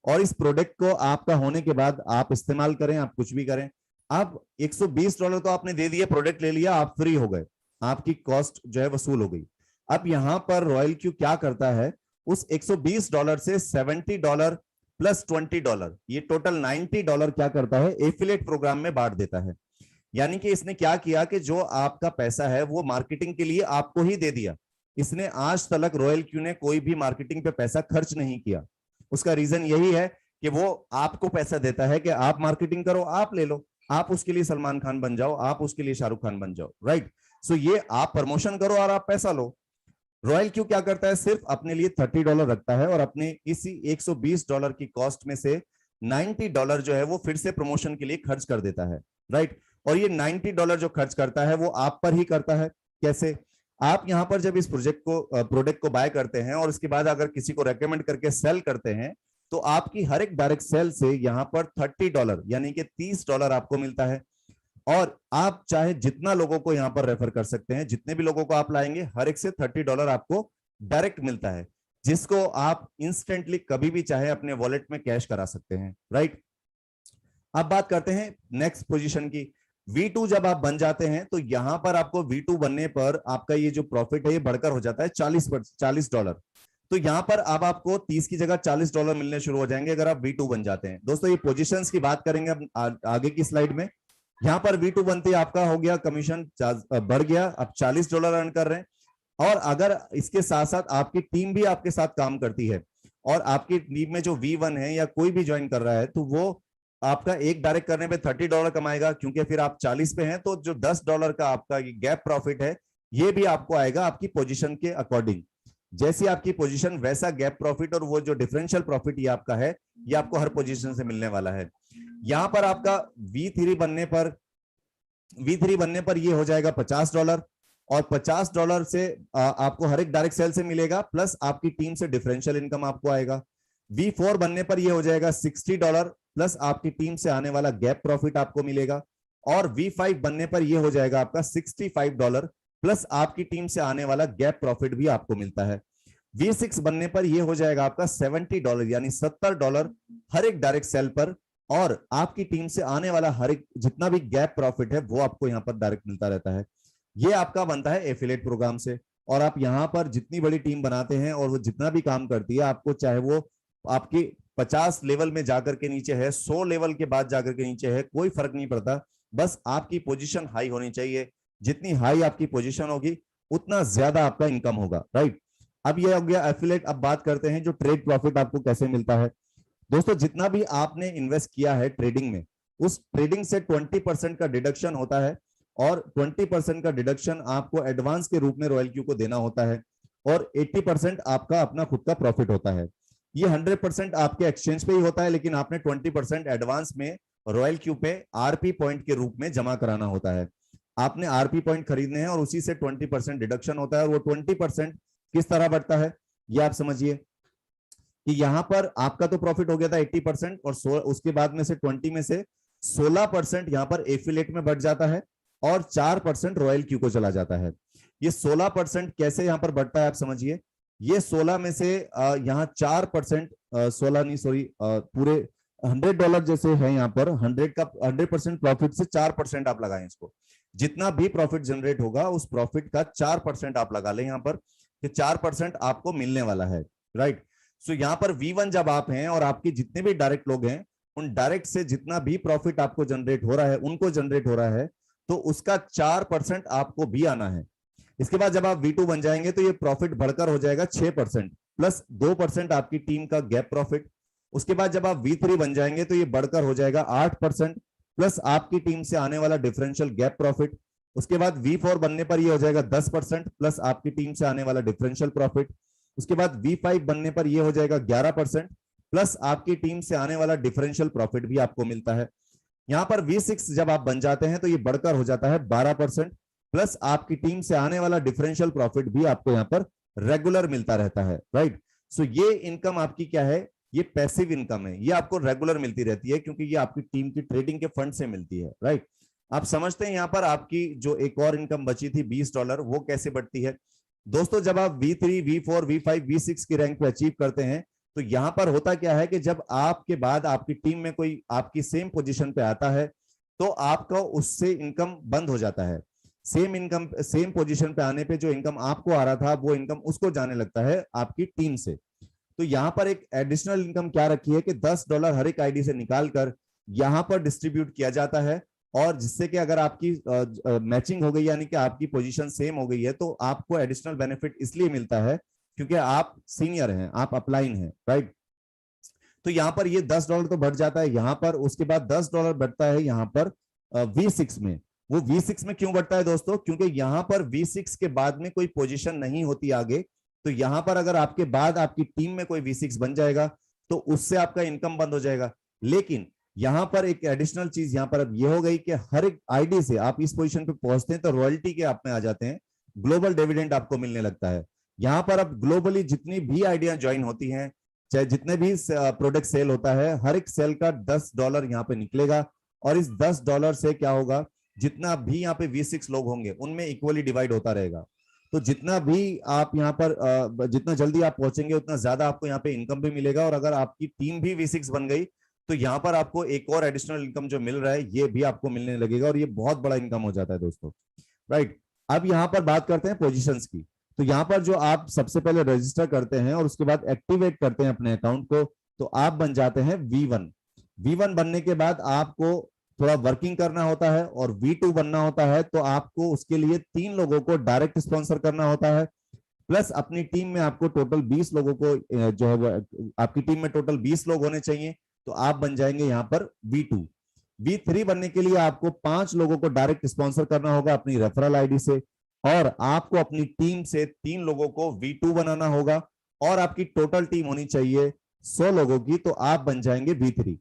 और इस प्रोडक्ट को आपका होने के बाद आप इस्तेमाल करें, आप कुछ भी करें, अब $120 तो आपने दे दिया, प्रोडक्ट ले लिया, आप फ्री हो गए, आपकी कॉस्ट जो है वसूल हो गई। अब यहां पर रॉयल क्यू क्या करता है, उस $120 से $70 प्लस $20, ये टोटल $90 क्या करता है, एफिलिएट प्रोग्राम में बांट देता है। यानी कि इसने क्या किया कि जो आपका पैसा है वो मार्केटिंग के लिए आपको ही दे दिया। इसने आज तक रॉयल क्यू ने कोई भी मार्केटिंग पे पैसा खर्च नहीं किया। उसका रीजन यही है कि वो आपको पैसा देता है कि आप मार्केटिंग करो, आप ले लो, आप उसके लिए सलमान खान बन जाओ, आप उसके लिए शाहरुख खान बन जाओ, राइट। सो ये आप प्रमोशन करो और आप पैसा लो। रॉयल क्यू क्या करता है, सिर्फ अपने लिए $30 रखता है और अपने इसी $120 की कॉस्ट में से $90 जो है वो फिर से प्रमोशन के लिए खर्च कर देता है, राइट। और ये $90 जो खर्च करता है वो आप पर ही करता है। कैसे? आप यहां पर जब इस प्रोडक्ट को बाय करते हैं और उसके बाद अगर किसी को रेकमेंड करके सेल करते हैं तो आपकी हर एक डायरेक्ट सेल से यहां पर $30 यानी कि $30 आपको मिलता है। और आप चाहे जितना लोगों को यहां पर रेफर कर सकते हैं, जितने भी लोगों को आप लाएंगे हर एक से $30 आपको डायरेक्ट मिलता है, जिसको आप इंस्टेंटली कभी भी चाहे अपने वॉलेट में कैश करा सकते हैं, राइट। अब बात करते हैं नेक्स्ट पोजीशन की। V2 जब आप बन जाते हैं तो यहां पर आपको V2 बनने पर आपका ये जो प्रॉफिट है ये बढ़कर हो जाता है $40। तो यहां पर अब आपको 30 की जगह $40 मिलने शुरू हो जाएंगे अगर आप V2 बन जाते हैं। दोस्तों ये पोजीशंस की बात करेंगे अब आगे की स्लाइड में। यहां पर V2 बनते आपका हो गया, कमीशन बढ़ गया, अब $40 अर्न कर रहे हैं। और अगर इसके साथ साथ आपकी टीम भी आपके साथ काम करती है और आपकी टीम में जो V1 है या कोई भी ज्वाइन कर रहा है तो वो आपका एक डायरेक्ट करने पे $30 कमाएगा, क्योंकि फिर आप 40 पे हैं तो जो $10 का आपका गैप प्रॉफिट है ये भी आपको आएगा आपकी पोजीशन के अकॉर्डिंग। जैसी आपकी पोजीशन वैसा गैप प्रॉफिट और वो जो डिफरेंशियल प्रॉफिट ये आपका है ये आपको हर पोजीशन से मिलने वाला है। यहां पर आपका V3 बनने पर ये हो जाएगा $50 और $50 से आपको हर एक डायरेक्ट सेल से मिलेगा, प्लस आपकी टीम से डिफरेंशियल इनकम आपको आएगा। V4 बनने पर ये हो जाएगा $60 प्लस आपकी टीम से आने वाला गैप प्रॉफिट आपको मिलेगा। और V5 बनने पर ये हो जाएगा आपका $65 प्लस आपकी टीम से आने वाला गैप प्रॉफिट भी आपको मिलता है। V6 बनने पर ये हो जाएगा आपका $70 यानी $70 हर एक डायरेक्ट सेल पर, और आपकी टीम से आने वाला हर एक जितना भी गैप प्रॉफिट है वो आपको यहाँ पर डायरेक्ट मिलता रहता है। ये आपका बनता है एफिलिएट प्रोग्राम से। और आप यहाँ पर जितनी बड़ी टीम बनाते हैं और वो जितना भी काम करती है, आपको चाहे वो आपकी 50 लेवल में जाकर के नीचे है, 100 लेवल के बाद जाकर के नीचे है, कोई फर्क नहीं पड़ता, बस आपकी पोजीशन हाई होनी चाहिए। जितनी हाई आपकी पोजीशन होगी उतना ज्यादा आपका इनकम होगा, राइट। अब ये हो गया एफिलिएट। अब बात करते हैं जो ट्रेड प्रॉफिट आपको कैसे मिलता है। दोस्तों जितना भी आपने इन्वेस्ट किया है ट्रेडिंग में, उस ट्रेडिंग से 20% का डिडक्शन होता है, और 20% का डिडक्शन आपको एडवांस के रूप में रॉयल क्यू को देना होता है, और 80% आपका अपना खुद का प्रॉफिट होता है। ये 100% आपके एक्सचेंज पे ही होता है, लेकिन आपने 20% एडवांस में रॉयल क्यू पे आरपी पॉइंट के रूप में जमा कराना होता है। आपने आरपी पॉइंट खरीदने हैं और उसी से 20% डिडक्शन होता है। और वो 20% किस तरह बढ़ता है ये आप समझिए कि यहां पर आपका तो प्रॉफिट हो गया था 80%, और उसके बाद में से 20 में से 16% यहां पर एफिलिएट में बढ़ जाता है, और 4% रॉयल क्यू को चला जाता है। ये 16% कैसे यहां पर बढ़ता है आप समझिए। ये 16 में से यहाँ 4%, 16 नहीं सॉरी, पूरे $100 जैसे है यहाँ पर 100% प्रॉफिट से 4% आप लगाएं इसको। जितना भी प्रॉफिट जनरेट होगा उस प्रॉफिट का 4% आप लगा लें यहाँ पर, कि 4% आपको मिलने वाला है, राइट। सो यहाँ पर V1 जब आप हैं और आपके जितने भी डायरेक्ट लोग हैं, उन डायरेक्ट से जितना भी प्रॉफिट आपको जनरेट हो रहा है, उनको जनरेट हो रहा है, तो उसका 4% आपको भी आना है। इसके बाद जब आप V2 बन जाएंगे तो ये प्रॉफिट बढ़कर हो जाएगा 6% प्लस 2% आपकी टीम का गैप प्रॉफिट। उसके बाद जब आप V3 बन जाएंगे तो ये बढ़कर हो जाएगा 8% प्लस आपकी टीम से आने वाला डिफरेंशियल गैप प्रॉफिट। उसके बाद V4 बनने पर ये हो जाएगा 10% प्लस आपकी टीम से आने वाला डिफरेंशियल प्रॉफिट। उसके बाद V5 बनने पर ये हो जाएगा 11% प्लस आपकी टीम से आने वाला डिफरेंशियल प्रॉफिट भी आपको मिलता है। यहां पर V6 जब आप बन जाते हैं तो ये बढ़कर हो जाता है 12% प्लस आपकी टीम से आने वाला डिफरेंशियल प्रॉफिट भी आपको यहां पर रेगुलर मिलता रहता है, राइट। सो ये इनकम आपकी क्या है, ये पैसिव इनकम है, ये आपको रेगुलर मिलती रहती है क्योंकि ये आपकी टीम की ट्रेडिंग के फंड से मिलती है, राइट। आप समझते हैं यहां पर आपकी जो एक और इनकम बची थी $20, वो कैसे बढ़ती है। दोस्तों जब आप V3, V4, V5, V6 की रैंक पे अचीव करते हैं तो यहां पर होता क्या है कि जब आपके बाद आपकी टीम में कोई आपकी सेम पोजीशन पे आता है तो आपका उससे इनकम बंद हो जाता है। सेम पोजीशन पे आने पे जो इनकम आपको आ रहा था वो इनकम उसको जाने लगता है आपकी टीम से। तो यहाँ पर एक एडिशनल इनकम क्या रखी है कि $10 हर एक आईडी से निकाल कर यहाँ पर डिस्ट्रीब्यूट किया जाता है, और जिससे कि अगर आपकी मैचिंग हो गई यानी कि आपकी पोजीशन सेम हो गई है तो आपको एडिशनल बेनिफिट इसलिए मिलता है क्योंकि आप सीनियर हैं, आप अपलाइन हैं, राइट। तो यहाँ पर ये $10 तो बढ़ जाता है यहाँ पर। उसके बाद $10 बढ़ता है यहाँ पर V6 में। वो V6 में क्यों बढ़ता है दोस्तों, क्योंकि यहाँ पर V6 के बाद में कोई पोजीशन नहीं होती आगे। तो यहाँ पर अगर आपके बाद आपकी टीम में कोई V6 बन जाएगा तो उससे आपका इनकम बंद हो जाएगा। लेकिन यहाँ पर एक एडिशनल चीज यहाँ पर अब ये हो गई कि हर एक आईडी से आप इस पोजीशन पे पहुंचते हैं तो रॉयल्टी के आप में आ जाते हैं, ग्लोबल डिविडेंड आपको मिलने लगता है। यहाँ पर अब ग्लोबली जितनी भी आइडिया ज्वाइन होती हैं, चाहे जितने भी प्रोडक्ट सेल होता है, हर एक सेल का $10 यहाँ पे निकलेगा, और इस $10 से क्या होगा, जितना भी यहाँ पे V6 लोग होंगे उनमें इक्वली डिवाइड होता रहेगा। तो जितना भी आप यहाँ पर जितना जल्दी आप पहुंचेंगे उतना ज्यादा आपको यहाँ पे इनकम भी मिलेगा। और अगर आपकी टीम भी V6 बन गई तो यहाँ पर आपको एक और एडिशनल इनकम जो मिल रहा है ये भी आपको मिलने लगेगा, और ये बहुत बड़ा इनकम हो जाता है दोस्तों, राइट। अब यहाँ पर बात करते हैं पोजीशंस की। तो यहाँ पर जो आप सबसे पहले रजिस्टर करते हैं और उसके बाद एक्टिवेट करते हैं अपने अकाउंट को, तो आप बन जाते हैं V1। V1 बनने के बाद आपको थोड़ा वर्किंग करना होता है, और V2 बनना होता है तो आपको उसके लिए 3 लोगों को डायरेक्ट स्पॉन्सर करना होता है, प्लस अपनी टीम में आपको टोटल 20 लोगों को जो है आपकी टीम में टोटल 20 लोग होने चाहिए, तो आप बन जाएंगे यहाँ पर V2। V3 बनने के लिए आपको 5 लोगों को डायरेक्ट स्पॉन्सर करना होगा अपनी रेफरल आईडी से, और आपको अपनी टीम से 3 लोगों को V2 बनाना होगा, और आपकी टोटल टीम होनी चाहिए 100 लोगों की, तो आप बन जाएंगे V3।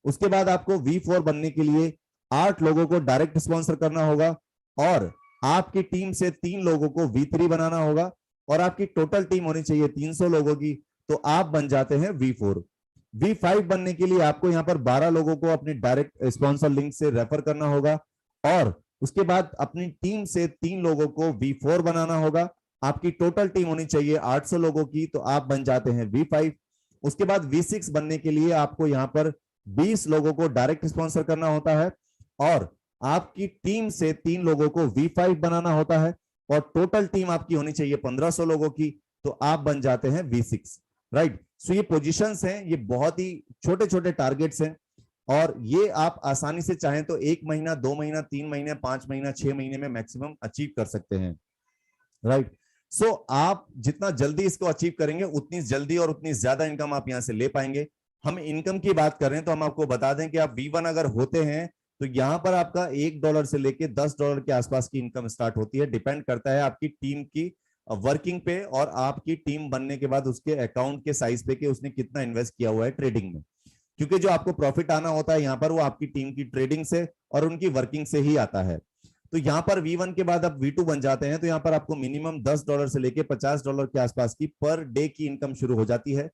उसके बाद आपको V4 बनने के लिए 8 लोगों को डायरेक्ट स्पॉन्सर करना होगा, और आपकी टीम से 3 लोगों को V3 बनाना होगा, और आपकी टोटल टीम होनी चाहिए 300 लोगों की, तो आप बन जाते हैं V4। V5 बनने के लिए आपको यहाँ पर 12 लोगों को अपनी डायरेक्ट स्पॉन्सर लिंक से रेफर करना होगा, और उसके बाद अपनी टीम से 3 लोगों को V4 बनाना होगा। आपकी टोटल टीम होनी चाहिए 800 लोगों की, तो आप बन जाते हैं V5। उसके बाद V6 बनने के लिए आपको यहाँ पर 20 लोगों को डायरेक्ट स्पॉन्सर करना होता है, और आपकी टीम से 3 लोगों को V5 बनाना होता है, और टोटल टीम आपकी होनी चाहिए 1500 लोगों की, तो आप बन जाते हैं V6, राइट। सो ये पोजीशंस हैं, ये बहुत ही छोटे छोटे टारगेट्स हैं, और ये आप आसानी से चाहें तो 1 महीना, 2 महीना, 3 महीने, 5 महीना, 6 महीने में मैक्सिमम अचीव कर सकते हैं, राइट। सो आप जितना जल्दी इसको अचीव करेंगे उतनी जल्दी और उतनी ज्यादा इनकम आप यहां से ले पाएंगे। हम इनकम की बात कर रहे हैं तो हम आपको बता दें कि आप V1 अगर होते हैं तो यहां पर आपका $1 से लेके $10 के आसपास की इनकम स्टार्ट होती है। डिपेंड करता है आपकी टीम की वर्किंग पे और आपकी टीम बनने के बाद उसके अकाउंट के साइज पे कि उसने कितना इन्वेस्ट किया हुआ है ट्रेडिंग में, क्योंकि जो आपको प्रॉफिट आना होता है यहाँ पर वो आपकी टीम की ट्रेडिंग से और उनकी वर्किंग से ही आता है। तो यहाँ पर V1 के बाद आप V2 बन जाते हैं तो यहाँ पर आपको मिनिमम $10 से लेके $50 के आसपास की पर डे की इनकम शुरू हो जाती है।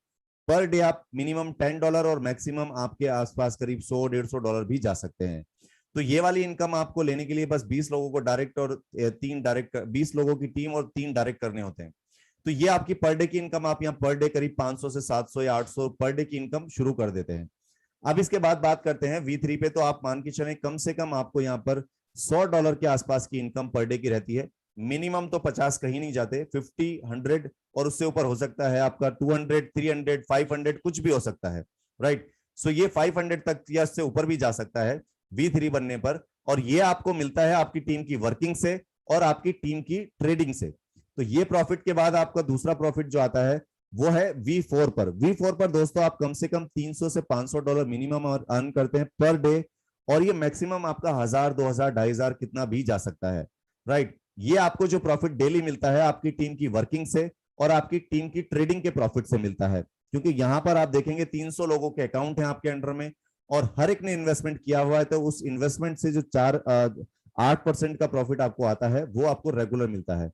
पर डे आप मिनिमम $10 और मैक्सिमम आपके आसपास करीब $100-150 भी जा सकते हैं। तो ये वाली इनकम आपको लेने के लिए बस 20 लोगों को डायरेक्ट और 3 डायरेक्ट, 20 लोगों की टीम और 3 डायरेक्ट करने होते हैं। तो ये आपकी पर डे की इनकम, आप यहाँ पर डे करीब 500 से 700 या 800 पर डे की इनकम शुरू कर देते हैं। अब इसके बाद बात करते हैं V3 पे। तो आप मान के चलें कम से कम आपको यहाँ पर $100 के आसपास की इनकम पर डे की रहती है। मिनिमम तो 50 कहीं नहीं जाते, 50, 100 और उससे ऊपर हो सकता है आपका 200, 300, 500 कुछ भी हो सकता है, राइट। सो ये 500 तक या इससे ऊपर भी जा सकता है V3 बनने पर, और ये आपको मिलता है आपकी टीम की वर्किंग से और आपकी टीम की ट्रेडिंग से। तो ये प्रॉफिट के बाद आपका दूसरा प्रॉफिट जो आता है वो है V4 पर। V4 पर दोस्तों आप कम से कम $300 से $500 मिनिमम अर्न करते हैं पर डे, और ये मैक्सिमम आपका 1000, 2000, 2500 कितना भी जा सकता है, राइट। ये आपको जो प्रॉफिट डेली मिलता है आपकी टीम की वर्किंग से और आपकी टीम की ट्रेडिंग के प्रॉफिट से मिलता है, क्योंकि यहां पर आप देखेंगे 300 लोगों के अकाउंट हैं आपके अंडर में और हर एक ने इन्वेस्टमेंट किया हुआ है। तो उस इन्वेस्टमेंट से जो 8% का प्रॉफिट आपको आता है वो आपको रेगुलर मिलता है।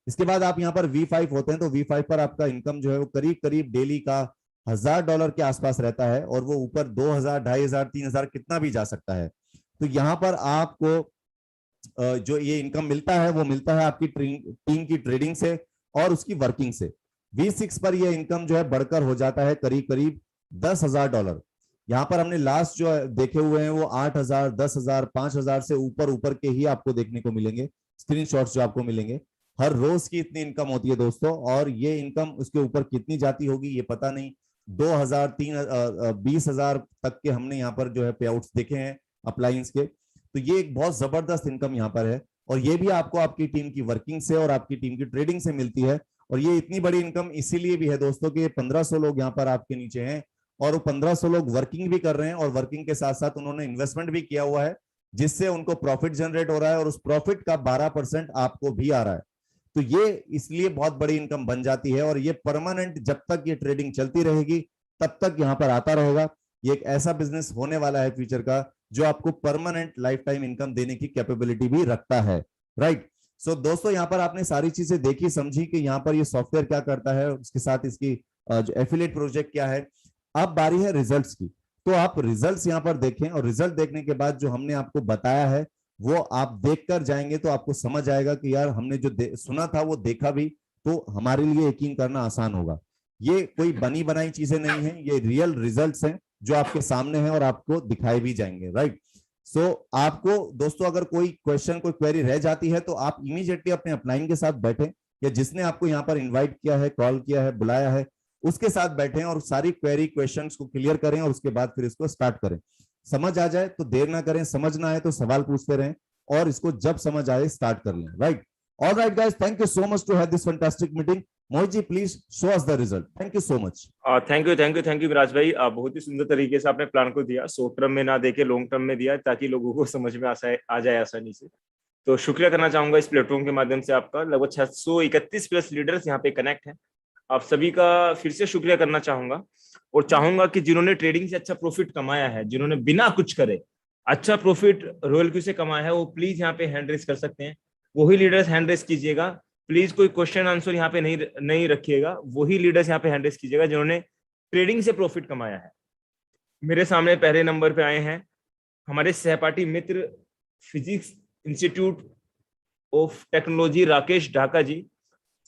इसके बाद आप यहाँ पर V5 होते हैं तो V5 पर आपका इनकम जो है वो करीब करीब डेली का $1000 के आसपास रहता है, और वो ऊपर 2000, 2500, 3000 कितना भी जा सकता है। तो यहाँ पर आपको जो ये इनकम मिलता है वो मिलता है आपकी टीम की ट्रेडिंग से और उसकी वर्किंग से। V6 पर ये इनकम जो है बढ़कर हो जाता है करीब करीब $10,000। यहाँ पर हमने लास्ट जो देखे हुए हैं वो 8000, 10,000, 5000 से ऊपर ऊपर के ही आपको देखने को मिलेंगे। स्क्रीनशॉट्स जो आपको मिलेंगे, हर रोज की इतनी इनकम होती है दोस्तों, और ये इनकम उसके ऊपर कितनी जाती होगी ये पता नहीं। 2000, 20,000 तक के हमने यहाँ पर जो है पे आउट्स देखे हैं अप्लायंस के। तो ये एक बहुत जबरदस्त इनकम यहाँ पर है, और ये भी आपको आपकी टीम की वर्किंग से और आपकी टीम की ट्रेडिंग से मिलती है। और ये इतनी बड़ी इनकम इसीलिए भी है दोस्तों कि 1500 लोग यहाँ पर आपके नीचे हैं, और वो 1500 लोग वर्किंग भी कर रहे हैं, और वर्किंग के साथ साथ उन्होंने इन्वेस्टमेंट भी किया हुआ है, जिससे उनको प्रॉफिट जनरेट हो रहा है, और उस प्रॉफिट का 12% आपको भी आ रहा है। तो ये इसलिए बहुत बड़ी इनकम बन जाती है, और ये परमानेंट जब तक ये ट्रेडिंग चलती रहेगी तब तक यहाँ पर आता रहेगा। ये एक ऐसा बिजनेस होने वाला है फ्यूचर का जो आपको परमानेंट लाइफ टाइम इनकम देने की कैपेबिलिटी भी रखता है, राइट। सो दोस्तों यहाँ पर आपने सारी चीजें देखी समझी कि यहाँ पर ये सॉफ्टवेयर क्या करता है, उसके साथ इसकी जो एफिलिएट प्रोजेक्ट क्या है। अब बारी है रिजल्ट्स की। तो आप रिजल्ट्स यहाँ पर देखें, और रिजल्ट देखने के बाद जो हमने आपको बताया है वो आप देखकर जाएंगे तो आपको समझ आएगा कि यार हमने जो सुना था वो देखा भी, तो हमारे लिए यकीन करना आसान होगा। ये कोई बनी बनाई चीजें नहीं है, ये रियल रिजल्ट्स हैं जो आपके सामने हैं और आपको दिखाए भी जाएंगे, राइट। सो आपको दोस्तों अगर कोई क्वेश्चन, कोई क्वेरी रह जाती है तो आप इमीडिएटली अपने अपलाइन के साथ बैठे, या जिसने आपको यहाँ पर इन्वाइट किया है, कॉल किया है, बुलाया है, उसके साथ बैठे और सारी क्वेरी क्वेश्चंस को क्लियर करें, और उसके बाद फिर इसको स्टार्ट करें। समझ आ जाए तो देर ना करें, समझ ना आए तो सवाल पूछते रहें, और इसको जब समझ आए स्टार्ट कर लें, right. All right guys, thank you so much to have this fantastic meeting. Mohit ji please show us the result. Thank you so much. Thank you Viraj भाई, बहुत ही सुंदर तरीके से आपने प्लान को दिया, शॉर्ट टर्म में ना देके लॉन्ग टर्म में दिया ताकि लोगों को समझ में आ जाए आसानी से। तो शुक्रिया करना चाहूंगा इस प्लेटफॉर्म के माध्यम से आपका। लगभग 631 प्लस लीडर्स यहाँ पे कनेक्ट हैं, आप सभी का फिर से शुक्रिया करना चाहूंगा, और चाहूंगा कि जिन्होंने ट्रेडिंग से अच्छा प्रॉफिट कमाया है, जिन्होंने बिना कुछ करे अच्छा प्रॉफिट रॉयल क्यू से कमाया है, वो प्लीज यहाँ पे हैंड रेस कर सकते हैं। वही लीडर्स हैंड रेस कीजिएगा प्लीज, कोई क्वेश्चन आंसर यहाँ पे नहीं रखिएगा। वही लीडर्स यहाँ पे हैंड रेस कीजिएगा जिन्होंने ट्रेडिंग से प्रॉफिट कमाया है। मेरे सामने पहले नंबर पे आए हैं हमारे सहपाठी मित्र physics institute of technology Rakesh Dhaka ji.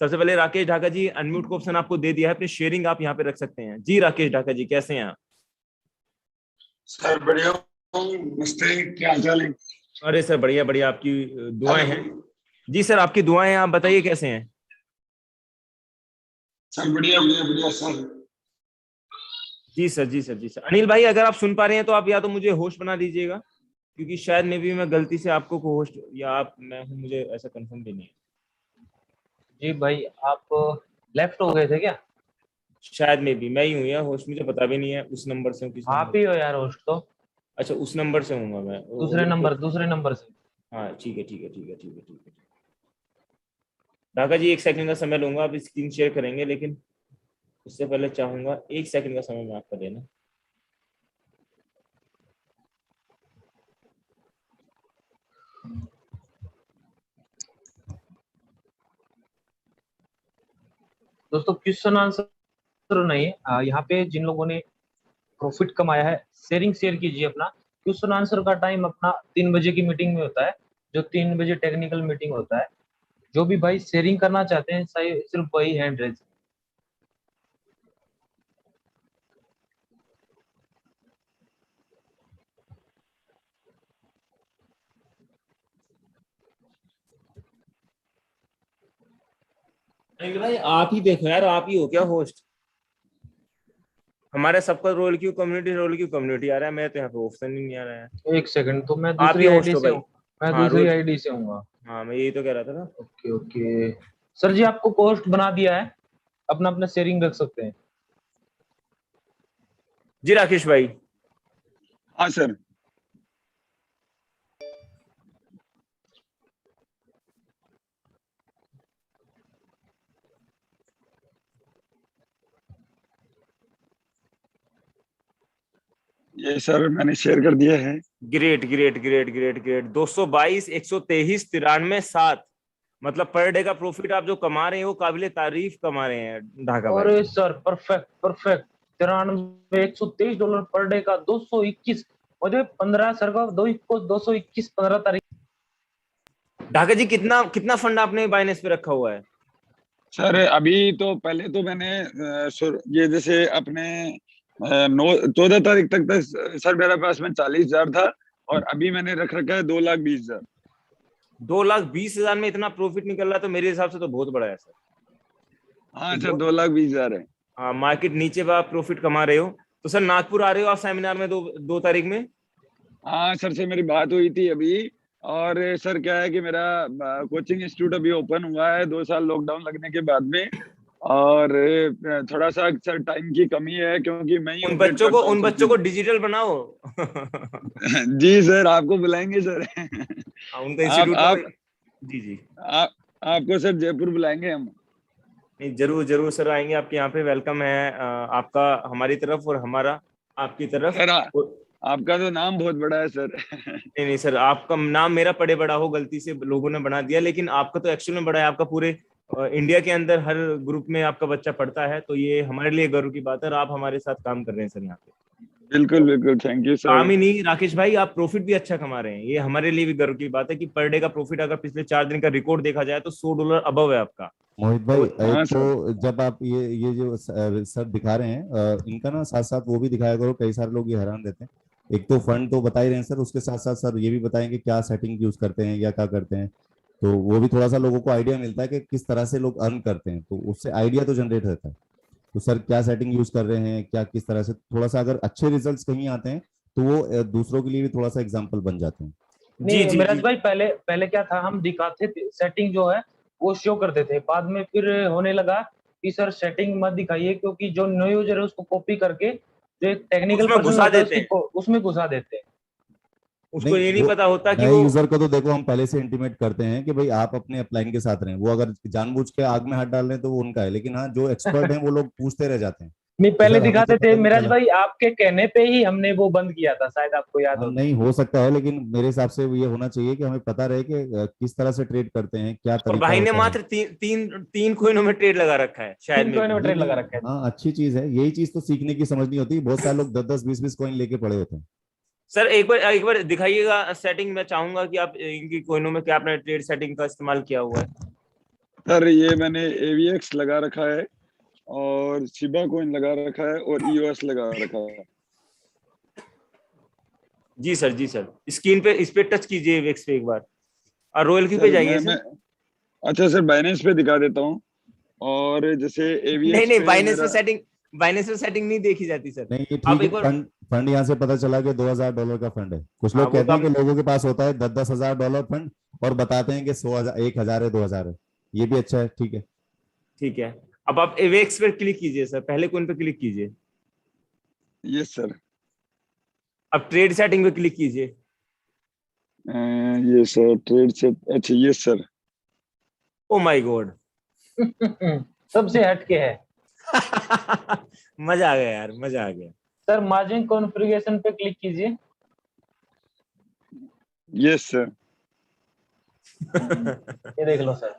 सबसे पहले राकेश ढाका जी, अनम्यूट को ऑप्शन आपको दे दिया है, अपनी शेयरिंग आप यहाँ पे रख सकते हैं। जी राकेश ढाका जी, कैसे हैं आप? सर बढ़िया, नमस्ते, क्या हाल है? अरे सर बढ़िया बढ़िया, आपकी दुआएं हैं। जी सर, आपकी दुआएं हैं, आप बताइए कैसे हैं? सर बढ़िया बढ़िया बढ़िया सर। जी सर, जी सर, जी सर। अनिल भाई अगर आप सुन पा रहे हैं तो आप या तो मुझे होस्ट बना दीजिएगा, क्योंकि शायद मैं गलती से आपको को होस्ट, या आप मैं हूं, मुझे ऐसा कंफर्म भी नहीं है। जी भाई, आप लेफ्ट हो गए थे क्या? शायद में भी मैं ही हूँ यार होस्ट, मुझे पता भी नहीं है उस नंबर से हूँ किस आप नंबर। ही हो यार होस्ट तो। अच्छा उस नंबर से हूँगा मैं, दूसरे नंबर से। हाँ ठीक है ठीक है ठीक है ठीक है ठीक है। ढाका जी 1 सेकंड का समय लूंगा, आप स्क्रीन शेयर करेंगे, लेकिन उससे पहले चाहूंगा 1 सेकंड का समय मैं आपका देना। दोस्तों क्वेश्चन आंसर नहीं है, यहाँ पे जिन लोगों ने प्रॉफिट कमाया है शेयर कीजिए अपना। क्वेश्चन आंसर का टाइम अपना 3 बजे की मीटिंग में होता है, जो 3 बजे टेक्निकल मीटिंग होता है। जो भी भाई शेयरिंग करना चाहते हैं सिर्फ वही हैंड रेज। नहीं भाई आप ही देखो यार, आप ही हो क्या होस्ट? हमारे सबका रोल क्यों कम्युनिटी आ रहा है, मैं तो यहाँ पे ऑप्शन ही नहीं आ रहा है। एक सेकंड, तो मैं आप ही दूसरी होस्ट आईडी हो से भाई। हूँ। मैं हाँ दूसरी रोल, आईडी से हूँ। हाँ मैं यही तो कह रहा था ना। Okay okay. सर जी आपको पोस्ट बना दिया है, अपना अपना शेयरिंग रख सकते हैं। जी राकेश भाई। हाँ सर। ये सर मैंने शेयर कर दिया है। Great great great great great 222 123 93 7, मतलब पर डे का प्रॉफिट आप जो कमा रहे हैं वो काबिले तारीफ कमा रहे हैं ढाका और भाई। Sir perfect perfect. 93 $123 per day का 221, मुझे 15 सर का 221 15 तारीख। ढाका जी कितना कितना फंड आपने बाइनेंस पे रखा हुआ है? सर अभी तो पहले तो मैंने ये जैसे अपने 14 तारीख तक सर मेरे पास में 40,000 था, और अभी मैंने रख रखा है 2,20,000। 2,20,000 में इतना प्रॉफिट निकल रहा है तो मेरे हिसाब से तो बहुत बड़ा है सर। हाँ सर दो, 2,20,000 है। हाँ मार्केट नीचे पे आप प्रॉफिट कमा रहे हो, तो सर नागपुर आ रहे हो आप सेमिनार में 2 तारीख में? हाँ सर से मेरी बात हुई थी अभी। और सर क्या है कि मेरा कोचिंग इंस्टीट्यूट अभी ओपन हुआ है 2 साल लॉकडाउन लगने के बाद में। और थोड़ा सा सर टाइम की कमी है, क्योंकि मैं ही ऑपरेट करता हूँ उन सब बच्चों को चीज। डिजिटल बनाओ। जी सर आपको बुलाएंगे सर। हाँ, उनका आप इंस्टीट्यूट आप हो। जी जी। आप आपको सर जयपुर बुलाएंगे हम। नहीं जरूर जरूर सर आएंगे, आपके यहाँ पे वेलकम है आपका हमारी तरफ और हमारा आपकी तरफ। सर आपका तो नाम बहुत बड़ा है सर। नहीं नहीं सर, आपका नाम मेरा पड़े बड़ा हो गलती से लोगों ने बना दिया, लेकिन आपका तो एक्चुअल में बड़ा है, आपका पूरे इंडिया के अंदर हर ग्रुप में आपका बच्चा पढ़ता है, तो ये हमारे लिए गर्व की बात है, और आप हमारे साथ काम कर रहे हैं सर यहाँ पे। बिल्कुल तो बिल्कुल, थैंक यू सर। काम ही नहीं राकेश भाई, आप प्रॉफिट भी अच्छा कमा रहे हैं, ये हमारे लिए भी गर्व की बात है कि पर डे का प्रॉफिट अगर पिछले 4 दिन का रिकॉर्ड देखा जाए तो $100 अबव है आपका। मोहित भाई, तो एक हाँ सर। तो जब आप ये जो सब दिखा रहे हैं, इनका ना साथ साथ वो भी दिखाया करो, कई सारे लोग ये हैरान रहते हैं। एक तो फंड तो बता ही रहे हैं सर, उसके साथ साथ सर ये भी बताएंगे क्या सेटिंग यूज करते हैं या क्या करते हैं, तो वो भी थोड़ा सा लोगों को आइडिया मिलता है कि किस तरह से लोग अर्न करते हैं, तो उससे आइडिया तो जनरेट रहता है। तो सर क्या सेटिंग यूज कर रहे हैं, क्या किस तरह से, थोड़ा सा अगर अच्छे रिजल्ट्स कहीं आते हैं तो वो दूसरों के लिए भी थोड़ा सा एग्जाम्पल बन जाते हैं। जी नहीं जी मिराज जी। भाई, पहले पहले क्या था, हम दिखाते थे सेटिंग जो है वो शो करते थे, बाद में फिर होने लगा कि सर सेटिंग मत दिखाइए, क्योंकि जो न्यू यूजर है उसको कॉपी करके जो एक टेक्निकल उसमें पर्सन घुसा होता है देते हैं, उसमें घुसा देते हैं। उसको नहीं, ये नहीं वो पता होता कि नए वो। यूजर को तो देखो हम पहले से इंटीमेट करते हैं कि भाई आप अपने अपलाइन के साथ रहें, वो अगर जानबूझ के आग में हाथ डाल रहे हैं तो वो उनका है, लेकिन हाँ जो एक्सपर्ट हैं वो लोग पूछते रह जाते हैं नहीं कि पहले सर हमें तो दिखाते थे पता नहीं मिराज चला। भाई, आपके कहने पे ही हमने वो बंद किया था, शायद आपको याद हाँ हो। नहीं, हो सकता है, लेकिन मेरे हिसाब से ये होना चाहिए कि हमें पता रहे कि किस तरह से ट्रेड करते हैं, क्या और तरीका भाई ने होता है। मात्र तीन कोइनों में ट्रेड लगा रखा है शायद 3 में कोइन भी। में नहीं ट्रेड लगा नहीं, रखा है। हाँ अच्छी चीज है, यही चीज तो सीखने की समझनी होती है, बहुत सारे लोग 10-10 20-20 कॉइन लेके पड़े होते हैं। सर एक बार दिखाइएगा सेटिंग, मैं चाहूंगा कि आप इनकी कोइनों में क्या आपने ट्रेड सेटिंग का इस्तेमाल किया हुआ है। सर ये मैंने AVX लगा रखा है, और शिबा कॉइन लगा रखा है, और EOS लगा रखा है। जी सर जी सर, स्क्रीन पे इस पे टच कीजिए वेक्स पे एक बार, और रॉयल क्यू पे सर जाइए मैं सर। अच्छा सर बाइनेंस पे दिखा देता हूँ। और जैसे नहीं AVX नहीं, पे मेरा। बाइनेंस पे सेटिंग नहीं देखी जाती सर। नहीं ये आप ठीक है, एक बार, फंड फंड यहाँ से पता चला कि $2,000 का फंड है। कुछ हाँ लोग वो कहते तो हैं कि आप, लोगों के पास होता है 10-10 हजार डॉलर फंड और बताते हैं कि 100,000 1,000 है 2,000 है, ये भी अच्छा है, ठीक है। ठीक है, अब आप एवेक्स पर क्लिक कीजिए सर, पहले कौन पे क्लिक कीजिए, यस सर। अब ट्रेड सेटिंग पे क्लिक कीजिए। ये सर ट्रेड से, अच्छा yes sir. Oh my God. सबसे हटके है मजा आ गया यार, मजा आ गया। सर। मार्जिन कॉन्फ़िगरेशन पे क्लिक कीजिए। Yes sir. ये देख लो सर।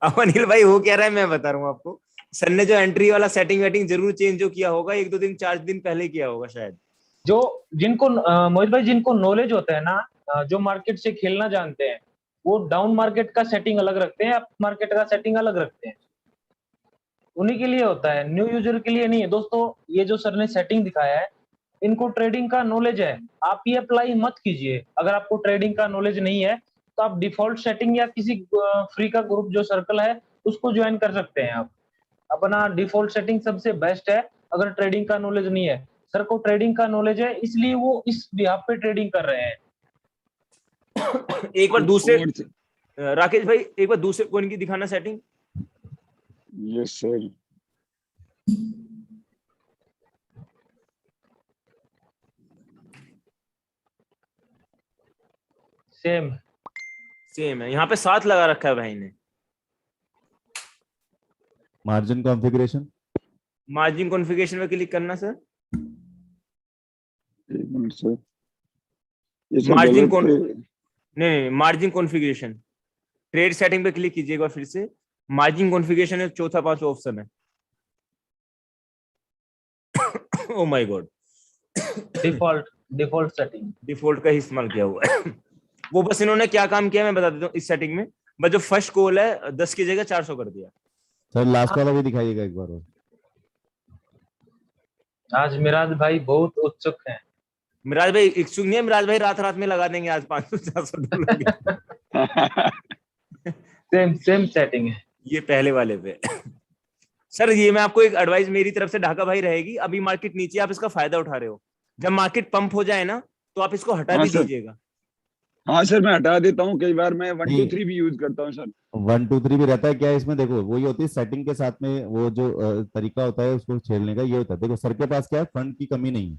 अब अनिल भाई हो क्या रहा है मैं बता रहा हूँ आपको, सर ने जो एंट्री वाला सेटिंग वेटिंग जरूर चेंज जो किया होगा, 1-2 दिन 4 दिन पहले किया होगा शायद। जो जिनको मोहित भाई जिनको नॉलेज होता है ना, जो मार्केट से खेलना जानते हैं, वो डाउन मार्केट का सेटिंग अलग रखते हैं, अप मार्केट का सेटिंग अलग रखते हैं। उन्हीं के लिए होता है, न्यू यूजर के लिए नहीं है दोस्तों। ये जो सर ने सेटिंग दिखाया है, इनको ट्रेडिंग का नॉलेज है, आप ये अप्लाई मत कीजिए। अगर आपको ट्रेडिंग का नॉलेज नहीं है तो आप डिफॉल्ट सेटिंग या किसी फ्री का ग्रुप जो सर्कल है उसको ज्वाइन कर सकते हैं। आप अपना डिफॉल्ट सेटिंग सबसे बेस्ट है अगर ट्रेडिंग का नॉलेज नहीं है। सर को ट्रेडिंग का नॉलेज है, इसलिए वो इस बिहाफ पे ट्रेडिंग कर रहे हैं। एक बार दूसरे और राकेश भाई, एक बार दूसरे कौन की दिखाना setting. Yes sir. Same same है, यहाँ पे 7 लगा रखा है भाई ने। मार्जिन कॉन्फ़िगरेशन, मार्जिन कॉन्फ़िगरेशन पे क्लिक करना सर। एक मिनट सर, ये सर मार्जिन गलत नहीं, मार्जिन कॉन्फ़िगरेशन, ट्रेड सेटिंग पे क्लिक कीजिए एक बार फिर से। मार्जिन कॉन्फ़िगरेशन है, चौथा 5वां ऑप्शन है। Oh my God, default setting. Default का ही इस्तेमाल किया हुआ है। वो बस इन्होंने क्या काम किया मैं बता देता हूँ इस सेटिंग में। बस जो फर्स्ट कॉल है 10 की जगह 400 कर दिया। सर लास्ट वाला भी दिखाइएगा एक बार और। आज मिराज भाई बहुत उत्सुक हैं। मिराज भाई इच्छुक नहीं है, मिराज भाई रात रात में लगा देंगे आज $500-400 की। सेम सेटिंग है। ये पहले वाले पे। सर ये मैं आपको एक एडवाइस मेरी तरफ से ढाका भाई रहेगी, अभी मार्केट नीचे, आप इसका फायदा उठा रहे हो। जब मार्केट पंप हो जाए ना तो आप इसको हटा हाँ भी सर। दीजिएगा। हाँ सर, मैं हटा देता हूँ, कई बार मैं 1 2 नहीं। 3 भी यूज करता हूँ सर। 1 2 3 भी रहता है क्या है इसमें, देखो वही होती है सेटिंग के साथ में, वो जो तरीका होता है उसको खेलने का ये होता है। देखो सर के पास क्या है, फंड की कमी नहीं है,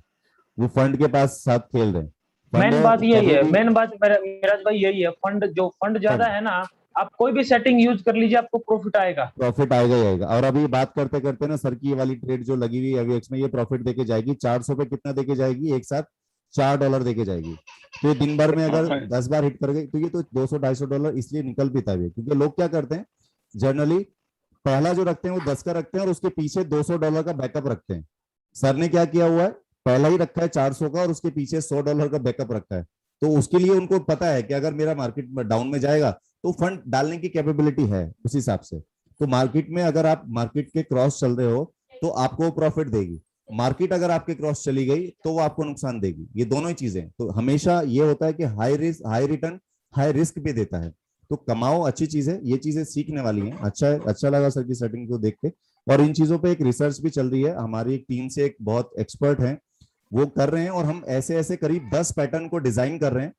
वो फंड के पास साथ खेल रहे हैं। मेन बात यही कभी है, भी मेन बात मिराज भाई यही है। फंड ज्यादा फंड है ना, आप कोई भी सेटिंग यूज कर लीजिए, आपको प्रॉफिट आएगा। प्रॉफिट आएगा ही आएगा। और अभी बात करते करते ना सर की ये वाली ट्रेड जो लगी हुई है अभी में, ये प्रॉफिट देके जाएगी 400 पे, कितना देके जाएगी एक साथ $4 देके जाएगी। तो ये दिन भर में अगर हाँ 10 बार हिट कर गई तो ये तो $200-250 इसलिए निकल भी था ये, क्योंकि लोग क्या करते हैं जनरली पहला जो रखते हैं वो 10 का रखते हैं और उसके पीछे $200 का बैकअप रखते हैं। सर ने क्या किया हुआ है, पहला ही रखा है 400 का और उसके पीछे $100 का बैकअप रखा है। तो उसके लिए उनको पता है कि अगर मेरा मार्केट डाउन में जाएगा तो फंड डालने की कैपेबिलिटी है उस हिसाब से। तो मार्केट में अगर आप मार्केट के क्रॉस चल रहे हो तो आपको प्रॉफिट देगी, मार्केट अगर आपके क्रॉस चली गई तो वो आपको नुकसान देगी। ये दोनों ही चीजें, तो हमेशा ये होता है कि high risk high return high risk भी देता है। तो कमाओ, अच्छी चीज है, ये चीजें सीखने वाली हैं। अच्छा है, अच्छा लगा सर की सेटिंग को देख के। और इन चीजों पे एक रिसर्च भी चल रही है, हमारी एक टीम से एक बहुत एक्सपर्ट है वो कर रहे हैं, और हम ऐसे ऐसे करीब 10 पैटर्न को डिजाइन कर रहे हैं।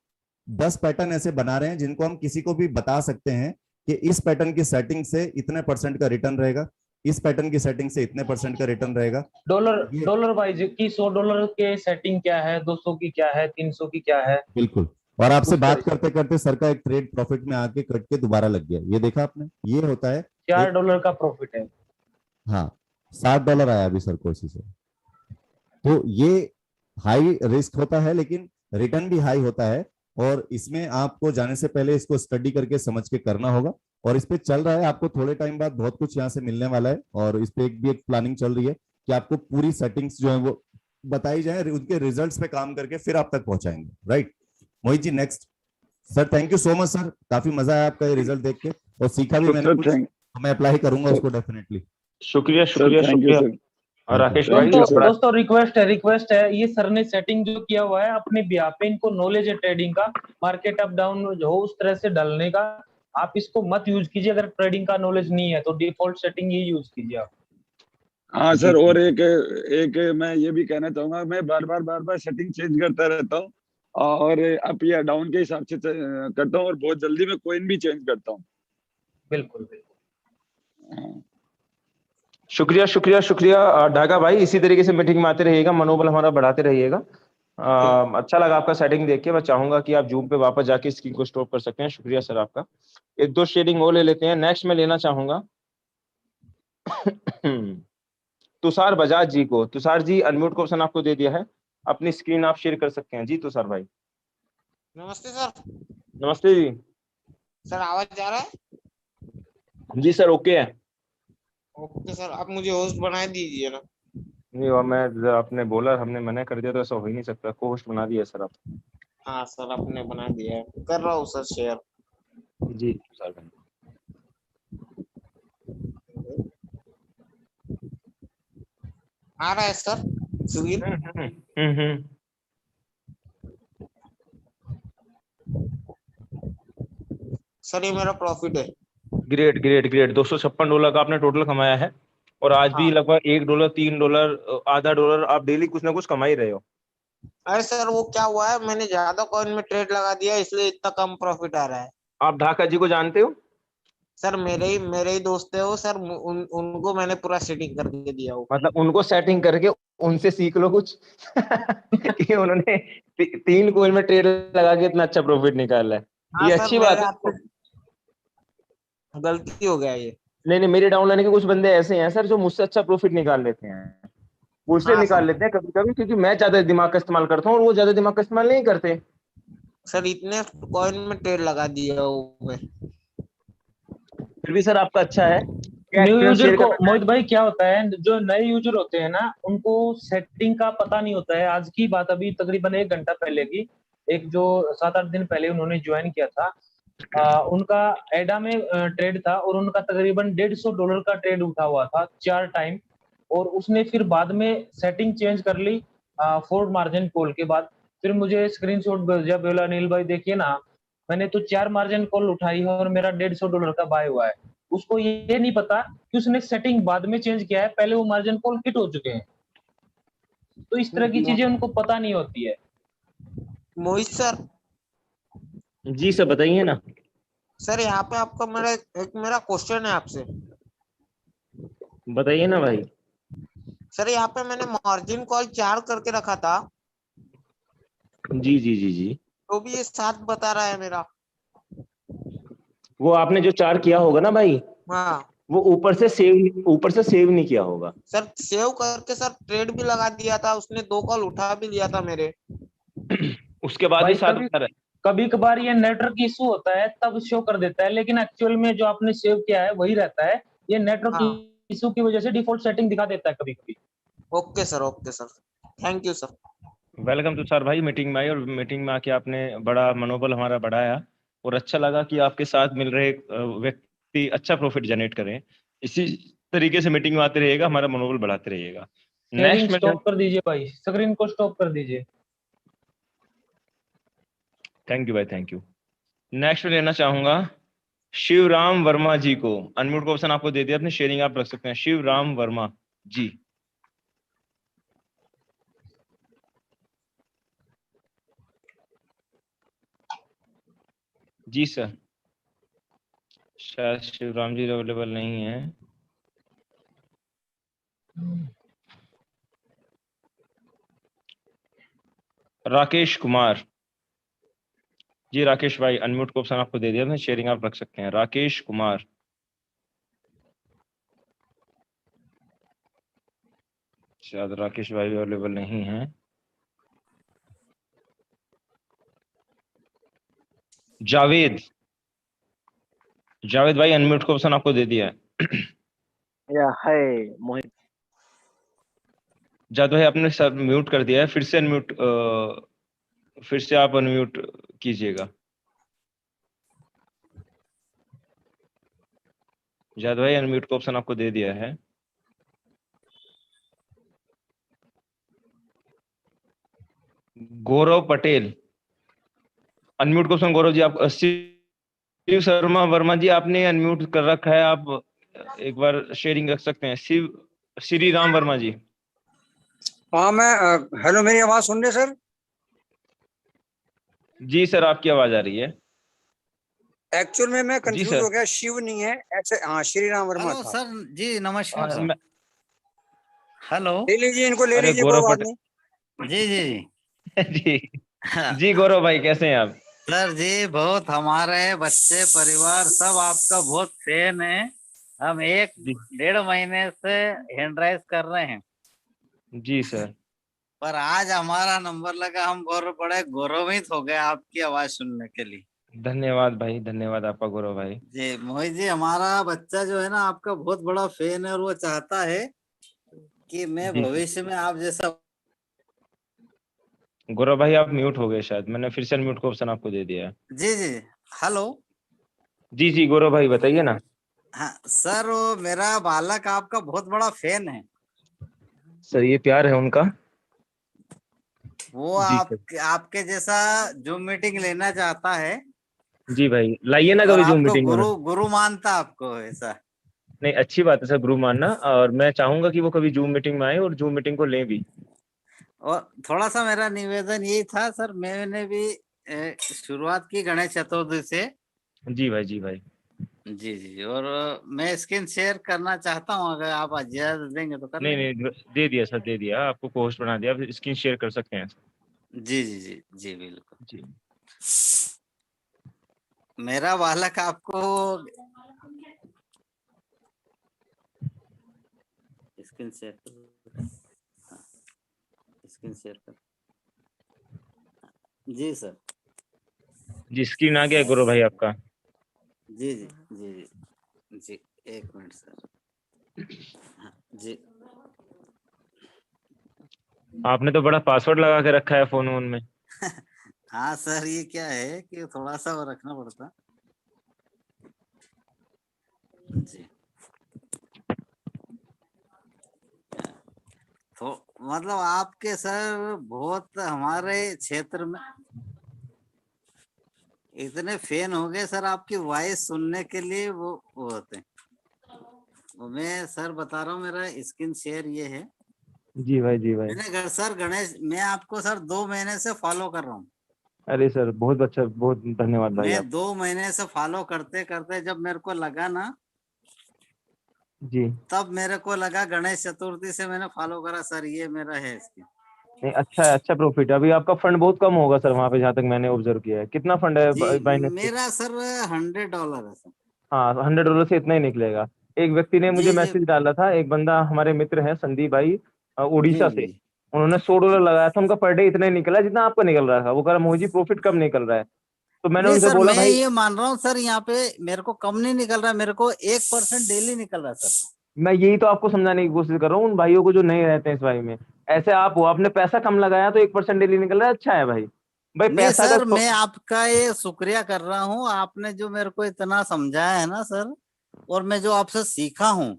10 पैटर्न ऐसे बना रहे हैं जिनको हम किसी को भी बता सकते हैं कि इस पैटर्न की सेटिंग से इतने % का रिटर्न रहेगा, इस पैटर्न की सेटिंग से इतने % का रिटर्न रहेगा। डॉलर वाइज की $100 के सेटिंग क्या है, 200 की क्या है, 300 की क्या है। बिल्कुल। और आपसे उस बात तरह से करते करते सर का एक ट्रेड प्रॉफिट में आके कट के दोबारा लग गया, ये देखा आपने, ये होता है $4 का प्रॉफिट है। हाँ $60 आया अभी सर को इसी से। तो ये हाई रिस्क होता है लेकिन रिटर्न भी हाई होता है, और इसमें आपको जाने से पहले इसको स्टडी करके समझ के करना होगा। और इस पे चल रहा है, आपको थोड़े टाइम बाद बहुत कुछ यहाँ से मिलने वाला है, और इस पे एक प्लानिंग चल रही है कि आपको पूरी सेटिंग्स जो है वो बताई जाए, उनके रिजल्ट्स पे काम करके फिर आप तक पहुंचाएंगे। Right Mohit ji, next. Sir thank you so much sir, काफी मजा आया आपका ये रिजल्ट देख के, और सीखा भी तो मैंने सर कुछ, थैंक तो मैं अप्लाई करूंगा उसको डेफिनेटली। शुक्रिया सर शुक्रिया थैंक यू शुक्रिया। सर। और राकेश Thank भाई you, sir. दोस्तों रिक्वेस्ट है, ये सर ने सेटिंग जो किया हुआ है अपने बिहाफ पे, इनको नॉलेज है ट्रेडिंग का, मार्केट अप डाउन हो उस तरह से डालने का। आप इसको मत यूज कीजिए अगर ट्रेडिंग का नॉलेज नहीं है, तो डिफॉल्ट सेटिंग ही यूज कीजिए आप। हाँ सर, और एक मैं ये भी कहना चाहूंगा, मैं बार बार सेटिंग चेंज करता रहता हूँ, और अप या डाउन के हिसाब से करता हूँ, और बहुत जल्दी मैं कोइन भी चेंज करता हूँ। बिल्कुल बिल्कुल। शुक्रिया शुक्रिया शुक्रिया ढाका भाई, इसी तरीके से मीटिंग में आते रहिएगा, मनोबल हमारा बढ़ाते रहिएगा। अच्छा लगा आपका सेटिंग देख के। मैं चाहूंगा कि आप जूम पे वापस जाके स्क्रीन को स्टॉप कर सकते हैं। शुक्रिया सर आपका। एक दो शेयरिंग और ले लेते हैं। नेक्स्ट में लेना चाहूंगा तुषार बजाज जी को। तुषार जी, अनम्यूट का ऑप्शन आपको दे दिया है, अपनी स्क्रीन आप शेयर कर सकते हैं। जी तुषार भाई। नमस्ते सर। नमस्ते जी। सर आवाज जा रहा है? जी सर ओके है। ओके सर, आप मुझे होस्ट बना दीजिए ना। नहीं, और मैं आपने बोला, हमने मना कर दिया तो ऐसा हो ही नहीं सकता। को होस्ट बना दिया सर आप। हाँ सर, आपने बना दिया है, कर रहा हूँ सर शेयर। जी तुषार भाई। आ रहा है सर स्क्रीन? हम्म। सर ये मेरा प्रॉफिट है। Great great great. $256 का आपने टोटल कमाया है, और आज भी हाँ। लगभग $1, $3, आधा डॉलर आप डेली कुछ ना कुछ कमा ही रहे हो। अरे सर वो क्या हुआ है, मैंने ज्यादा कॉइन में ट्रेड लगा दिया, इसलिए इतना कम प्रॉफिट आ रहा है। आप ढाका जी को जानते हो? सर मेरे ही दोस्त है वो सर, उनको मैंने पूरा सेटिंग करके दिया हो। मतलब उनको सेटिंग करके उनसे सीख लो कुछ कि उन्होंने 3 कोइन में ट्रेड लगा के इतना अच्छा प्रॉफिट निकाला है। हाँ ये सर, अच्छी बात मेरे हाथ है। से गलती हो गया ये। नहीं नहीं, मेरे डाउनलाइन के कुछ बंदे ऐसे हैं सर जो मुझसे अच्छा प्रॉफिट निकाल लेते हैं। वो इसलिए हाँ निकाल सर। लेते हैं कभी कभी क्योंकि मैं ज्यादा दिमाग का इस्तेमाल करता हूँ और वो ज्यादा दिमाग का इस्तेमाल नहीं करते। सर इतने कॉइन में ट्रेड लगा दिया हो मैं। फिर भी सर आपका अच्छा है। क्या न्यू एक्सपीरियंस यूजर शेयर को करना मोहित चाहेंगे? भाई क्या होता है, जो नए यूजर होते हैं ना, उनको सेटिंग का पता नहीं होता है। आज की बात, अभी तकरीबन 1 घंटा पहले की, एक जो 7-8 दिन पहले उन्होंने ज्वाइन किया था, उनका एडा में ट्रेड था, और उनका तकरीबन $150 का ट्रेड उठा हुआ था 4 टाइम। और उसने फिर बाद में सेटिंग चेंज कर ली फोर्ड मार्जिन कॉल के बाद। फिर मुझे स्क्रीनशॉट भेजा, बोला अनिल भाई देखिए ना, मैंने तो 4 मार्जिन कॉल उठाई है और मेरा $150 का बाय हुआ है। उसको ये नहीं पता कि उसने सेटिंग बाद में चेंज किया है, पहले वो मार्जिन कॉल हिट हो चुके हैं। तो इस तरह की चीजें उनको पता नहीं होती है। मोहित सर। जी सर बताइए ना। सर यहाँ पे आपका मेरा क्वेश्चन है आपसे। बताइए ना भाई। सर यहाँ पे मैंने मार्जिन कॉल 4 करके रखा था, जी जी जी जी। तो भी ये 7 बता रहा है मेरा। वो आपने जो 4 किया होगा ना भाई, हाँ वो ऊपर से सेव नहीं किया होगा। सर, सेव करके सर ट्रेड भी लगा दिया था उसने, 2 कॉल उठा भी लिया था मेरे। उसके बाद भी भाई 7 कभी बता रहा कभी कभार ये नेटवर्क इशू होता है तब शो कर देता है, लेकिन एक्चुअल में जो आपने सेव किया है वही रहता है। ये नेटवर्क हाँ। इशू की वजह से डिफॉल्ट सेटिंग दिखा देता है कभी कभी। Okay sir, okay sir, thank you sir. है। वेलकम तुषार भाई, मीटिंग में आए और मीटिंग में आके आपने बड़ा मनोबल हमारा बढ़ाया, और अच्छा लगा कि आपके साथ मिल रहे व्यक्ति अच्छा प्रॉफिट जनरेट करें। इसी तरीके से मीटिंग में आते रहिएगा, हमारा मनोबल बढ़ाते रहिएगा। शेयरिंग नेक्स्ट में स्टॉप कर दीजिए भाई, स्क्रीन को स्टॉप कर दीजिए। थैंक यू भाई, थैंक यू। नेक्स्ट में लेना चाहूंगा शिवराम वर्मा जी को। अनम्यूट का ऑप्शन आपको दे दिया, अपनी शेयरिंग आप रख सकते हैं। शिवराम वर्मा जी। जी सर, शायद शिवराम जी अवेलेबल नहीं है। राकेश कुमार जी। राकेश भाई, अनम्यूट का ऑप्शन आपको दे दिया, अपनी शेयरिंग आप रख सकते हैं। राकेश कुमार। शायद राकेश भाई अवेलेबल नहीं है। जावेद, जावेद भाई अनम्यूट का ऑप्शन आपको दे दिया है। या हाय मोहित। जावेद भाई आपने सब म्यूट कर दिया है, फिर से अनम्यूट, फिर से आप अनम्यूट कीजिएगा। जावेद भाई अनम्यूट का ऑप्शन आपको दे दिया है। गौरव पटेल, अनम्यूट का ऑप्शन गौरव जी आप। शिव शर्मा वर्मा जी आपने अनम्यूट कर रखा है, आप एक बार शेयरिंग रख सकते हैं। शिव श्री राम वर्मा जी। हाँ मैं हेलो, मेरी आवाज सुन रहे सर? जी सर, आपकी आवाज आ रही है। एक्चुअल में मैं कंफ्यूज सर। हो गया, शिव नहीं है ऐसे, हाँ श्री राम वर्मा हेलो था। सर जी, नमस्कार सर। मैं- हेलो ले लीजिए इनको, ले अरे लीजिए, कोई गौरव बात पटेल नहीं। जी जी जी जी गौरव भाई कैसे हैं आप? सर जी, बहुत हमारे बच्चे परिवार सब आपका बहुत फैन है। हम एक जी 1.5 महीने से हैंड राइज कर रहे हैं, जी सर। पर आज हमारा नंबर लगा, हम बड़े गौरवित हो गए आपकी आवाज सुनने के लिए। धन्यवाद भाई, धन्यवाद आपका गौरव भाई। जी मोहित जी, हमारा बच्चा जो है ना आपका बहुत बड़ा फैन है, और वो चाहता है कि मैं जी भविष्य में आप जैसा। गौरव भाई आप म्यूट हो गए शायद, मैंने फिर से अनम्यूट का ऑप्शन आपको दे दिया है। जी जी, हेलो। जी जी गौरव भाई बताइए ना। हाँ सर, वो मेरा बालक आपका बहुत बड़ा फैन है। सर ये प्यार है उनका। वो जी सर। आपके जैसा जूम मीटिंग लेना चाहता है, जी भाई लाइए ना और कभी जूम आपको मीटिंग में। गुरु गुरु मानता आपको ऐसा। नहीं अच्छी बात है सर गुरु मानना, और मैं चाहूंगा कि वो कभी जूम मीटिंग में आए और जूम मीटिंग को लें भी। और थोड़ा सा मेरा निवेदन यही था सर, मैंने भी शुरुआत की गणेश चतुर्थी से। जी भाई जी भाई। जी जी, और मैं स्क्रीन शेयर करना चाहता हूँ, अगर आप इजाजत देंगे तो कर नहीं लेंगे। नहीं दे दिया सर, दे दिया, आपको को होस्ट बना दिया, आप स्क्रीन शेयर कर सकते हैं। जी जी जी जी बिल्कुल। जी मेरा बालक आपको स्क्रीन शेयर कर, हाँ, स्क्रीन शेयर कर। जी सर। जी स्क्रीन आ गया है गौरव भाई आपका। जी जी जी जी जी, एक मिनट सर। हाँ, जी आपने तो बड़ा पासवर्ड लगा के रखा है फोन वोन में। हाँ सर, ये क्या है कि थोड़ा सा वो रखना पड़ता। जी, तो मतलब आपके सर बहुत हमारे क्षेत्र में इतने फैन हो गए सर, आपकी वॉइस सुनने के लिए वो होते हैं। वो मैं सर बता रहा हूँ, मेरा स्क्रीन शेयर ये है। जी भाई जी भाई। मैंने सर गणेश, मैं आपको सर 2 महीने से फॉलो कर रहा हूँ। अरे सर बहुत अच्छा, बहुत धन्यवाद भाई मैं आप। 2 महीने से फॉलो करते करते जब मेरे को लगा ना, जी तब मेरे को लगा गणेश चतुर्थी से मैंने फॉलो करा सर, ये मेरा है इसकी। नहीं अच्छा है, अच्छा प्रॉफिट है। अभी आपका फंड बहुत कम होगा सर वहाँ पे, जहाँ तक मैंने ऑब्जर्व किया है। कितना फंड है जी बाइनेंस पे? मेरा सर $100 है सर। हाँ $100 से इतना ही निकलेगा। एक व्यक्ति ने मुझे जी जी मैसेज डाला था, एक बंदा हमारे मित्र हैं संदीप भाई जी उड़ीसा जी से। उन्होंने $100 लगाया था, उनका पर डे इतना ही निकला जितना आपका निकल रहा था। वो कह रहा मोहित जी प्रॉफिट कम निकल रहा है। तो मैंने नहीं उनसे सर, बोला मैं भाई, ये मान रहा हूँ सर, यहाँ पे मेरे को कम नहीं निकल रहा, मेरे को 1% डेली निकल रहा है सर। मैं यही तो आपको समझाने की कोशिश कर रहा हूँ उन भाइयों को जो नहीं रहते हैं इस भाई में। ऐसे आप हो, आपने पैसा कम लगाया तो 1% डेली निकल रहा है, अच्छा है भाई। भाई नहीं पैसा का सर, मैं आपका ये शुक्रिया कर रहा हूँ, आपने जो मेरे को इतना समझाया है ना सर, और मैं जो आपसे सीखा हूँ,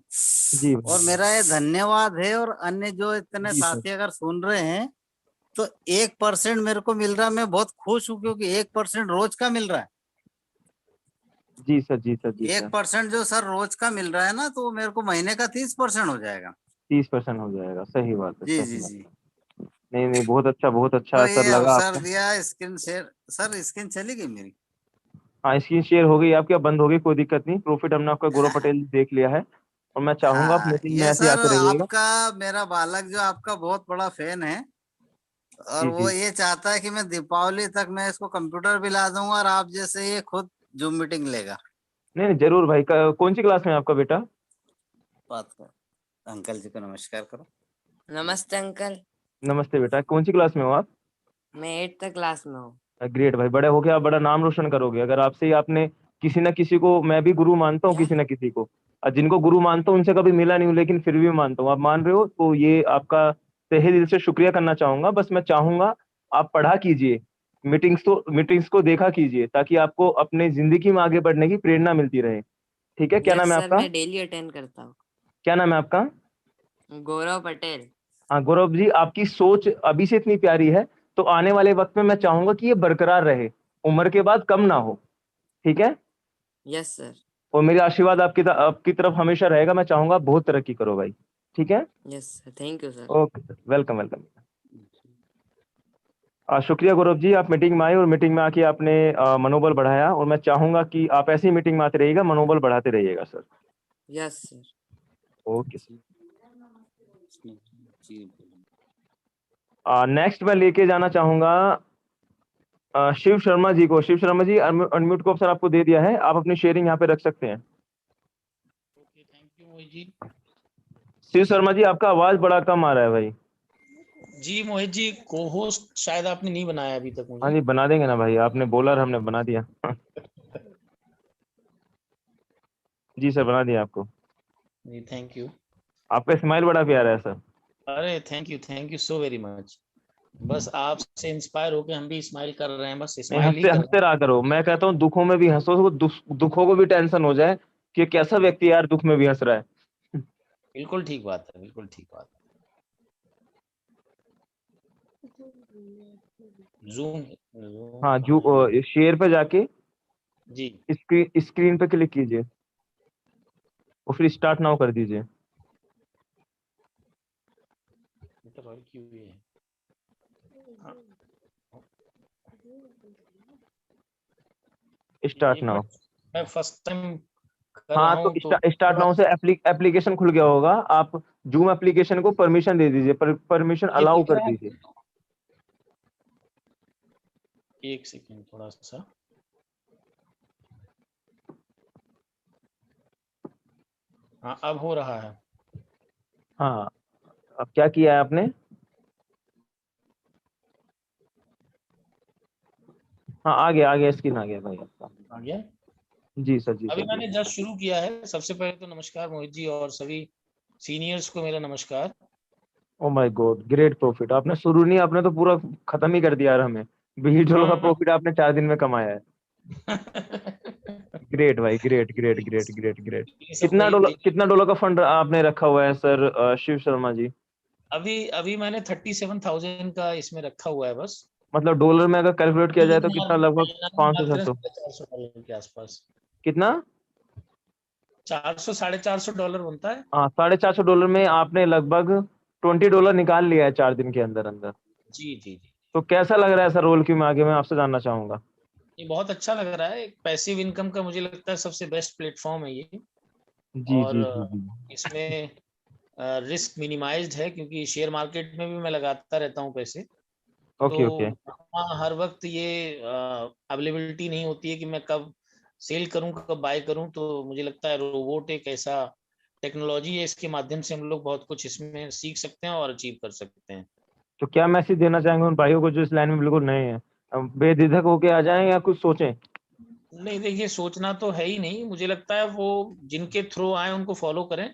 जी और मेरा ये धन्यवाद है। और अन्य जो इतने जी सर। साथी अगर सुन रहे हैं, तो 1% मेरे को मिल रहा है, मैं बहुत खुश हूँ, क्योंकि 1% रोज का मिल रहा है। जी सर जी सर जी एक सर। परसेंट जो सर रोज का मिल रहा है ना, तो वो मेरे को महीने का 30% हो जाएगा। 30% हो जाएगा, सही बात है, जी सही जी बात जी। है। नहीं नहीं बहुत अच्छा तो सर ये लगा अवसर आपको। दिया, स्क्रीन शेयर सर, स्क्रीन चली गई मेरी। हाँ स्क्रीन शेयर हो गई आपकी, अब बंद हो गई, कोई दिक्कत नहीं। प्रॉफिट हमने आपका गौरव पटेल देख लिया है, और मैं चाहूंगा आप हाँ मीटिंग में ये ऐसे सर आते रहिएगा। आपका, मेरा बालक जो आपका बहुत बड़ा फैन है, और जी वो जी। ये चाहता है कि मैं दीपावली तक मैं इसको कंप्यूटर भी ला दूंगा, और आप जैसे ये खुद जूम मीटिंग लेगा। नहीं नहीं जरूर भाई। कौन सी क्लास में है आपका बेटा? बात कर, अंकल जी को नमस्कार करो। नमस्ते अंकल। नमस्ते बेटा, कौन सी क्लास में हो आप? मैं 8th क्लास में हूँ। ग्रेट भाई, बड़े होके आप बड़ा नाम रोशन करोगे। अगर आपसे ही आपने किसी ना किसी को, मैं भी गुरु मानता हूँ क्या? किसी ना किसी को, और जिनको गुरु मानता हूँ उनसे कभी मिला नहीं हूँ, लेकिन फिर भी मानता हूँ। आप मान रहे हो तो ये आपका तहे दिल से शुक्रिया करना चाहूंगा। बस मैं चाहूंगा आप पढ़ा कीजिए, मीटिंग्स को देखा कीजिए, ताकि आपको अपने जिंदगी में आगे बढ़ने की प्रेरणा मिलती रहे। ठीक है, क्या नाम यस है सर, आपका? मैं डेली अटेंड करता हूँ। क्या नाम है आपका? गौरव पटेल। हाँ गौरव जी, आपकी सोच अभी से इतनी प्यारी है, तो आने वाले वक्त में मैं चाहूंगा कि ये बरकरार रहे, उम्र के बाद कम ना हो। ठीक है, यस सर। और मेरी आशीर्वाद आपकी तरफ हमेशा रहेगा। मैं चाहूंगा आप बहुत तरक्की करो भाई। ठीक है, yes sir, thank you sir. Okay, welcome welcome. शुक्रिया गौरव जी, आप मीटिंग में आए और मीटिंग में आके आपने मनोबल बढ़ाया, और मैं चाहूंगा कि आप ऐसी मीटिंग में आते रहिएगा, मनोबल बढ़ाते रहिएगा sir. Yes sir. Okay sir. Next मैं लेके जाना चाहूंगा शिव शर्मा जी को। शिव शर्मा जी, अनम्यूट को सर आपको दे दिया है, आप अपनी शेयरिंग यहाँ पे रख सकते हैं। Okay, thank you Mohit ji. Shiv Sharma ji, आपका आवाज बड़ा कम आ रहा है भाई। जी मोहित जी, को होस्ट शायद आपने नहीं बनाया अभी तक मुझे। हाँ जी, बना देंगे ना भाई, आपने बोला और हमने बना दिया। जी सर, बना दिया आपको। जी थैंक यू। आपका स्माइल बड़ा प्यारा है सर। अरे thank you so very much. बस आपसे इंस्पायर होके हम भी स्माइल कर रहे हैं, बस नहीं, स्माइल ही हंसते कर रहे हंसते रहा करो। मैं कहता हूँ दुखों में भी हंसो, तो दुखों को भी टेंशन हो जाए कि कैसा व्यक्ति यार दुख में भी हंस रहा है। हैं। बिल्कुल ठीक बात है, बिल्कुल ठीक बात है। जूम हाँ, जो शेयर पे जाके जी स्क्रीन पे क्लिक कीजिए और फिर स्टार्ट नाउ कर दीजिए। क्यों है? हाँ, स्टार्ट ये नाउ। मैं फर्स्ट टाइम कर रहा हाँ, तो हूँ तो स्टार्ट नाउ से एप्लीकेशन खुल गया होगा। आप जूम एप्लीकेशन को परमिशन दे दीजिए, परमिशन ये अलाउ दिख कर रहा है। दीजिए। एक सेकंड थोड़ा सा। हाँ अब हो रहा है। हाँ, अब क्या किया है आपने? हाँ, आ गया स्क्रीन आ गया भाई आपका। आ गया। जी सर, जी अभी सर, मैंने जी। जस्ट शुरू किया है। सबसे पहले तो नमस्कार मोहित जी, और सभी सीनियर्स को मेरा नमस्कार। Oh my God, great profit. आपने शुरू नहीं, आपने तो पूरा खत्म ही कर दिया यार हमें। $20 का हाँ। प्रॉफिट आपने 4 दिन में कमाया है। ग्रेट भाई, great great great great great. ये सब भाई कितना डॉलर का फंड आपने रखा हुआ है सर शिव शर्मा जी? अभी अभी मैंने 37,000 का इसमें रखा हुआ है बस। मतलब डॉलर में अगर कैलकुलेट किया जाए तो कितना, लगभग 500 600? $400 के आसपास। कितना? 400 $450 बनता है। हाँ, $450 में आपने लगभग $20 निकाल लिया है 4 दिन के अंदर अंदर। जी जी जी। तो कैसा लग रहा है सर रोल क्यू में आगे, मैं आपसे जानना चाहूंगा। ये बहुत अच्छा लग रहा है। एक पैसिव इनकम का मुझे लगता है सबसे बेस्ट प्लेटफॉर्म है ये। जी और जी जी जी। इसमें रिस्क मिनिमाइज्ड है, क्योंकि शेयर मार्केट में भी मैं लगाता रहता हूँ पैसे। तो ओके ओके। वहाँ हर वक्त ये अवेलेबिलिटी नहीं होती है कि मैं कब सेल करूं कब बाय करूं। तो मुझे लगता है रोबोट एक ऐसा टेक्नोलॉजी है, इसके माध्यम से हम लोग बहुत कुछ इसमें सीख सकते हैं और अचीव कर सकते हैं। तो क्या मैसेज देना चाहेंगे उन भाइयों को जो इस लाइन में बिल्कुल नए हैं? बेझिझक होके आ जाएं या कुछ सोचें? नहीं देखिए, सोचना तो है ही नहीं। मुझे लगता है वो जिनके थ्रू आए उनको फॉलो करें,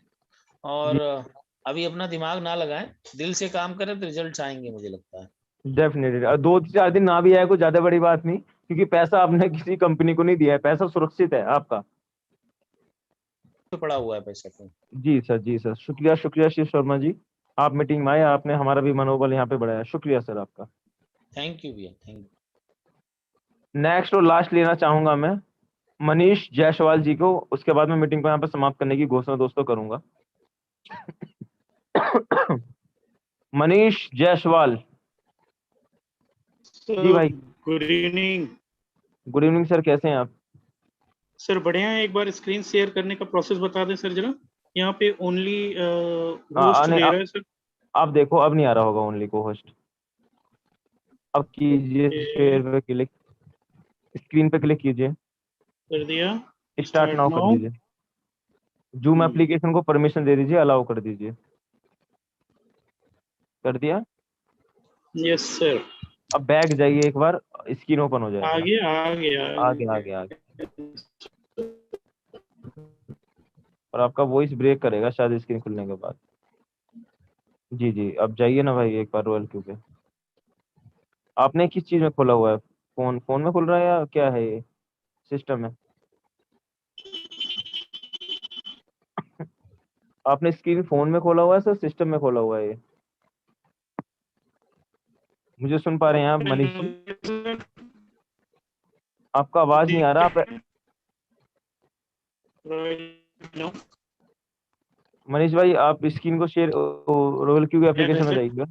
और जी, अभी अपना दिमाग ना लगाएं, दिल से काम करें तो रिजल्ट आएंगे मुझे लगता है। डेफिनेटली। और 2 4 दिन ना भी आए कोई ज्यादा बड़ी बात नहीं, क्योंकि पैसा आपने किसी कंपनी को नहीं दिया है, पैसा सुरक्षित है आपका। तो पड़ा हुआ है पैसा तो। जी सर, जी सर, शुक्रिया शुक्रिया शिव शर्मा जी। आप मीटिंग में आए, आपने हमारा भी मनोबल यहाँ पे बढ़ाया, शुक्रिया सर आपका। थैंक यू भैया, थैंक यू। नेक्स्ट और लास्ट लेना चाहूंगा मैं मनीष जायसवाल जी को। उसके बाद मैं मीटिंग को यहाँ पे समाप्त करने की घोषणा दोस्तों करूंगा। मनीष जायसवाल जी भाई। Good evening good evening sir, कैसे हैं आप? सर। बढ़िया है। एक बार स्क्रीन शेयर करने का प्रोसेस बता दें सर जरा। यहाँ पे ओनली होस्ट नहीं, दे रहा है सर। आप देखो, अब नहीं आ रहा होगा ओनली को होस्ट। अब कीजिए शेयर पे क्लिक, स्क्रीन पे क्लिक कीजिए, कर दिया। स्टार्ट नाउ कर दीजिए। जूम हम्म। एप्लीकेशन को परमिशन दे दीजिए, अलाउ कर दीजिए। कर दिया? Yes sir. अब बैक जाइए एक बार, स्क्रीन ओपन हो जाएगा। आगे आ गया आगे आगे आगे। और आपका वॉइस ब्रेक करेगा शायद स्क्रीन खुलने के बाद। जी जी, अब जाइए ना भाई एक बार रोयल क्यू पे। आपने किस चीज में खोला हुआ है? फोन में खुल रहा है या क्या है ये सिस्टम है? आपने स्क्रीन फोन में खोला हुआ है सर, सिस्टम में खोला हुआ है ये? मुझे सुन पा रहे हैं आप मनीष जी? आपका आवाज नहीं आ रहा। आप मनीष भाई, आप स्क्रीन को शेयर रोयल क्यू एप्लीकेशन में जाइएगा।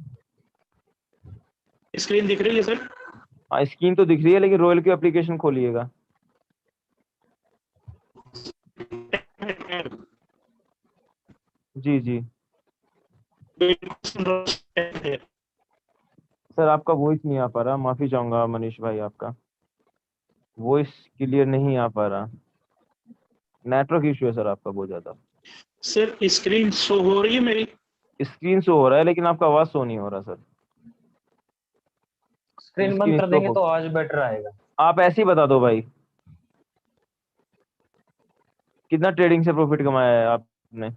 स्क्रीन दिख रही है सर? हाँ स्क्रीन तो दिख रही है, लेकिन रॉयल की एप्लीकेशन खोलिएगा। जी जी सर, आपका वॉइस नहीं आ पा रहा, माफी चाहूंगा मनीष भाई, आपका वॉइस क्लियर नहीं आ पा रहा। नेटवर्क इश्यू है सर आपका बहुत ज्यादा। सर स्क्रीन शो हो रही है मेरी? स्क्रीन शो हो रहा है, लेकिन आपका आवाज शो नहीं हो रहा सर। स्क्रीन बंद कर देंगे तो आवाज बेटर आएगा। आप ऐसे ही बता दो भाई, कितना ट्रेडिंग से प्रॉफिट कमाया है आपने?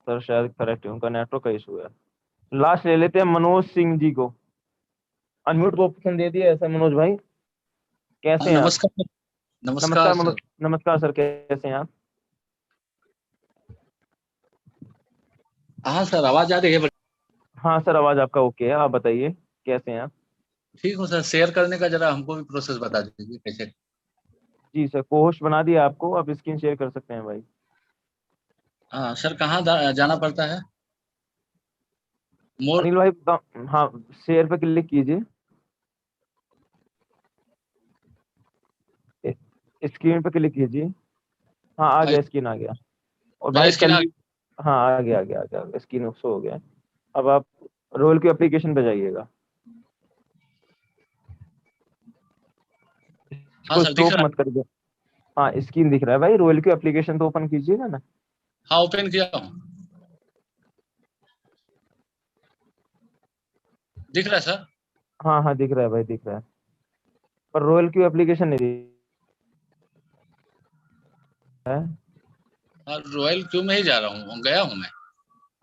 सर शायद करेक्ट है, उनका नेटवर्क का इशू है। लास्ट ले लेते हैं मनोज सिंह जी को। अनम्यूट को ऑप्शन दे दिया है सर मनोज भाई, कैसे हैं आप? नमस्कार। नमस्कार मनोज, सर। नमस्कार सर, कैसे हैं आप? हाँ सर, आवाज आ रही है? हाँ सर, आवाज आपका ओके है, आप बताइए कैसे हैं आप? ठीक हूँ सर। शेयर करने का जरा हमको भी प्रोसेस बता दीजिए कैसे। जी सर, कोहोस्ट बना दिया आपको, आप स्क्रीन शेयर कर सकते हैं भाई। हाँ सर, कहाँ जाना पड़ता है? मोर अनिल भाई हाँ, शेयर पे क्लिक कीजिए, स्क्रीन पे क्लिक कीजिए। हाँ आ गया, स्क्रीन आ गया। और भाई स्क्रीन हाँ आ गया आ गया आ गया, स्क्रीन शो हो गया। अब आप रोल की एप्लीकेशन पे जाइएगा। हाँ सर, दिख रहा है। मत करिए। हाँ स्क्रीन दिख रहा है भाई, रोल की एप्लीकेशन तो ओपन कीजिएगा ना। हाँ ओपन किया हूँ, दिख रहा है सर। हाँ हाँ दिख रहा है भाई, दिख रहा है, पर रोयल की एप्लीकेशन नहीं दिख रहा है। रॉयल क्यू में ही जा रहा हूँ, गया हूँ मैं।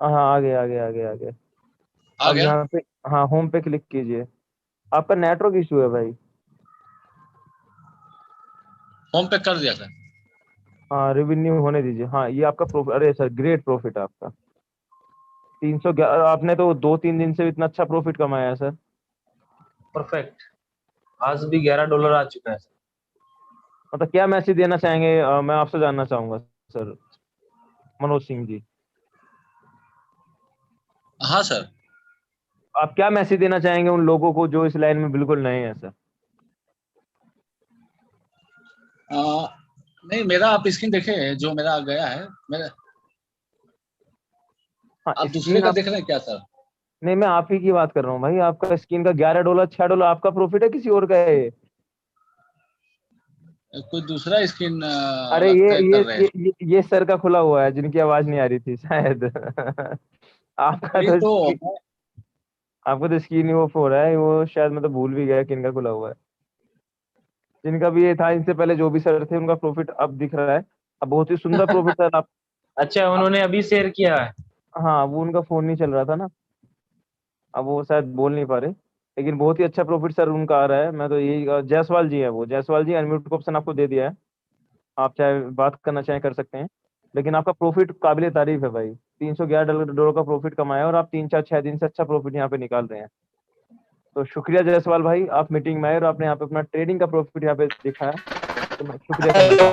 हाँ आ गया आ गया आ गया आ गया। आ अब गया। यहाँ पे हाँ होम पे क्लिक कीजिए। आपका नेटवर्क इशू है भाई। होम पे कर दिया सर। हाँ रेवेन्यू होने दीजिए। हाँ ये आपका प्रॉफिट, अरे सर ग्रेट प्रॉफिट है आपका 311। आपने तो 2-3 दिन से इतना अच्छा प्रॉफिट कमाया है सर। परफेक्ट। आज भी $11 आ चुका है। मतलब क्या मैसेज देना चाहेंगे, मैं आपसे जानना चाहूंगा सर मनोज सिंह जी। हाँ सर। आप क्या मैसेज देना चाहेंगे उन लोगों को जो इस लाइन में बिल्कुल नए हैं सर? नहीं, मेरा आप स्क्रीन देखे जो मेरा आ गया है मेरा। हाँ, आप दूसरे का देख रहे हैं क्या सर? नहीं मैं आप ही की बात कर रहा हूँ भाई। आपका स्क्रीन का $11 $6 आपका प्रॉफिट है, किसी और का है ये? कोई दूसरा स्क्रीन अरे कर रहे हैं। ये सर का खुला हुआ है, जिनकी आवाज नहीं आ रही थी शायद। आपका आपको तो स्क्रीन ही ऑफ हो रहा है, वो शायद मैं तो भूल भी गया किनका खुला हुआ है। जिनका भी ये था, इनसे पहले जो भी सर थे उनका प्रॉफिट अब दिख रहा है। अब बहुत ही सुंदर प्रॉफिट सर आप। अच्छा, उन्होंने अभी शेयर किया है। हाँ वो उनका फोन नहीं चल रहा था ना, अब वो शायद बोल नहीं पा रहे, लेकिन बहुत ही अच्छा प्रॉफिट सर उनका आ रहा है। मैं तो यही, जायसवाल जी है वो, जायसवाल जी अनम्यूट का ऑप्शन आपको दे दिया है, आप चाहे बात करना चाहें कर सकते हैं। लेकिन आपका प्रॉफिट काबिले तारीफ है भाई, $311 का प्रॉफिट कमाया और आप 3-4-6 दिन से अच्छा प्रॉफिट यहाँ पे निकाल रहे हैं। तो शुक्रिया जायसवाल भाई, आप मीटिंग में आए और आपने यहाँ पे अपना ट्रेडिंग का प्रॉफिट यहाँ पे दिखाया, तो मैं शुक्रिया करना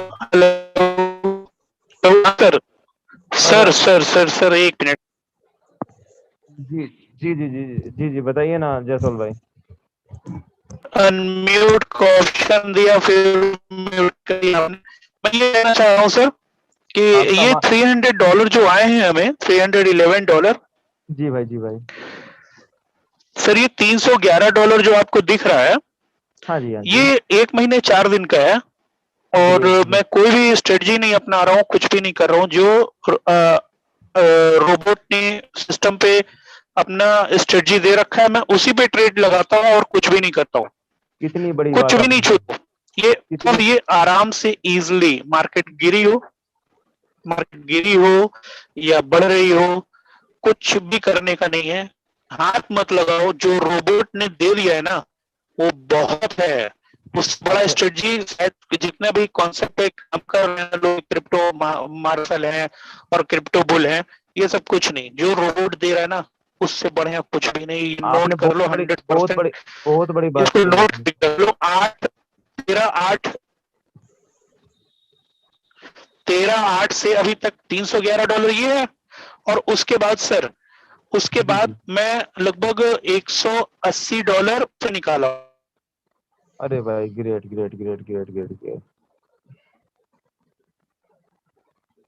sir sir sir sir sir 1 मिनट। जी जी जी जी जी जी बताइए ना जायसवाल भाई। अनम्यूट का ऑप्शन दिया, फिर म्यूट कर दिया आपने। मैं ये कहना चाह रहा हूँ सर कि ये $300 जो आए हैं हमें, $311। जी भाई, जी भाई। सर ये $311 जो आपको दिख रहा है, हाँ जी, हाँ जी। ये 1 महीने 4 दिन का है और मैं कोई भी स्ट्रेटजी नहीं अपना रहा हूँ, कुछ भी नहीं कर रहा हूँ। जो रोबोट ने सिस्टम पे अपना स्ट्रेटजी दे रखा है, मैं उसी पे ट्रेड लगाता हूँ और कुछ भी नहीं करता हूँ। कितनी बड़ी कुछ भी नहीं छूता ये। अब ये आराम से इजीली मार्केट गिरी हो या बढ़ रही हो, कुछ भी करने का नहीं है। हाथ मत लगाओ, जो रोबोट ने दे दिया है ना वो बहुत है। उस बड़ा स्ट्रेटजी जितने भी कॉन्सेप्ट पे काम कर रहे हैं लोग, क्रिप्टो मार्शल है और क्रिप्टो बुल है, ये सब कुछ नहीं। जो रोबोट दे रहा है ना उससे बढ़िया कुछ भी नहीं। नोट कर लो 100%। बहुत बड़ी बात इसको नोट कर लो। 13/8 से अभी तक $311 ये है। और उसके बाद सर उसके बाद मैं लगभग $180 से निकाला। अरे भाई great great great great great great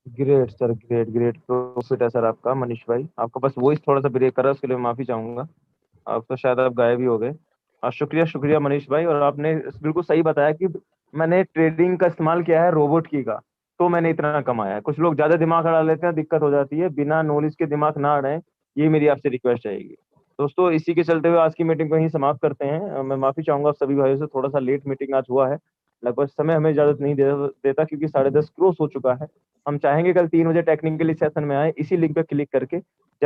great sir, great great profit है सर आपका मनीष भाई। आपका बस वॉइस थोड़ा सा ब्रेक कर रहा है, उसके लिए माफी चाहूंगा। आप तो शायद आप गायब ही हो गए। शुक्रिया शुक्रिया मनीष भाई। और आपने बिल्कुल सही बताया कि मैंने ट्रेडिंग का इस्तेमाल किया है रोबोट की का, तो मैंने इतना कमाया है। कुछ लोग ज्यादा दिमाग लड़ा लेते हैं, दिक्कत हो जाती है। बिना नॉलेज के दिमाग ना अड़ाएं, ये मेरी आपसे रिक्वेस्ट रहेगी। दोस्तों इसी के चलते हुए आज की मीटिंग को यहीं समाप्त करते हैं। मैं माफी चाहूंगा आप सभी भाइयों से, थोड़ा सा लेट मीटिंग आज हुआ है। लगभग समय हमें इजाजत नहीं देता क्योंकि 10:30 क्रॉस हो चुका है। हम चाहेंगे कल 3 बजे टेक्निकली सेशन में आए, इसी लिंक पे क्लिक करके। जब